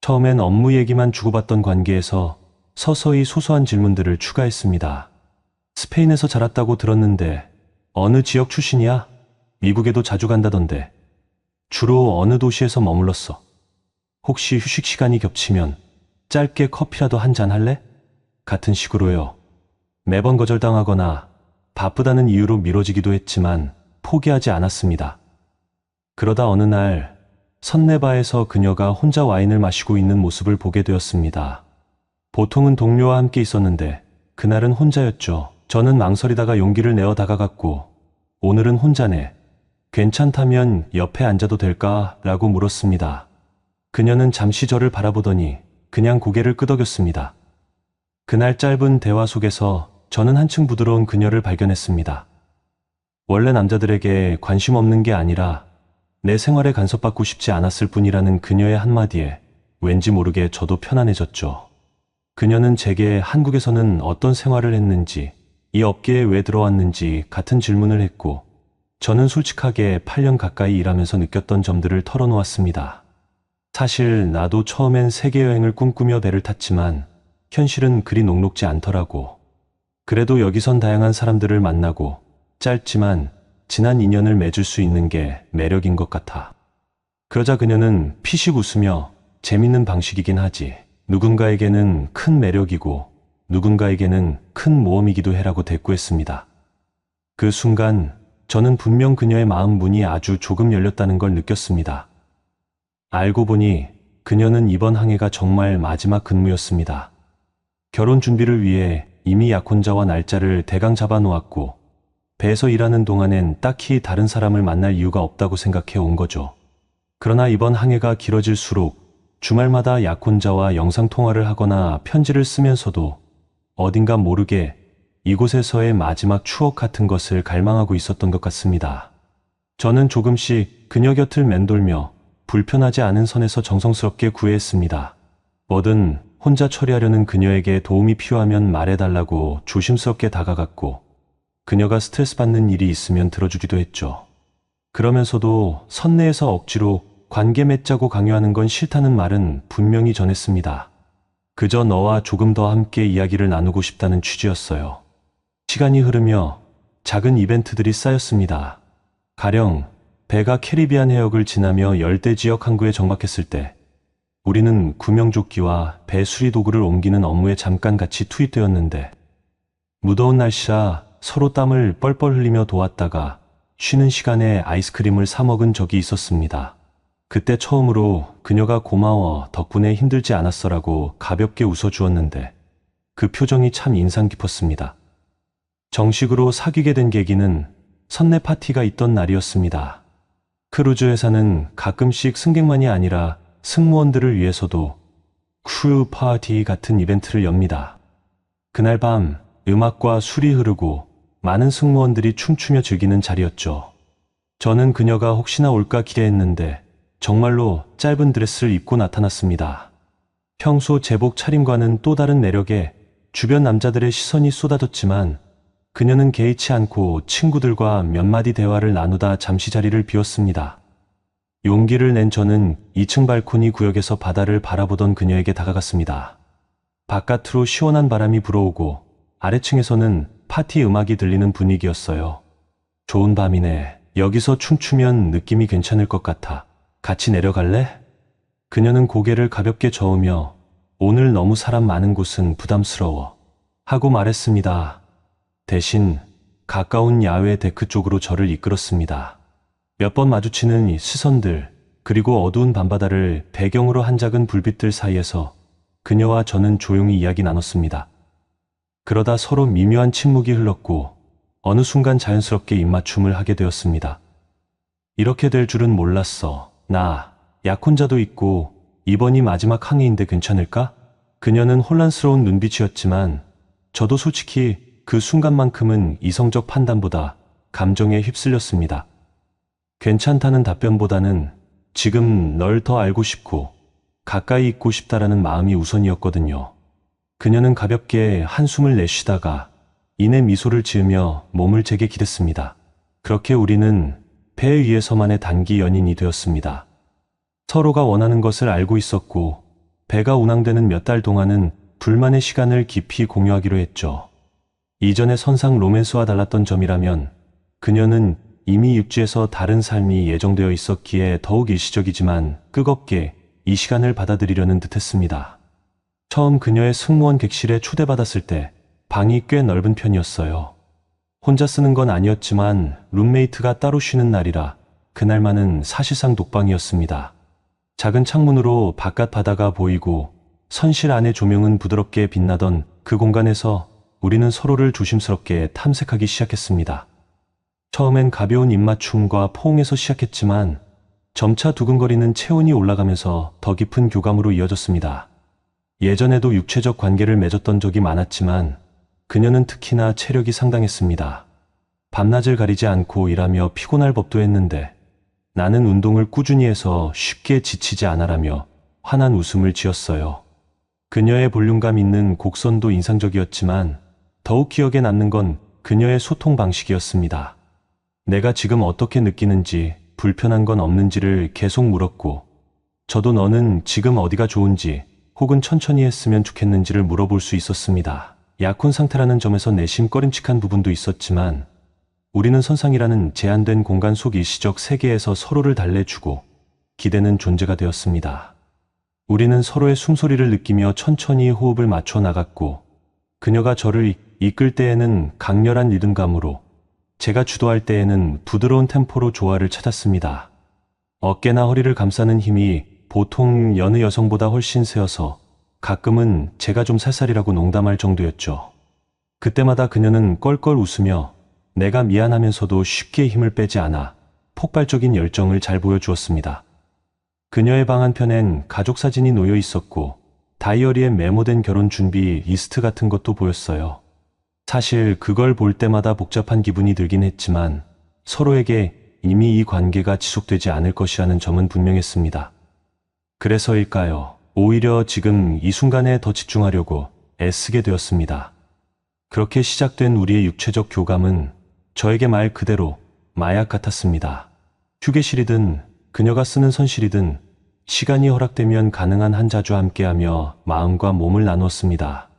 Speaker 1: 처음엔 업무 얘기만 주고받던 관계에서 서서히 소소한 질문들을 추가했습니다. 스페인에서 자랐다고 들었는데 어느 지역 출신이야? 미국에도 자주 간다던데. 주로 어느 도시에서 머물렀어? 혹시 휴식 시간이 겹치면 짧게 커피라도 한 잔 할래? 같은 식으로요. 매번 거절당하거나 바쁘다는 이유로 미뤄지기도 했지만 포기하지 않았습니다. 그러다 어느 날 선네바에서 그녀가 혼자 와인을 마시고 있는 모습을 보게 되었습니다. 보통은 동료와 함께 있었는데 그날은 혼자였죠. 저는 망설이다가 용기를 내어 다가갔고 오늘은 혼자네. 괜찮다면 옆에 앉아도 될까? 라고 물었습니다. 그녀는 잠시 저를 바라보더니 그냥 고개를 끄덕였습니다. 그날 짧은 대화 속에서 저는 한층 부드러운 그녀를 발견했습니다. 원래 남자들에게 관심 없는 게 아니라 내 생활에 간섭받고 싶지 않았을 뿐이라는 그녀의 한마디에 왠지 모르게 저도 편안해졌죠. 그녀는 제게 한국에서는 어떤 생활을 했는지, 이 업계에 왜 들어왔는지 같은 질문을 했고 저는 솔직하게 8년 가까이 일하면서 느꼈던 점들을 털어놓았습니다. 사실 나도 처음엔 세계여행을 꿈꾸며 배를 탔지만 현실은 그리 녹록지 않더라고. 그래도 여기선 다양한 사람들을 만나고 짧지만 진한 인연을 맺을 수 있는 게 매력인 것 같아. 그러자 그녀는 피식 웃으며 재밌는 방식이긴 하지. 누군가에게는 큰 매력이고 누군가에게는 큰 모험이기도 해라고 대꾸했습니다. 그 순간 저는 분명 그녀의 마음 문이 아주 조금 열렸다는 걸 느꼈습니다. 알고 보니 그녀는 이번 항해가 정말 마지막 근무였습니다. 결혼 준비를 위해 이미 약혼자와 날짜를 대강 잡아놓았고 배에서 일하는 동안엔 딱히 다른 사람을 만날 이유가 없다고 생각해 온 거죠. 그러나 이번 항해가 길어질수록 주말마다 약혼자와 영상통화를 하거나 편지를 쓰면서도 어딘가 모르게 이곳에서의 마지막 추억 같은 것을 갈망하고 있었던 것 같습니다. 저는 조금씩 그녀 곁을 맴돌며 불편하지 않은 선에서 정성스럽게 구애했습니다. 뭐든 혼자 처리하려는 그녀에게 도움이 필요하면 말해달라고 조심스럽게 다가갔고 그녀가 스트레스 받는 일이 있으면 들어주기도 했죠. 그러면서도 선내에서 억지로 관계 맺자고 강요하는 건 싫다는 말은 분명히 전했습니다. 그저 너와 조금 더 함께 이야기를 나누고 싶다는 취지였어요. 시간이 흐르며 작은 이벤트들이 쌓였습니다. 가령 배가 캐리비안 해역을 지나며 열대 지역 항구에 정박했을 때 우리는 구명조끼와 배 수리 도구를 옮기는 업무에 잠깐 같이 투입되었는데 무더운 날씨라 서로 땀을 뻘뻘 흘리며 도왔다가 쉬는 시간에 아이스크림을 사 먹은 적이 있었습니다. 그때 처음으로 그녀가 고마워 덕분에 힘들지 않았어라고 가볍게 웃어주었는데 그 표정이 참 인상 깊었습니다. 정식으로 사귀게 된 계기는 선내 파티가 있던 날이었습니다. 크루즈 회사는 가끔씩 승객만이 아니라 승무원들을 위해서도 크루 파티 같은 이벤트를 엽니다. 그날 밤 음악과 술이 흐르고 많은 승무원들이 춤추며 즐기는 자리였죠. 저는 그녀가 혹시나 올까 기대했는데 정말로 짧은 드레스를 입고 나타났습니다. 평소 제복 차림과는 또 다른 매력에 주변 남자들의 시선이 쏟아졌지만 그녀는 개의치 않고 친구들과 몇 마디 대화를 나누다 잠시 자리를 비웠습니다. 용기를 낸 저는 2층 발코니 구역에서 바다를 바라보던 그녀에게 다가갔습니다. 바깥으로 시원한 바람이 불어오고 아래층에서는 파티 음악이 들리는 분위기였어요. 좋은 밤이네. 여기서 춤추면 느낌이 괜찮을 것 같아. 같이 내려갈래? 그녀는 고개를 가볍게 저으며 오늘 너무 사람 많은 곳은 부담스러워 하고 말했습니다. 대신 가까운 야외 데크 쪽으로 저를 이끌었습니다. 몇 번 마주치는 이 시선들 그리고 어두운 밤바다를 배경으로 한 작은 불빛들 사이에서 그녀와 저는 조용히 이야기 나눴습니다. 그러다 서로 미묘한 침묵이 흘렀고 어느 순간 자연스럽게 입맞춤을 하게 되었습니다. 이렇게 될 줄은 몰랐어. 나 약혼자도 있고 이번이 마지막 항해인데 괜찮을까? 그녀는 혼란스러운 눈빛이었지만 저도 솔직히 그 순간만큼은 이성적 판단보다 감정에 휩쓸렸습니다. 괜찮다는 답변보다는 지금 널 더 알고 싶고 가까이 있고 싶다라는 마음이 우선이었거든요. 그녀는 가볍게 한숨을 내쉬다가 이내 미소를 지으며 몸을 제게 기댔습니다. 그렇게 우리는 배 위에서만의 단기 연인이 되었습니다. 서로가 원하는 것을 알고 있었고 배가 운항되는 몇 달 동안은 둘만의 시간을 깊이 공유하기로 했죠. 이전의 선상 로맨스와 달랐던 점이라면 그녀는 이미 육지에서 다른 삶이 예정되어 있었기에 더욱 일시적이지만 뜨겁게 이 시간을 받아들이려는 듯했습니다. 처음 그녀의 승무원 객실에 초대받았을 때 방이 꽤 넓은 편이었어요. 혼자 쓰는 건 아니었지만 룸메이트가 따로 쉬는 날이라 그날만은 사실상 독방이었습니다. 작은 창문으로 바깥 바다가 보이고 선실 안의 조명은 부드럽게 빛나던 그 공간에서 우리는 서로를 조심스럽게 탐색하기 시작했습니다. 처음엔 가벼운 입맞춤과 포옹에서 시작했지만 점차 두근거리는 체온이 올라가면서 더 깊은 교감으로 이어졌습니다. 예전에도 육체적 관계를 맺었던 적이 많았지만 그녀는 특히나 체력이 상당했습니다. 밤낮을 가리지 않고 일하며 피곤할 법도 했는데 나는 운동을 꾸준히 해서 쉽게 지치지 않아라며 환한 웃음을 지었어요. 그녀의 볼륨감 있는 곡선도 인상적이었지만 더욱 기억에 남는 건 그녀의 소통 방식이었습니다. 내가 지금 어떻게 느끼는지 불편한 건 없는지를 계속 물었고 저도 너는 지금 어디가 좋은지 혹은 천천히 했으면 좋겠는지를 물어볼 수 있었습니다. 약혼 상태라는 점에서 내심 꺼림칙한 부분도 있었지만 우리는 선상이라는 제한된 공간 속 일시적 세계에서 서로를 달래주고 기대는 존재가 되었습니다. 우리는 서로의 숨소리를 느끼며 천천히 호흡을 맞춰 나갔고 그녀가 저를 이끌 때에는 강렬한 리듬감으로 제가 주도할 때에는 부드러운 템포로 조화를 찾았습니다. 어깨나 허리를 감싸는 힘이 보통 여느 여성보다 훨씬 세어서 가끔은 제가 좀 살살이라고 농담할 정도였죠. 그때마다 그녀는 껄껄 웃으며 내가 미안하면서도 쉽게 힘을 빼지 않아 폭발적인 열정을 잘 보여주었습니다. 그녀의 방 한편엔 가족 사진이 놓여 있었고 다이어리에 메모된 결혼 준비 리스트 같은 것도 보였어요. 사실 그걸 볼 때마다 복잡한 기분이 들긴 했지만 서로에게 이미 이 관계가 지속되지 않을 것이라는 점은 분명했습니다. 그래서일까요? 오히려 지금 이 순간에 더 집중하려고 애쓰게 되었습니다. 그렇게 시작된 우리의 육체적 교감은 저에게 말 그대로 마약 같았습니다. 휴게실이든 그녀가 쓰는 선실이든 시간이 허락되면 가능한 한 자주 함께하며 마음과 몸을 나누었습니다.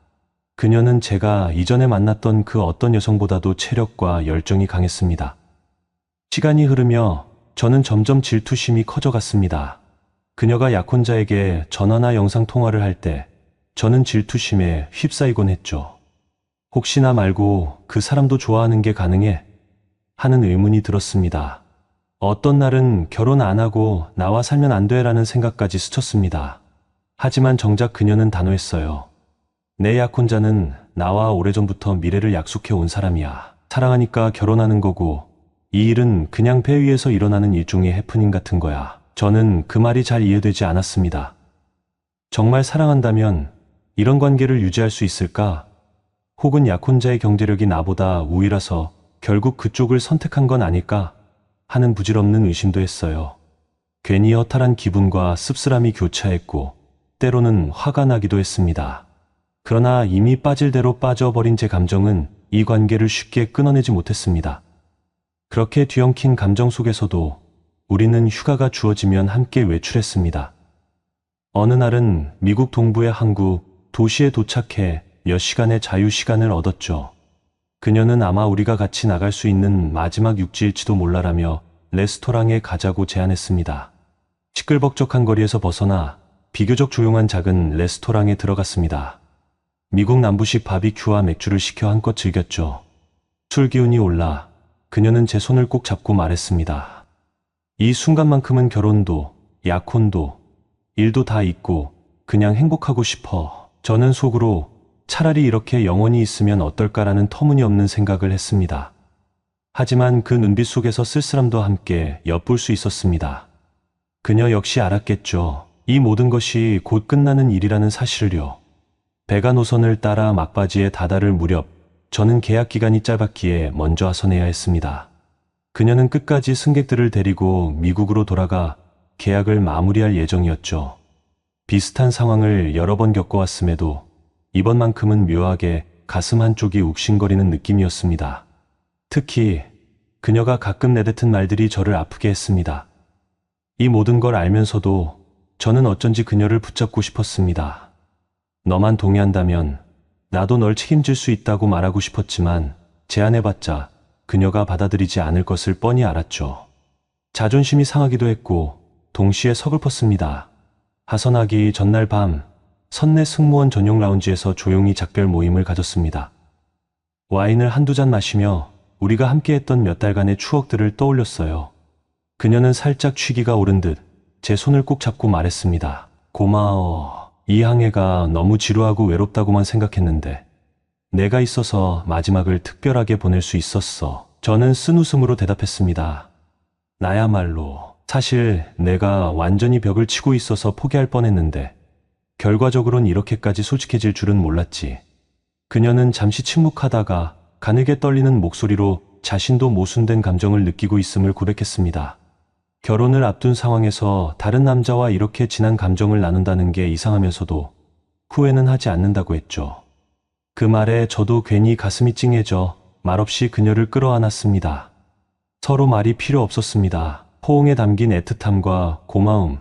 Speaker 1: 그녀는 제가 이전에 만났던 그 어떤 여성보다도 체력과 열정이 강했습니다. 시간이 흐르며 저는 점점 질투심이 커져갔습니다. 그녀가 약혼자에게 전화나 영상 통화를 할 때 저는 질투심에 휩싸이곤 했죠. 혹시나 말고 그 사람도 좋아하는 게 가능해? 하는 의문이 들었습니다. 어떤 날은 결혼 안 하고 나와 살면 안 돼라는 생각까지 스쳤습니다. 하지만 정작 그녀는 단호했어요. 내 약혼자는 나와 오래전부터 미래를 약속해 온 사람이야. 사랑하니까 결혼하는 거고 이 일은 그냥 배 위에서 일어나는 일종의 해프닝 같은 거야. 저는 그 말이 잘 이해되지 않았습니다. 정말 사랑한다면 이런 관계를 유지할 수 있을까? 혹은 약혼자의 경제력이 나보다 우위라서 결국 그쪽을 선택한 건 아닐까? 하는 부질없는 의심도 했어요. 괜히 허탈한 기분과 씁쓸함이 교차했고 때로는 화가 나기도 했습니다. 그러나 이미 빠질 대로 빠져버린 제 감정은 이 관계를 쉽게 끊어내지 못했습니다. 그렇게 뒤엉킨 감정 속에서도 우리는 휴가가 주어지면 함께 외출했습니다. 어느 날은 미국 동부의 항구 도시에 도착해 몇 시간의 자유 시간을 얻었죠. 그녀는 아마 우리가 같이 나갈 수 있는 마지막 육지일지도 몰라라며 레스토랑에 가자고 제안했습니다. 시끌벅적한 거리에서 벗어나 비교적 조용한 작은 레스토랑에 들어갔습니다. 미국 남부식 바비큐와 맥주를 시켜 한껏 즐겼죠. 술 기운이 올라 그녀는 제 손을 꼭 잡고 말했습니다. 이 순간만큼은 결혼도, 약혼도, 일도 다 잊고 그냥 행복하고 싶어. 저는 속으로 차라리 이렇게 영원히 있으면 어떨까라는 터무니없는 생각을 했습니다. 하지만 그 눈빛 속에서 쓸쓸함도 함께 엿볼 수 있었습니다. 그녀 역시 알았겠죠. 이 모든 것이 곧 끝나는 일이라는 사실을요. 배가 노선을 따라 막바지에 다다를 무렵 저는 계약 기간이 짧았기에 먼저 하선해야 했습니다. 그녀는 끝까지 승객들을 데리고 미국으로 돌아가 계약을 마무리할 예정이었죠. 비슷한 상황을 여러 번 겪어왔음에도 이번만큼은 묘하게 가슴 한쪽이 욱신거리는 느낌이었습니다. 특히 그녀가 가끔 내뱉은 말들이 저를 아프게 했습니다. 이 모든 걸 알면서도 저는 어쩐지 그녀를 붙잡고 싶었습니다. 너만 동의한다면 나도 널 책임질 수 있다고 말하고 싶었지만 제안해봤자 그녀가 받아들이지 않을 것을 뻔히 알았죠. 자존심이 상하기도 했고 동시에 서글펐습니다. 하선하기 전날 밤 선내 승무원 전용 라운지에서 조용히 작별 모임을 가졌습니다. 와인을 한두 잔 마시며 우리가 함께했던 몇 달간의 추억들을 떠올렸어요. 그녀는 살짝 취기가 오른 듯 제 손을 꼭 잡고 말했습니다. 고마워. 이 항해가 너무 지루하고 외롭다고만 생각했는데 내가 있어서 마지막을 특별하게 보낼 수 있었어. 저는 쓴웃음으로 대답했습니다. 나야말로 사실 내가 완전히 벽을 치고 있어서 포기할 뻔했는데 결과적으론 이렇게까지 솔직해질 줄은 몰랐지. 그녀는 잠시 침묵하다가 가늘게 떨리는 목소리로 자신도 모순된 감정을 느끼고 있음을 고백했습니다. 결혼을 앞둔 상황에서 다른 남자와 이렇게 진한 감정을 나눈다는 게 이상하면서도 후회는 하지 않는다고 했죠. 그 말에 저도 괜히 가슴이 찡해져 말없이 그녀를 끌어안았습니다. 서로 말이 필요 없었습니다. 포옹에 담긴 애틋함과 고마움,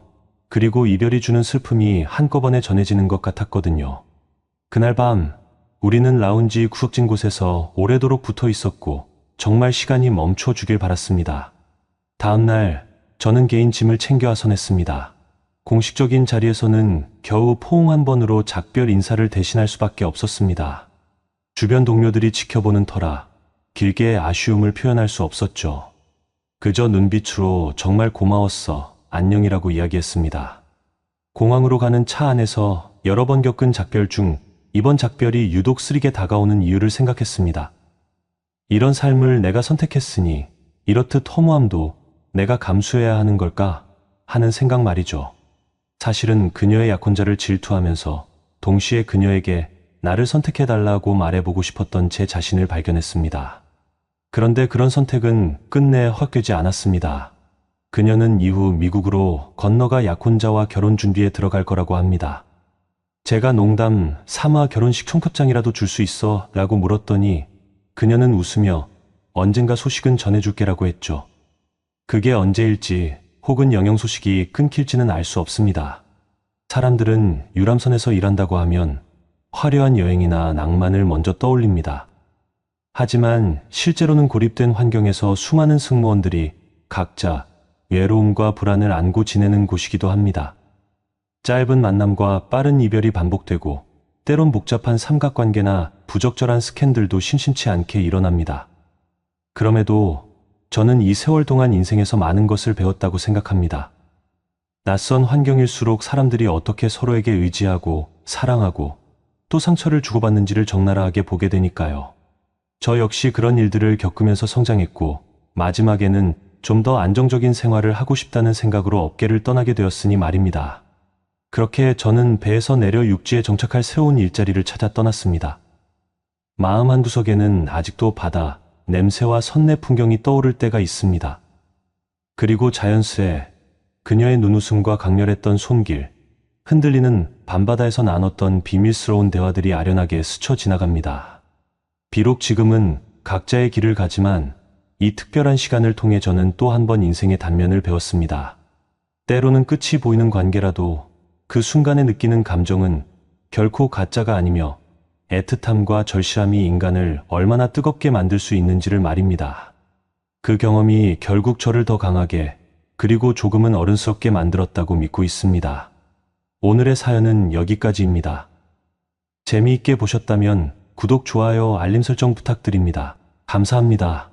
Speaker 1: 그리고 이별이 주는 슬픔이 한꺼번에 전해지는 것 같았거든요. 그날 밤 우리는 라운지 구석진 곳에서 오래도록 붙어 있었고 정말 시간이 멈춰주길 바랐습니다. 다음 날 저는 개인 짐을 챙겨 하선했습니다. 공식적인 자리에서는 겨우 포옹 한 번으로 작별 인사를 대신할 수밖에 없었습니다. 주변 동료들이 지켜보는 터라 길게 아쉬움을 표현할 수 없었죠. 그저 눈빛으로 정말 고마웠어, 안녕이라고 이야기했습니다. 공항으로 가는 차 안에서 여러 번 겪은 작별 중 이번 작별이 유독 쓰리게 다가오는 이유를 생각했습니다. 이런 삶을 내가 선택했으니 이렇듯 허무함도 내가 감수해야 하는 걸까 하는 생각 말이죠. 사실은 그녀의 약혼자를 질투하면서 동시에 그녀에게 나를 선택해달라고 말해보고 싶었던 제 자신을 발견했습니다. 그런데 그런 선택은 끝내 헛되지 않았습니다. 그녀는 이후 미국으로 건너가 약혼자와 결혼 준비에 들어갈 거라고 합니다. 제가 농담 삼아 결혼식 청첩장이라도 줄 수 있어? 라고 물었더니 그녀는 웃으며 언젠가 소식은 전해줄게라고 했죠. 그게 언제일지 혹은 영영 소식이 끊길지는 알 수 없습니다. 사람들은 유람선에서 일한다고 하면 화려한 여행이나 낭만을 먼저 떠올립니다. 하지만 실제로는 고립된 환경에서 수많은 승무원들이 각자 외로움과 불안을 안고 지내는 곳이기도 합니다. 짧은 만남과 빠른 이별이 반복되고 때론 복잡한 삼각관계나 부적절한 스캔들도 심심치 않게 일어납니다. 그럼에도 저는 이 세월 동안 인생에서 많은 것을 배웠다고 생각합니다. 낯선 환경일수록 사람들이 어떻게 서로에게 의지하고 사랑하고 또 상처를 주고받는지를 적나라하게 보게 되니까요. 저 역시 그런 일들을 겪으면서 성장했고 마지막에는 좀 더 안정적인 생활을 하고 싶다는 생각으로 업계를 떠나게 되었으니 말입니다. 그렇게 저는 배에서 내려 육지에 정착할 새로운 일자리를 찾아 떠났습니다. 마음 한구석에는 아직도 바다, 냄새와 선내 풍경이 떠오를 때가 있습니다. 그리고 자연스레 그녀의 눈웃음과 강렬했던 손길, 흔들리는 밤바다에서 나눴던 비밀스러운 대화들이 아련하게 스쳐 지나갑니다. 비록 지금은 각자의 길을 가지만 이 특별한 시간을 통해 저는 또 한 번 인생의 단면을 배웠습니다. 때로는 끝이 보이는 관계라도 그 순간에 느끼는 감정은 결코 가짜가 아니며 애틋함과 절실함이 인간을 얼마나 뜨겁게 만들 수 있는지를 말입니다. 그 경험이 결국 저를 더 강하게 그리고 조금은 어른스럽게 만들었다고 믿고 있습니다. 오늘의 사연은 여기까지입니다. 재미있게 보셨다면 구독, 좋아요, 알림 설정 부탁드립니다. 감사합니다.